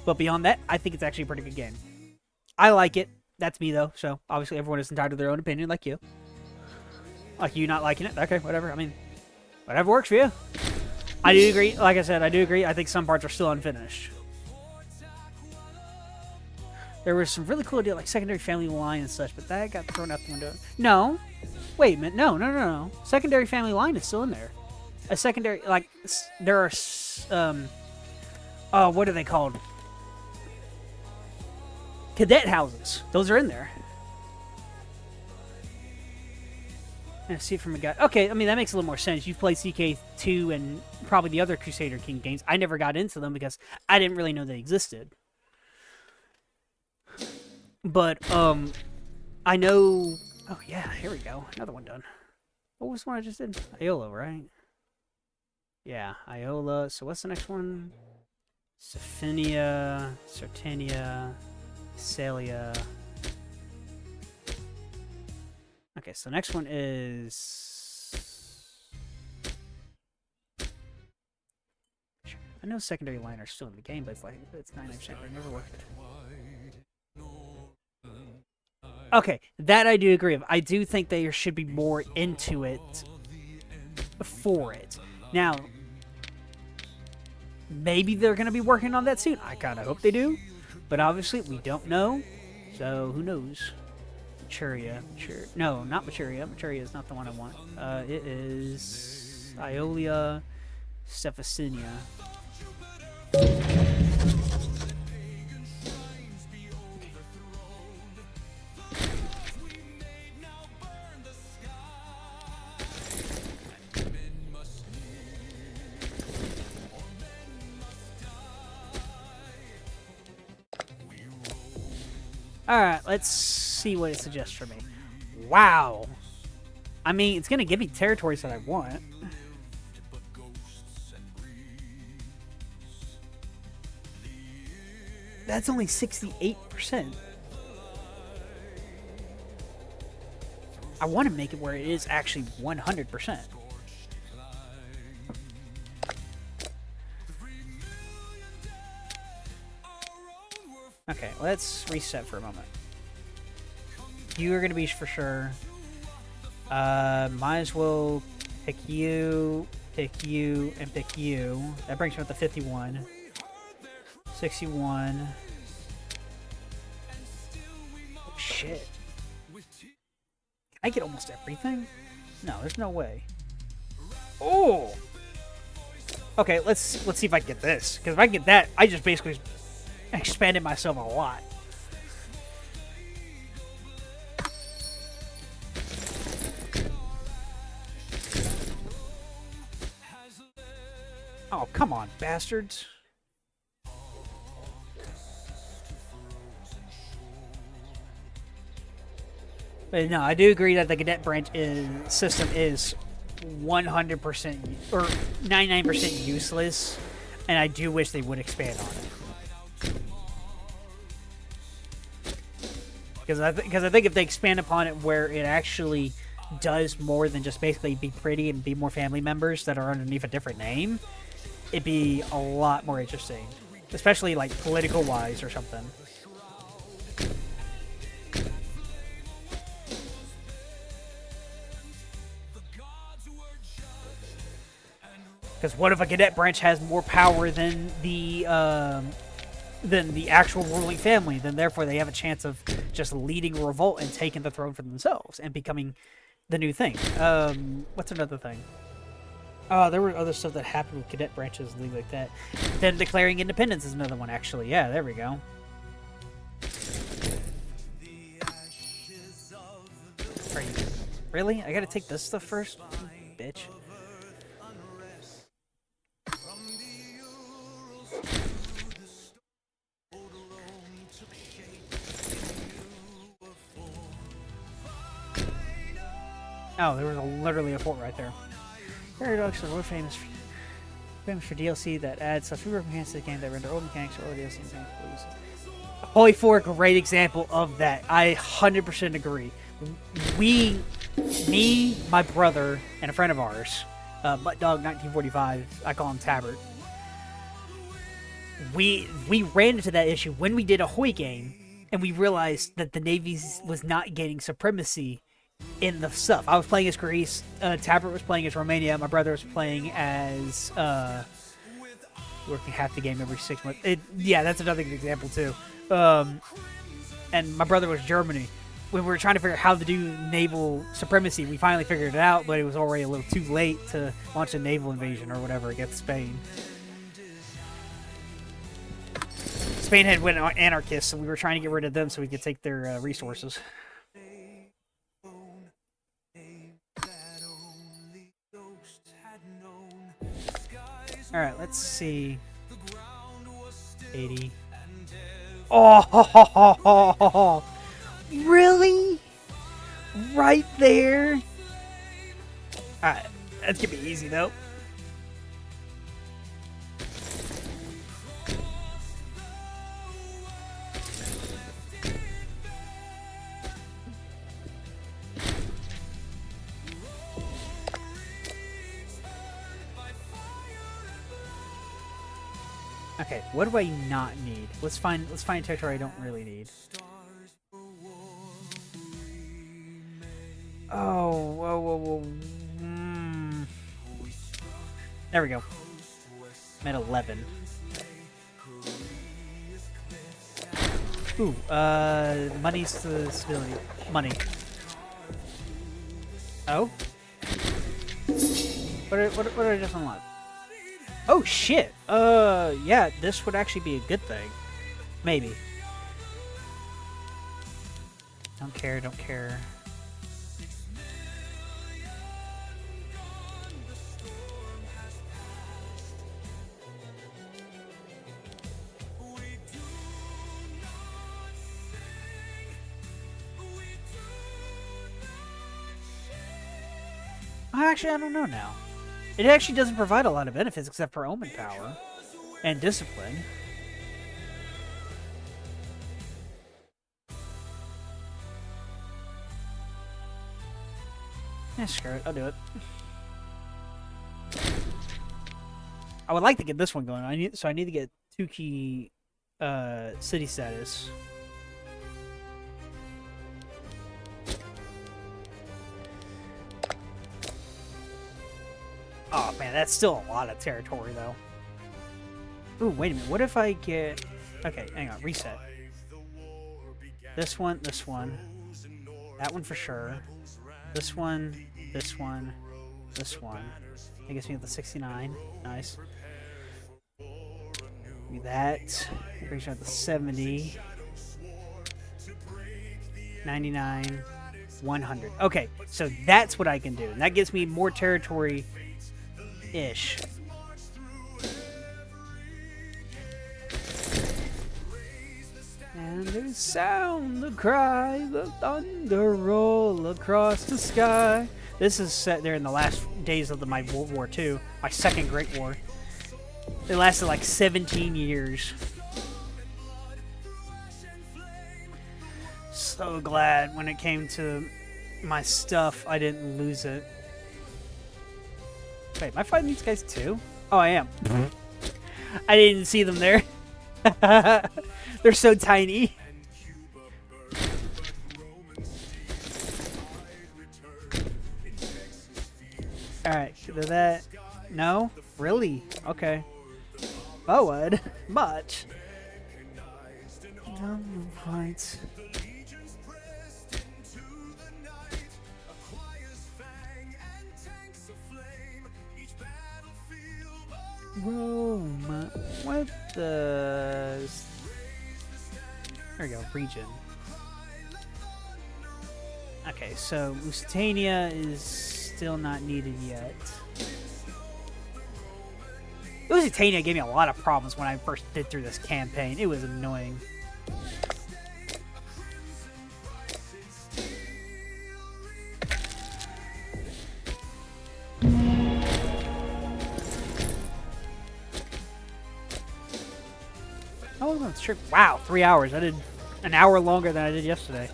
But beyond that, I think it's actually a pretty good game. I like it. That's me, though. So, obviously, everyone is entitled to their own opinion, like you. Like you not liking it? Okay, whatever. I mean, whatever works for you. I do agree. Like I said, I do agree. I think some parts are still unfinished. There was some really cool idea, like secondary family line and such, but that got thrown out the window. No. Wait a minute. No. Secondary family line is still in there. A secondary, like, there are, oh, what are they called? Cadet houses. Those are in there. Yeah, see from a guy. Okay, I mean, that makes a little more sense. You've played CK2 and probably the other Crusader King games. I never got into them because I didn't really know they existed. But, I know... oh, yeah, here we go. Another one done. What was the one I just did? Iola, right? Yeah, Iola. So what's the next one? Sophinia, Sartania, Celia. Okay, so the next one is... I know secondary line are still in the game, but it's like, it's 99%. I never worked it. Okay, that I do agree with. I do think there should be more into it for it. Now, maybe they're going to be working on that soon. I kind of hope they do. But obviously, we don't know. So, who knows? Maturia. No, not Maturia. Maturia is not the one I want. It is Iolia Stephasinia. Alright, let's see what it suggests for me. Wow! I mean, it's gonna give me territories that I want. That's only 68%. I want to make it where it is actually 100%. Okay, let's reset for a moment. You are going to be for sure. Might as well pick you, and pick you. That brings me up to 51. 61. Oh, shit. Can I get almost everything? No, there's no way. Oh! Okay, let's see if I can get this. Because if I can get that, I just basically expanded myself a lot. Oh, come on, bastards. But no, I do agree that the cadet branch system is 100% or 99% useless, and I do wish they would expand on it. Because I think if they expand upon it where it actually does more than just basically be pretty and be more family members that are underneath a different name, it'd be a lot more interesting, especially like political wise or something. Because what if a cadet branch has more power than the actual ruling family? Then therefore they have a chance of just leading a revolt and taking the throne for themselves and becoming the new thing. What's another thing? Oh, there were other stuff that happened with cadet branches and things like that. Then declaring independence is another one, actually. Yeah, there we go. Are you really? I gotta take this stuff first, bitch. Oh, there was literally a fort right there. Paradox are world famous for DLC that adds such rework mechanics to the game that render old mechanics or DLC mechanics. Holy 4, great example of that. I 100% agree. Me, my brother, and a friend of ours, Buttdog1945, I call him Tabbert. We ran into that issue when we did a Hoy game, and we realized that the Navy was not getting supremacy in the stuff. I was playing as Greece, Tabbert was playing as Romania, my brother was playing as working half the game every 6 months. Yeah, that's another good example too. And my brother was Germany. When we were trying to figure out how to do naval supremacy, we finally figured it out, but it was already a little too late to launch a naval invasion or whatever against Spain. Spain had went anarchist, so we were trying to get rid of them so we could take their resources. Alright, let's see. 80. Oh, really? Right there? Alright, that's gonna be easy though. Okay, what do I not need? Let's find a territory I don't really need. Oh, whoa, whoa, whoa. There we go. I'm at 11. Ooh, money's the stability. Money. Oh? What did I just unlock? Oh shit! Yeah, this would actually be a good thing. Maybe. Don't care, don't care. Actually, I don't know now. It actually doesn't provide a lot of benefits except for omen power and discipline. Yeah, screw it. I'll do it. I would like to get this one going. I need to get 2-key city status. Oh man, that's still a lot of territory though. Ooh, wait a minute. What if I get... Okay, hang on. Reset. This one, this one. That one for sure. This one, this one, this one. That gets me up to 69. Nice. Do that. Brings me up to 70. 99. 100. Okay, so that's what I can do. And that gives me more territory-ish. And they sound the cry, the thunder roll across the sky. This is set there in the last days of my World War II, my second Great War. It lasted like 17 years. So glad when it came to my stuff, I didn't lose it. Wait, am I fighting these guys too? Oh, I am. I didn't see them there. They're so tiny. Alright, do that. No? Really? Okay. Oh, would. Much. Fights. Rome. What the... There we go, region. Okay, so Lusitania is still not needed yet. Lusitania gave me a lot of problems when I first did through this campaign. It was annoying. Oh, that's true. Wow, 3 hours. I did an hour longer than I did yesterday.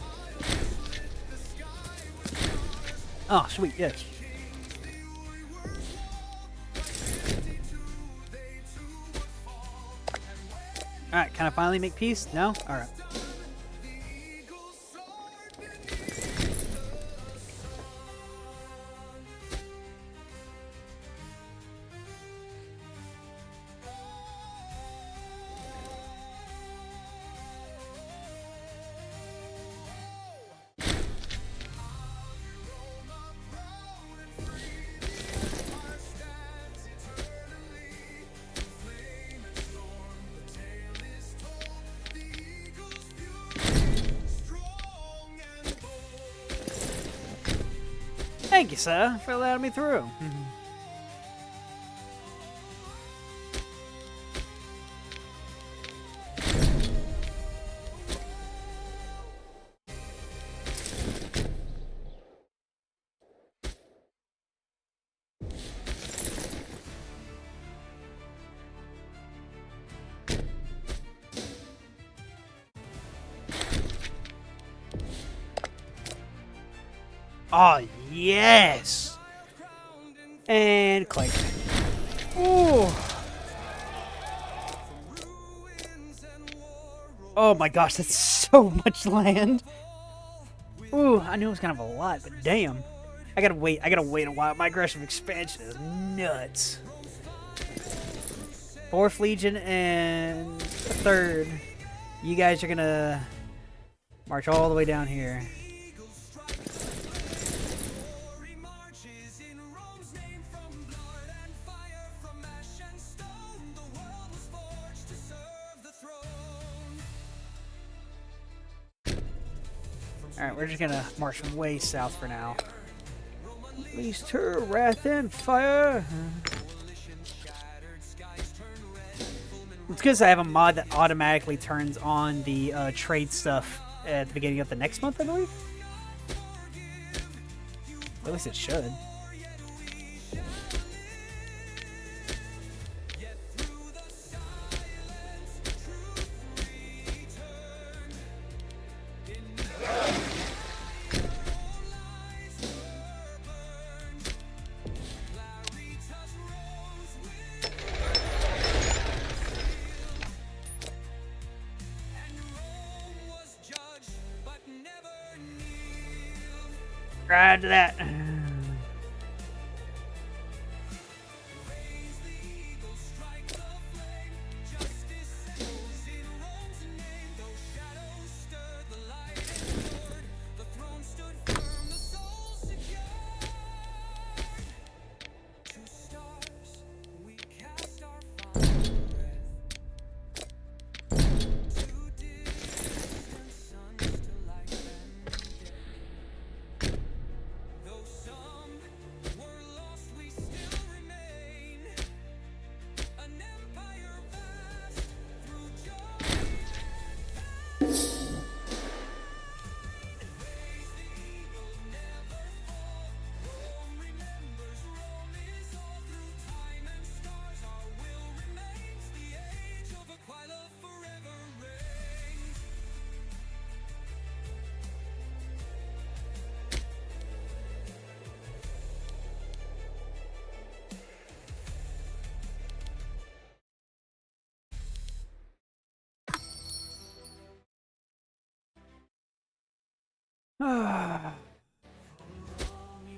Oh, sweet, yes. Alright, can I finally make peace? No? Alright. Thank you, sir, for allowing me through. Oh, yes! And click. Ooh. Oh my gosh, that's so much land. Ooh, I knew it was kind of a lot, but damn. I gotta wait a while. My aggressive expansion is nuts. 4th Legion and the 3rd. You guys are gonna march all the way down here. Alright, we're just gonna march way south for now. Release her wrath and fire. It's because I have a mod that automatically turns on the trade stuff at the beginning of the next month, I believe. At least it should. Right to that.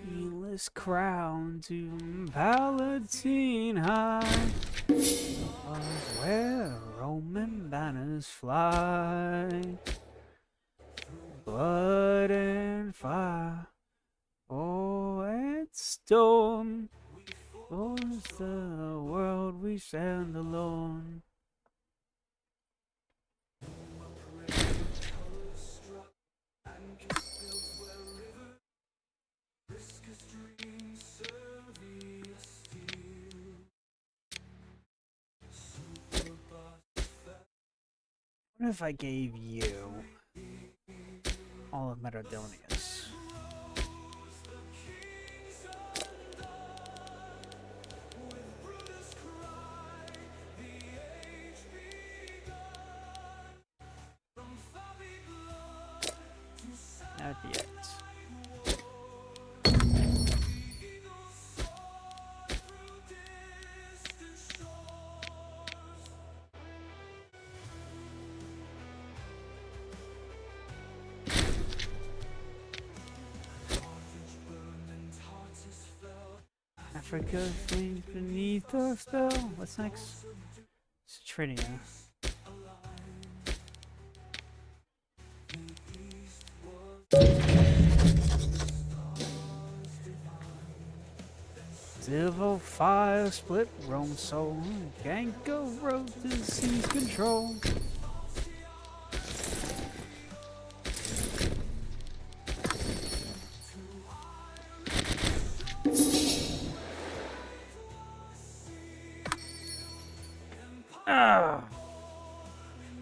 Endless crown to Palatine High, where Roman banners fly. Blood and fire, oh, and stone. For the world we stand alone. What if I gave you all of Metrodonius? That'd be it. Africa flees beneath our spell. What's next? Citrinia. Civil fire split Rome soul. Ganko road to seize control.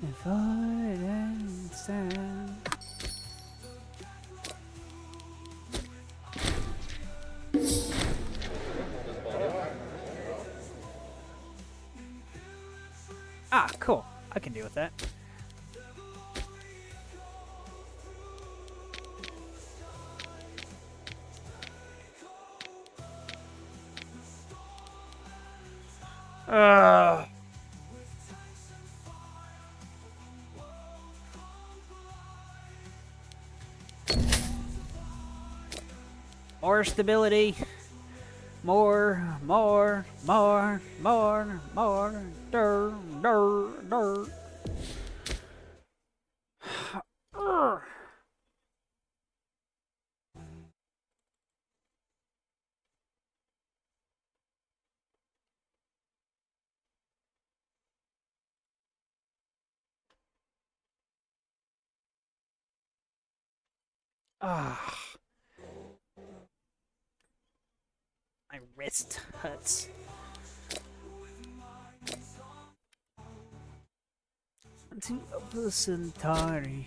If I didn't stand. Ah, cool. I can deal with that. More stability. More. Dur, dur, dur. Ah. My wrist hurts. To a Centauri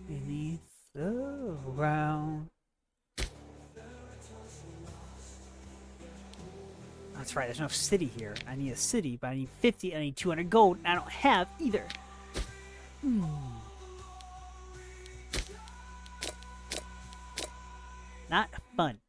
beneath the ground. That's right, there's no city here. I need a city, but I need 50 and I need 200 gold, and I don't have either. Not fun.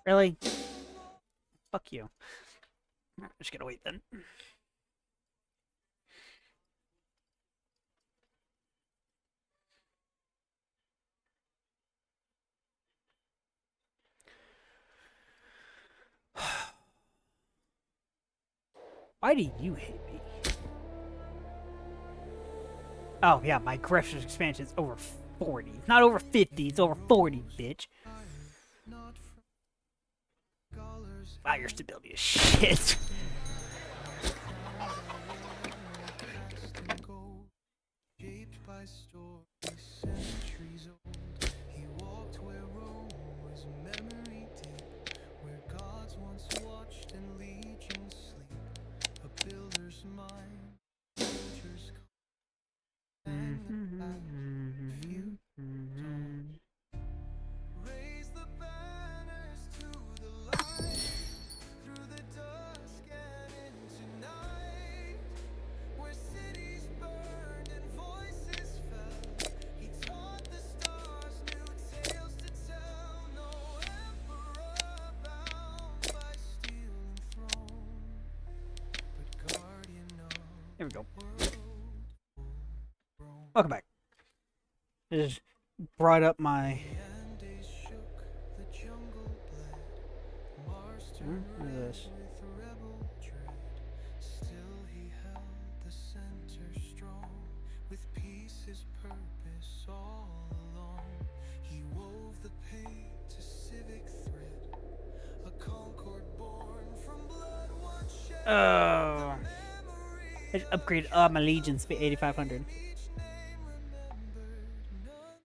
Really? Fuck you. I'm just gonna wait then. Why do you hate me? Oh, yeah, my aggressive expansion is over 40. It's not over 50, it's over 40, bitch. Wow, your stability is shit. Shaped by stories centuries old, he walked where Rome was memory deep, where gods once watched and legions sleep. A builder's mind, soldiers sang the path, few tone. Raise the banners to the light, through the dusk and into night. Where cities burned and voices fell, he taught the stars new tales to tell. No emperor bound by steel and throne, but guardian of There we go. world. Welcome back. I just brought up my... And days shook, the jungle bled. Mars turned What is red this? with rebel dread. Still he held the center strong, with peace his purpose all along. He wove the pain to civic thread, a concord born from blood once shed. Oh. Memory I just upgraded my legions to 8,500. each name remembered, none.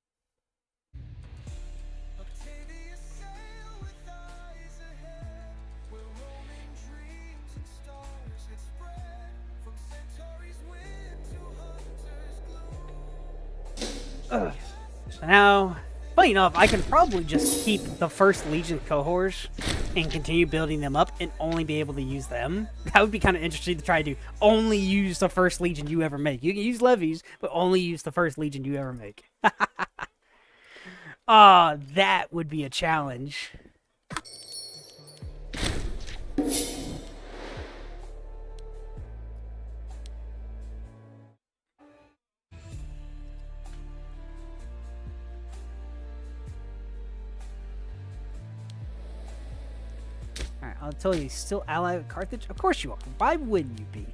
Octavia sail with eyes ahead, where roaming dreams and stars had spread, from centauri's wind to hunter's gloom. Ugh. So now, funny enough, I can probably just keep the first Legion cohorts and continue building them up and only be able to use them. That would be kind of interesting to try to do. Only use the first Legion you ever make. You can use levies, but only use the first Legion you ever make. Ah, that would be a challenge. Alright, I'll tell you, still allied with Carthage? Of course you are. Why wouldn't you be?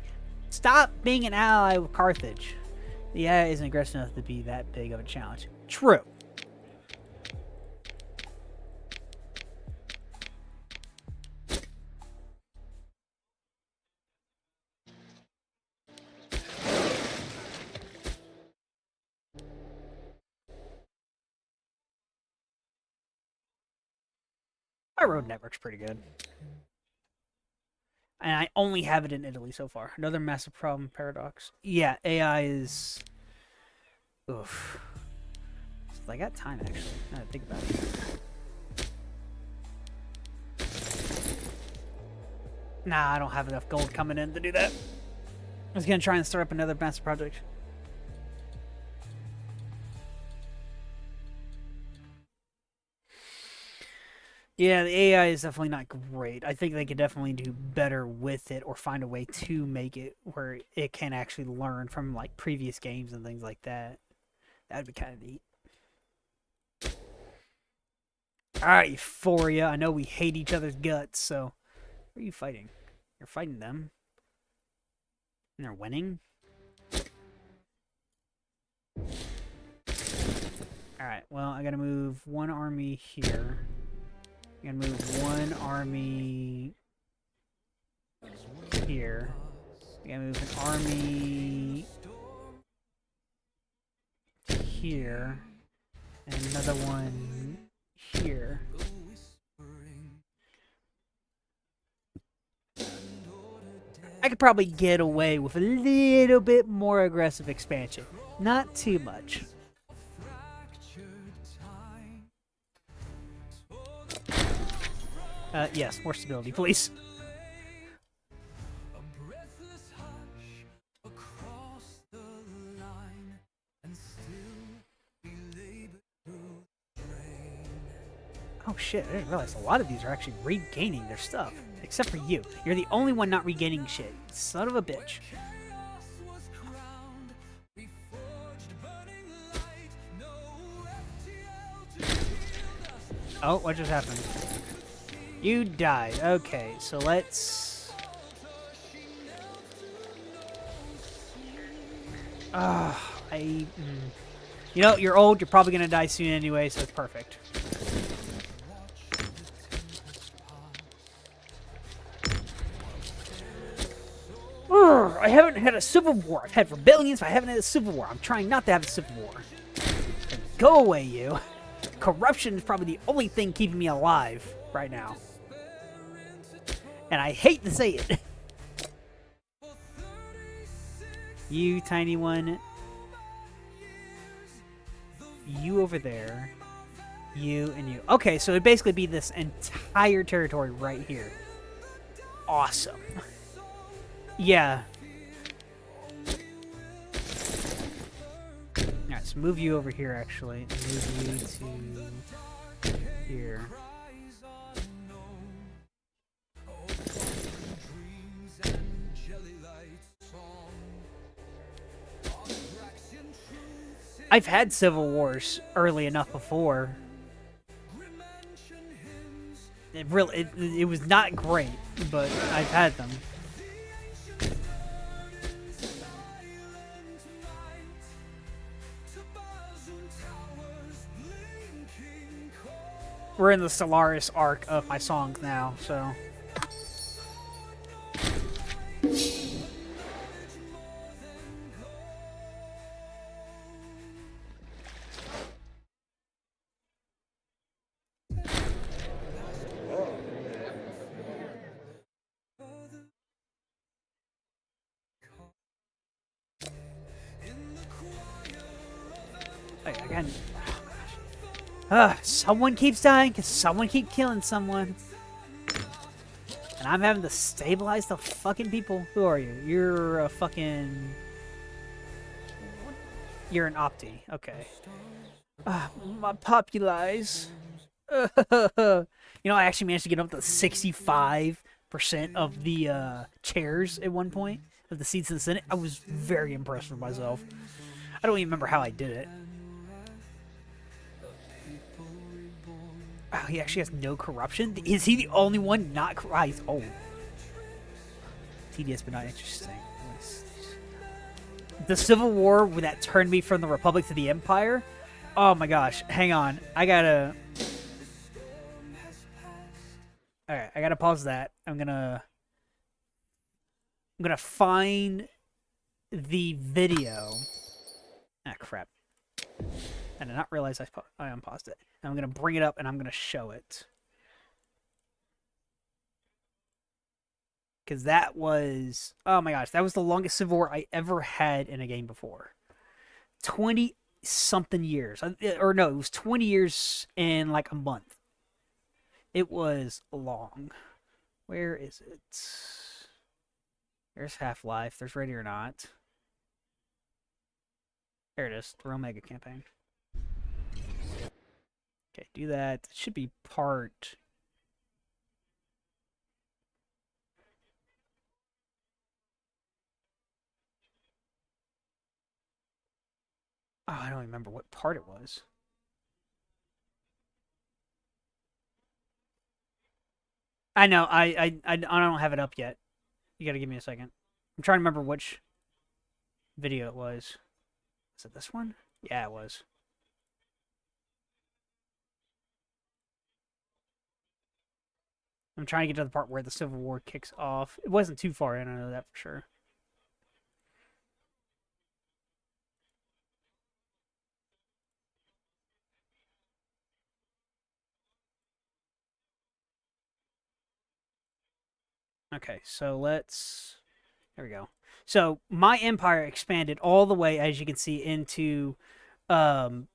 Stop being an ally with Carthage. The AI isn't aggressive enough to be that big of a challenge. True. My road network's pretty good. And I only have it in Italy so far. Another massive problem, paradox. Yeah, AI is... Oof. I got time, actually. Now that I think about it. Nah, I don't have enough gold coming in to do that. I was gonna try and start up another massive project. Yeah, the AI is definitely not great. I think they could definitely do better with it or find a way to make it where it can actually learn from like previous games and things like that. That'd be kind of neat. Alright, Euphoria. I know we hate each other's guts, so... Who are you fighting? You're fighting them. And they're winning? Alright, well, I gotta move one army here. I'm gonna move one army here. I'm gonna move an army here. And another one here. I could probably get away with a little bit more aggressive expansion. Not too much. Yes, more stability, please. Oh shit, I didn't realize a lot of these are actually regaining their stuff. Except for you. You're the only one not regaining shit. Son of a bitch. Oh, what just happened? You died. Okay, so let's... You know, you're old, you're probably gonna die soon anyway, so it's perfect. I haven't had a civil war. I've had rebellions, but I haven't had a civil war. I'm trying not to have a civil war. Go away, you. Corruption is probably the only thing keeping me alive right now. And I hate to say it. You, tiny one. You over there. You and you. Okay, so it'd basically be this entire territory right here. Awesome. Yeah. Alright, so move you over here, actually. Move you to here. I've had civil wars early enough before. It was not great, but I've had them. We're in the Solaris arc of my songs now, so... Hey, again... someone keeps dying because someone keeps killing someone. And I'm having to stabilize the fucking people. Who are you? You're a fucking... You're an Opti. Okay. My populize. You know, I actually managed to get up to 65% of the chairs at one point of the seats in the Senate. I was very impressed with myself. I don't even remember how I did it. Oh, he actually has no corruption? Is he the only one not corrupt? He's old. Tedious but not interesting. The Civil War that turned me from the Republic to the Empire? Oh my gosh. Hang on. I gotta... Alright, I gotta pause that. I'm gonna find the video. Ah, crap. I did not realize I unpaused it. I'm going to bring it up and I'm going to show it. Because that was... Oh my gosh, that was the longest Civil War I ever had in a game before. 20-something years. Or no, it was 20 years in like a month. It was long. Where is it? There's Half-Life. There's Ready or Not. There it is. The Omega campaign. Okay, do that. It should be part... Oh, I don't remember what part it was. I know. I don't have it up yet. You gotta give me a second. I'm trying to remember which video it was. Is it this one? Yeah, it was. I'm trying to get to the part where the Civil War kicks off. It wasn't too far in, I know that for sure. Okay, so let's... There we go. So, my empire expanded all the way, as you can see, into... all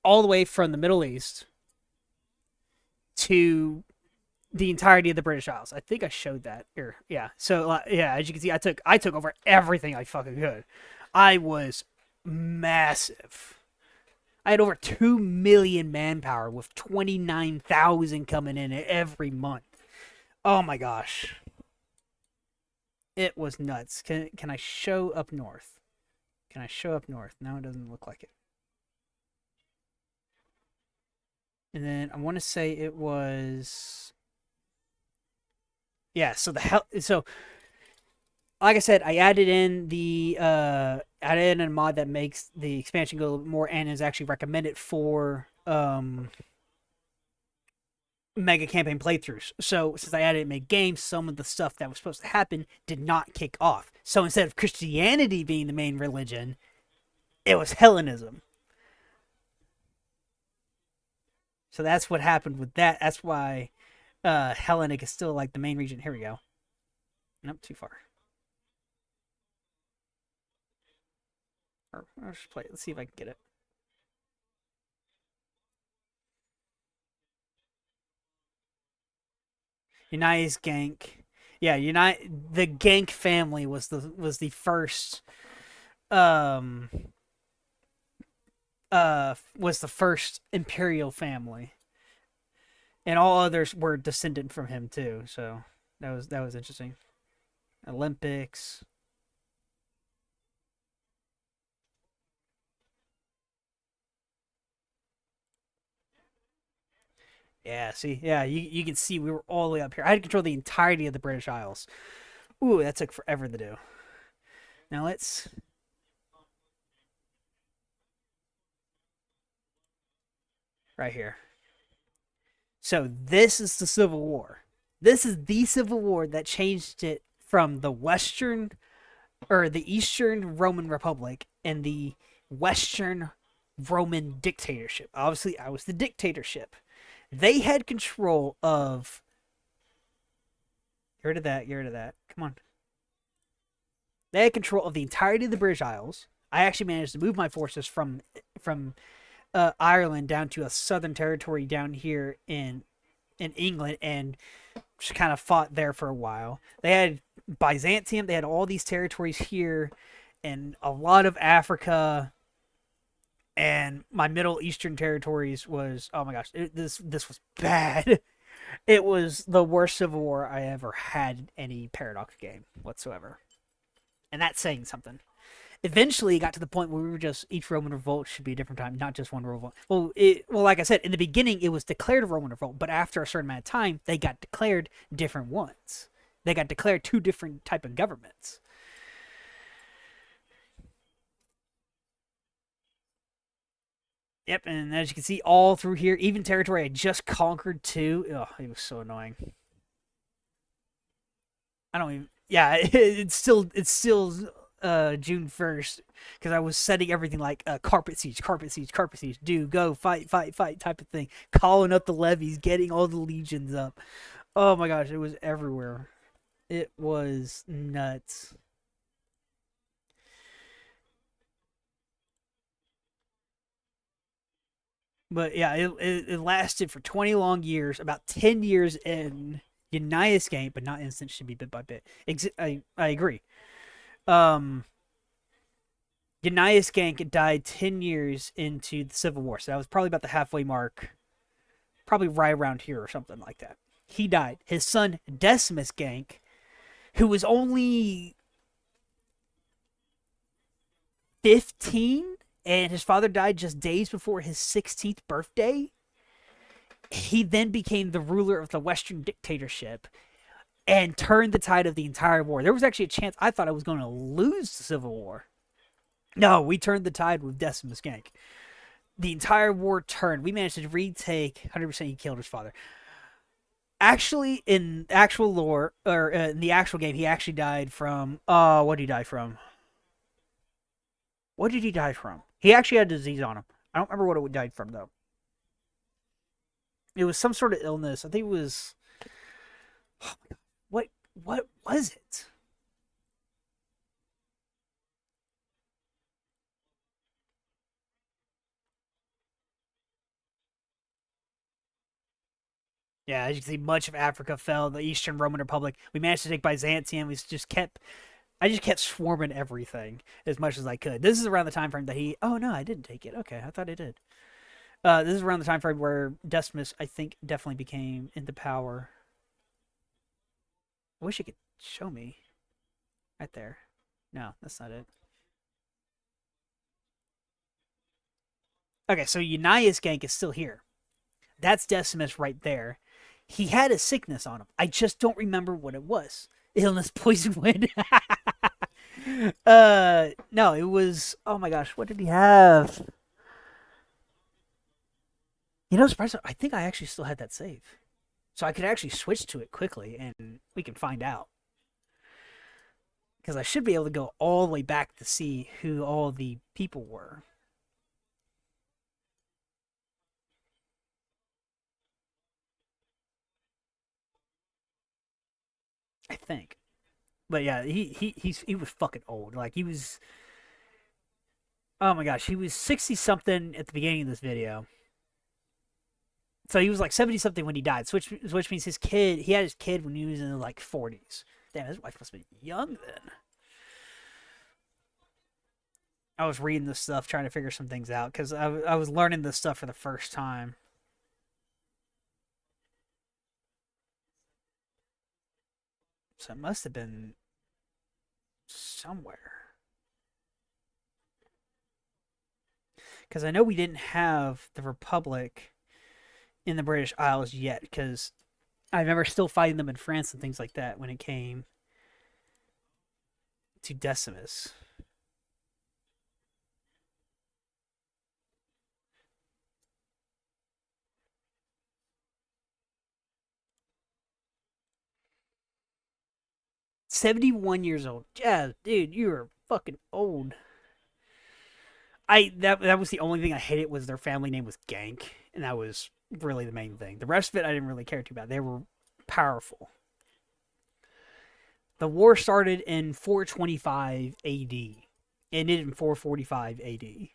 the way from the Middle East to the entirety of the British Isles. I think I showed that here. Yeah. So yeah, as you can see, I took over everything I fucking could. I was massive. I had over 2 million manpower with 29,000 coming in every month. Oh my gosh. It was nuts. Can I show up north? Can I show up north? No, it doesn't look like it. And then I want to say it was, yeah. So like I said, I added in a mod that makes the expansion go a little bit more and is actually recommended for mega campaign playthroughs. So since I added it mid game, some of the stuff that was supposed to happen did not kick off. So instead of Christianity being the main religion, it was Hellenism. So that's what happened with that. That's why Hellenic is still like the main region. Here we go. Nope, too far. Or I'll just play it. Let's see if I can get it. Unitas Gank. Yeah, the Gank family was the first um was the first imperial family. And all others were descendant from him too, so that was interesting. Olympics. Yeah, see, yeah, you can see we were all the way up here. I had to control the entirety of the British Isles. Ooh, that took forever to do. Now let's right here. So this is the Civil War. This is the Civil War that changed it from the Western or the Eastern Roman Republic and the Western Roman dictatorship. Obviously, I was the dictatorship. They had control of. Get rid of that. Get rid of that. Come on. They had control of the entirety of the British Isles. I actually managed to move my forces from Ireland down to a southern territory down here in England and just kind of fought there for a while. They had Byzantium. They had all these territories here and a lot of Africa. And my Middle Eastern territories was, oh my gosh, this was bad. It was the worst civil war I ever had in any Paradox game whatsoever, and that's saying something. Eventually, it got to the point where we were just each Roman revolt should be a different time, not just one revolt. Well, like I said, in the beginning it was declared a Roman revolt, but after a certain amount of time, they got declared different ones. They got declared two different type of governments. Yep, and as you can see, all through here, even territory I just conquered too. Oh, it was so annoying. I don't even. Yeah, it's still June 1st because I was setting everything like carpet siege, carpet siege, carpet siege. Do go fight, fight, fight type of thing. Calling up the levies, getting all the legions up. Oh my gosh, it was everywhere. It was nuts. But yeah, it lasted for 20 long years, about 10 years in Unitas game, but not instant should be bit by bit. I agree. Um, Unitas Gank died 10 years into the Civil War, so that was probably about the halfway mark, probably right around here or something like that. He died. His son Decimus Gank, who was only 15, and his father died just days before his 16th birthday. He then became the ruler of the Western dictatorship and turned the tide of the entire war. There was actually a chance I thought I was going to lose the Civil War. No, we turned the tide with Decimus Gank. The entire war turned. We managed to retake 100%. He killed his father. Actually, in actual lore, or in the actual game, he actually died from. What did he die from? What did he die from? He actually had a disease on him. I don't remember what it died from, though. It was some sort of illness. I think it was. What was it? Yeah, as you can see, much of Africa fell. The Eastern Roman Republic. We managed to take Byzantium. We just kept I just kept swarming everything as much as I could. This is around the time frame that he. Oh no, I didn't take it. Okay, I thought I did. This is around the time frame where Decimus, I think, definitely became into power. I wish it could show me right there. No, that's not it. Okay, so Unias Gank is still here. That's Decimus right there. He had a sickness on him. I just don't remember what it was. Illness, poison, wind. No, it was. Oh my gosh, what did he have? You know, surprisingly, I think I actually still had that save, so I could actually switch to it quickly, and we can find out. Because I should be able to go all the way back to see who all the people were. I think. But yeah, he was fucking old. Like he was. Oh my gosh, he was 60 something at the beginning of this video. So he was like 70 something when he died, which means he had his kid when he was in the like 40s. Damn, his wife must have been young then. I was reading this stuff trying to figure some things out because I was learning this stuff for the first time. So it must have been somewhere. Because I know we didn't have the Republic in the British Isles yet, because I remember still fighting them in France and things like that when it came to Decimus. $71 old. Yeah, dude, you are fucking old. That was the only thing I hated was their family name was Gank, and that was really the main thing. The rest of it I didn't really care too about. They were powerful. The war started in 425 AD, ended in 445 AD.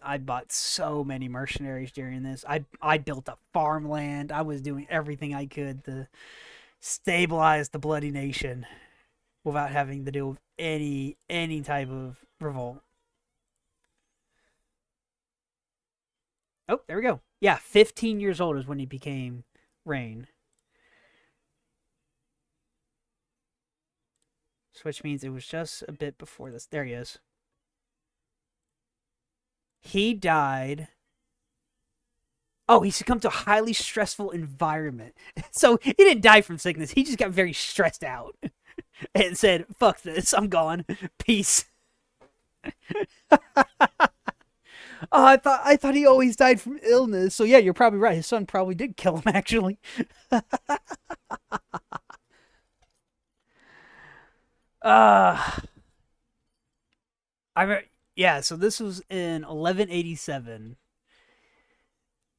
I bought so many mercenaries during this. I built up farmland. I was doing everything I could to stabilize the bloody nation without having to deal with any type of revolt. Oh, there we go. Yeah, 15 years old is when he became Rain. Which means it was just a bit before this. There he is. He died. Oh, he succumbed to a highly stressful environment. So he didn't die from sickness. He just got very stressed out and said, "Fuck this. I'm gone. Peace." Oh, I thought he always died from illness. So yeah, you're probably right. His son probably did kill him actually. Uh yeah, so this was in 1187.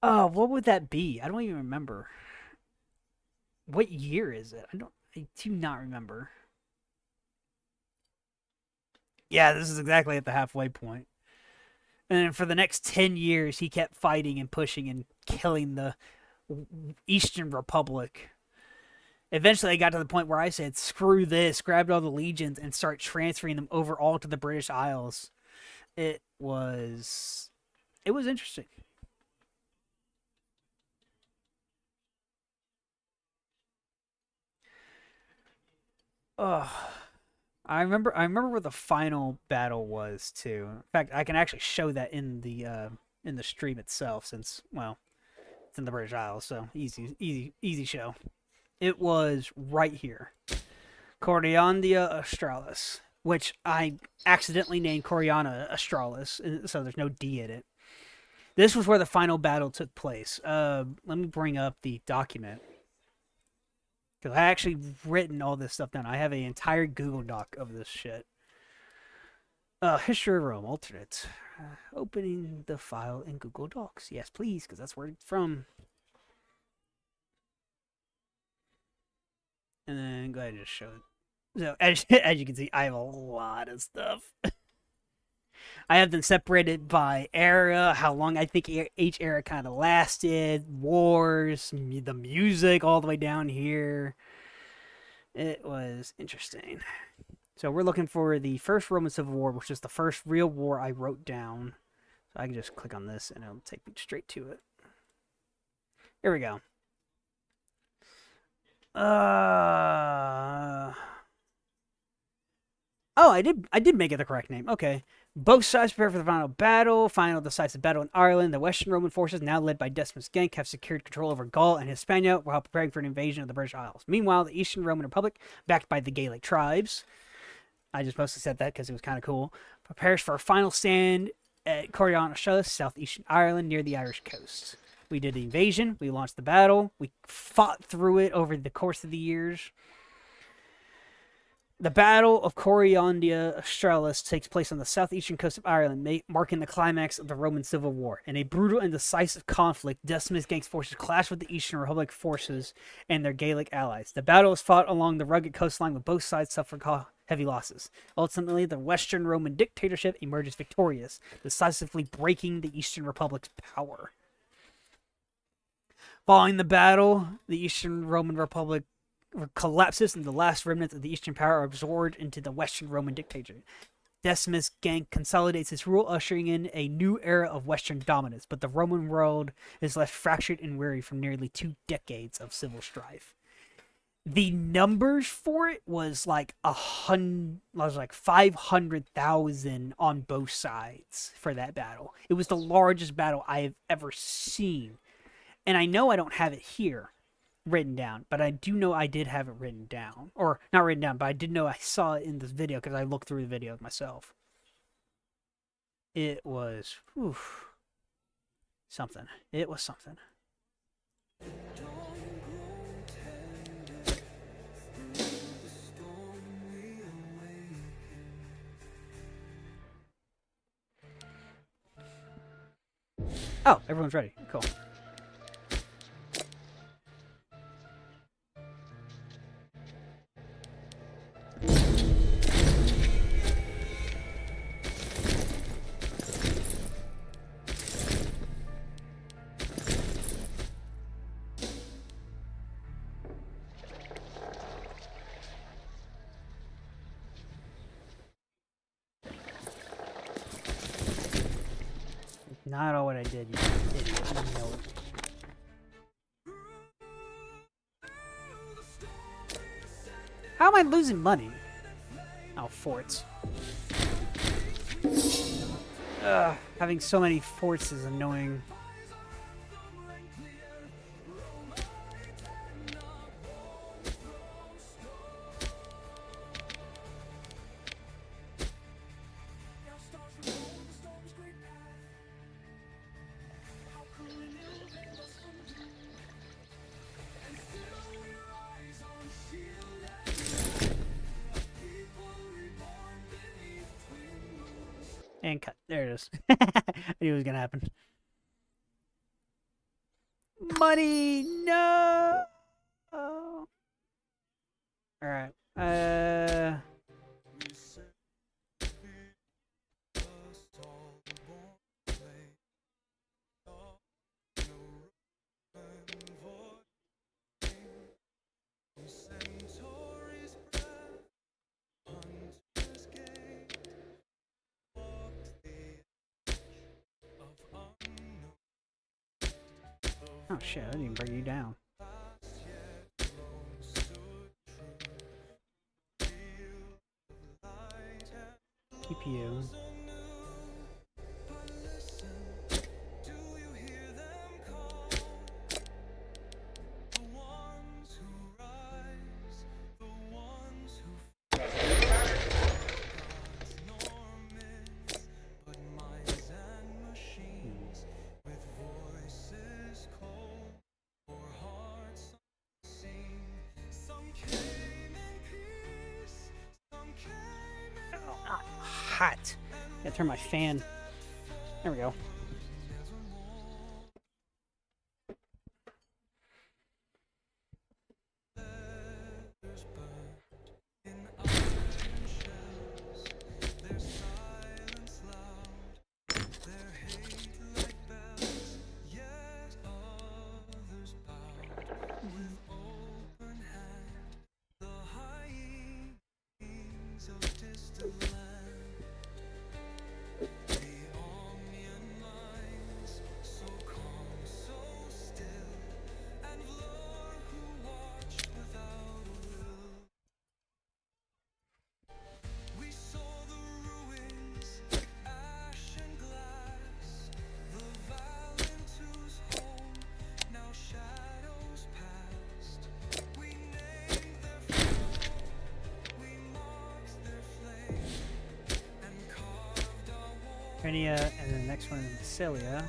Oh, what would that be? I don't even remember. What year is it? I do not remember. Yeah, this is exactly at the halfway point. And for the next 10 years, he kept fighting and pushing and killing the Eastern Republic. Eventually, I got to the point where I said, screw this, grabbed all the legions and start transferring them over all to the British Isles. It was. It was interesting. Oh, I remember where the final battle was too. In fact, I can actually show that in the stream itself since well, it's in the British Isles, so easy show. It was right here. Coriandia Australis, which I accidentally named Coriana Australis, so there's no D in it. This was where the final battle took place. Let me bring up the document because I actually written all this stuff down. I have an entire Google Doc of this shit. History of Rome, alternate. Opening the file in Google Docs. Yes, please, because that's where it's from. And then go ahead and just show it. So, as you can see, I have a lot of stuff. I have them separated by era, how long I think each era kind of lasted, wars, the music all the way down here. It was interesting. So we're looking for the first Roman Civil War, which is the first real war I wrote down. So I can just click on this and it'll take me straight to it. Here we go. Oh, I did make it the correct name. Okay. Both sides prepare for the final battle. Final decisive battle in Ireland. The Western Roman forces, now led by Decimus Genk, have secured control over Gaul and Hispania while preparing for an invasion of the British Isles. Meanwhile, the Eastern Roman Republic, backed by the Gaelic tribes, I just mostly said that because it was kind of cool, prepares for a final stand at Coriolanus, southeastern Ireland, near the Irish coast. We did the invasion. We launched the battle. We fought through it over the course of the years. The Battle of Coriolanus Australis takes place on the southeastern coast of Ireland, marking the climax of the Roman Civil War. In a brutal and decisive conflict, Decimus Genk's forces clashed with the Eastern Republic forces and their Gaelic allies. The battle was fought along the rugged coastline, with both sides suffering heavy losses. Ultimately, the Western Roman dictatorship emerges victorious, decisively breaking the Eastern Republic's power. Following the battle, the Eastern Roman Republic collapses and the last remnants of the Eastern power are absorbed into the Western Roman dictatorship. Decimus Genk consolidates his rule, ushering in a new era of Western dominance, but the Roman world is left fractured and weary from nearly 2 decades of civil strife. The numbers for it was like 500,000 on both sides for that battle. It was the largest battle I have ever seen. And I know I don't have it here written down, but I do know I did have it written down. Or, not written down, but I did know I saw it in this video because I looked through the video myself. It was, something. It was something. Oh, everyone's ready. Cool. Not all what I did, you idiot. You know it. How am I losing money? Oh, forts. Ugh, having so many forts is annoying. And cut. There it is. I knew it was gonna happen. Money! No! Alright. Oh shit, I didn't even bring you down. TPU. Hot. Gotta turn my fan. There we go. with open hand, the high of distant land. The Omnian minds, so calm, so still, and Lord who watched without a will. We saw the ruins, ash and glass, the Valentu's home, now shadows past. We named their fall, we marked their flame, and carved our war. Hispania, and the next one is Cilia.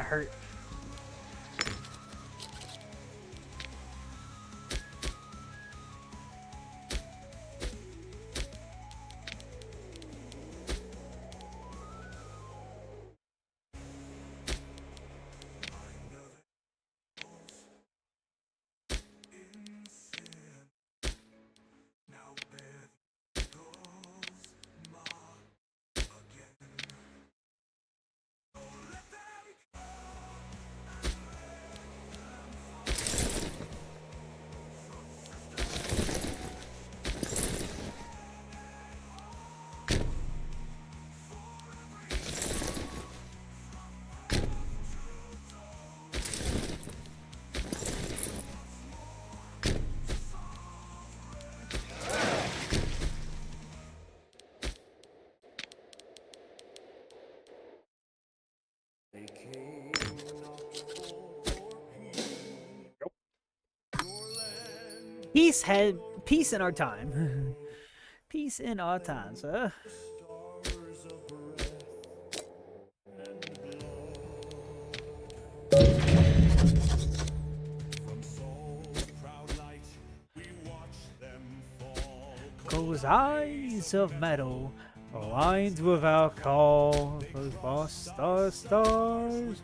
hurt. Peace in our time. Peace in our time, sir. Those eyes of metal, aligned with our call. Those lost stars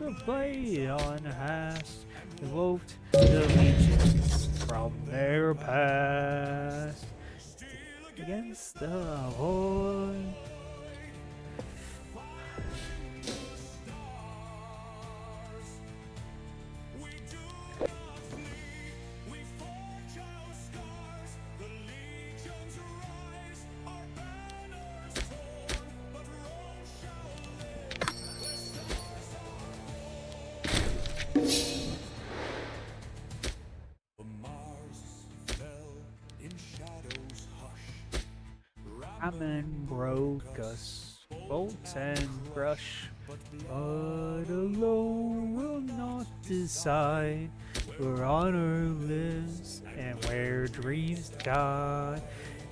are played on hast, evoked the legions from their past. Against the void. Ramen broke us, bolts and brush, but alone will not decide where honor lives and where dreams die.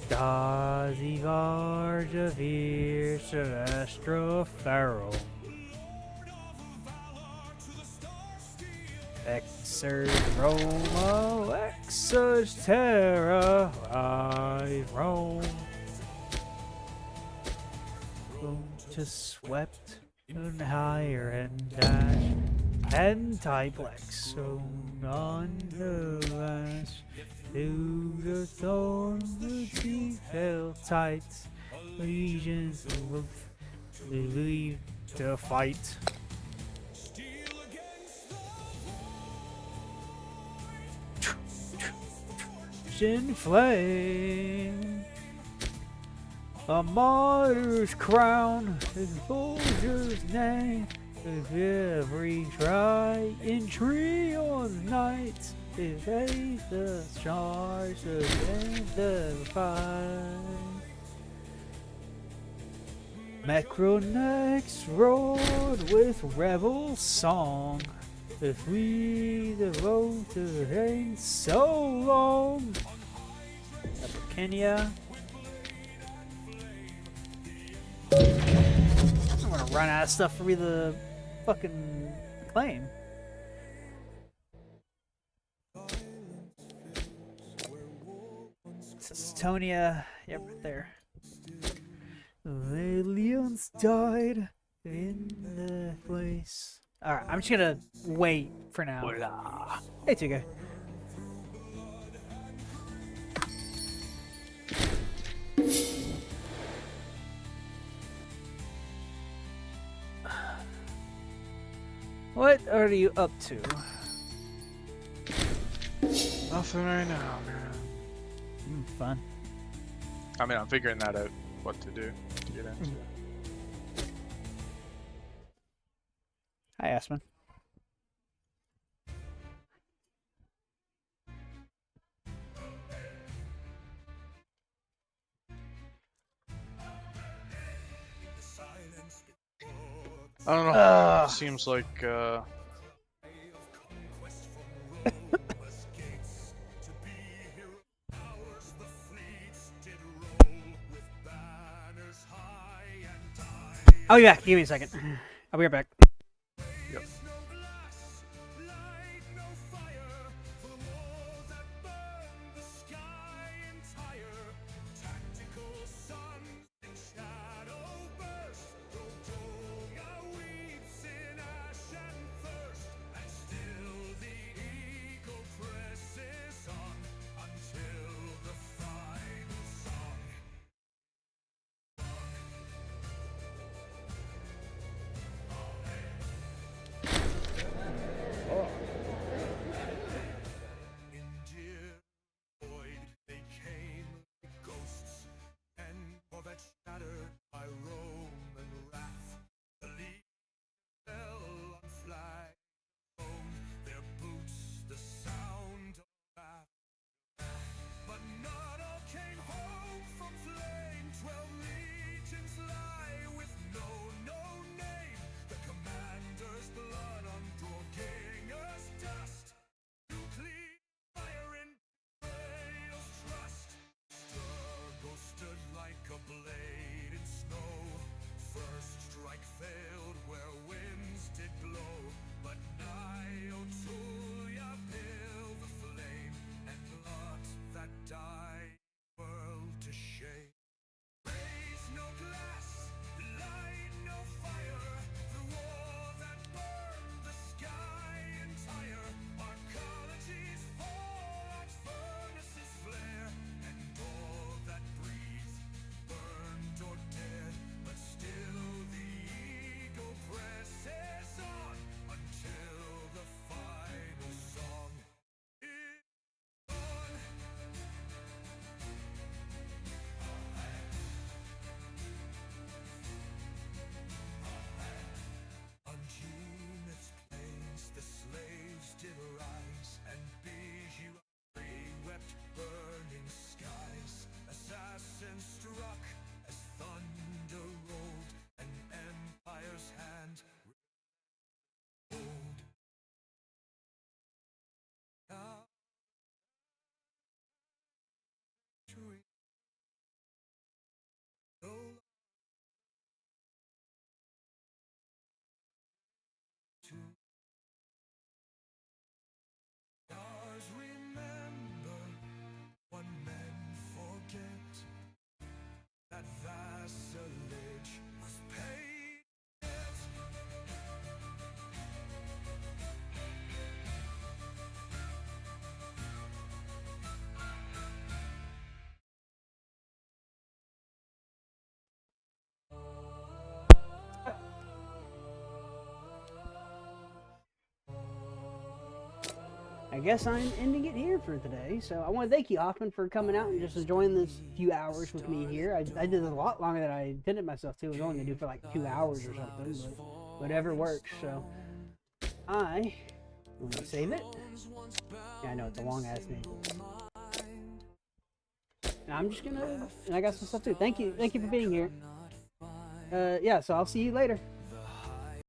Dazivar Javir Celestra Pharaoh. Exers Roma, Exers Terra, I Rome. Just swept and higher and dash and typlex so on the lash through the thorns the teeth fell tight legions of leave to fight. In flame, a martyr's crown, a soldier's name, if every try in Trion's night, if faith the stars against the fight. Macronex roared with rebel song, if we devote to reign so long. Kenya. I'm gonna run out of stuff for me to fucking claim. Estonia, yep, right there. The Leons died in the place. Alright, I'm just gonna wait for now. Voila. Hey, Tuga. What are you up to? Nothing right now, man. Fun. I mean, I'm figuring that out, what to do to get into. Hi, Aspen. I don't know. Seems like I'll be back. Give me a second. I'll be right back. Yep. guess I'm ending it here for today. So I want to thank you, Hoffman, for coming out and just enjoying this few hours with me here. I did it a lot longer than I intended myself to. I was only going to do for like 2 hours or something, but whatever works. So I want to save it. Yeah, I know, it's a long-ass name. And I'm just going to... And I got some stuff too. Thank you for being here. Yeah, so I'll see you later.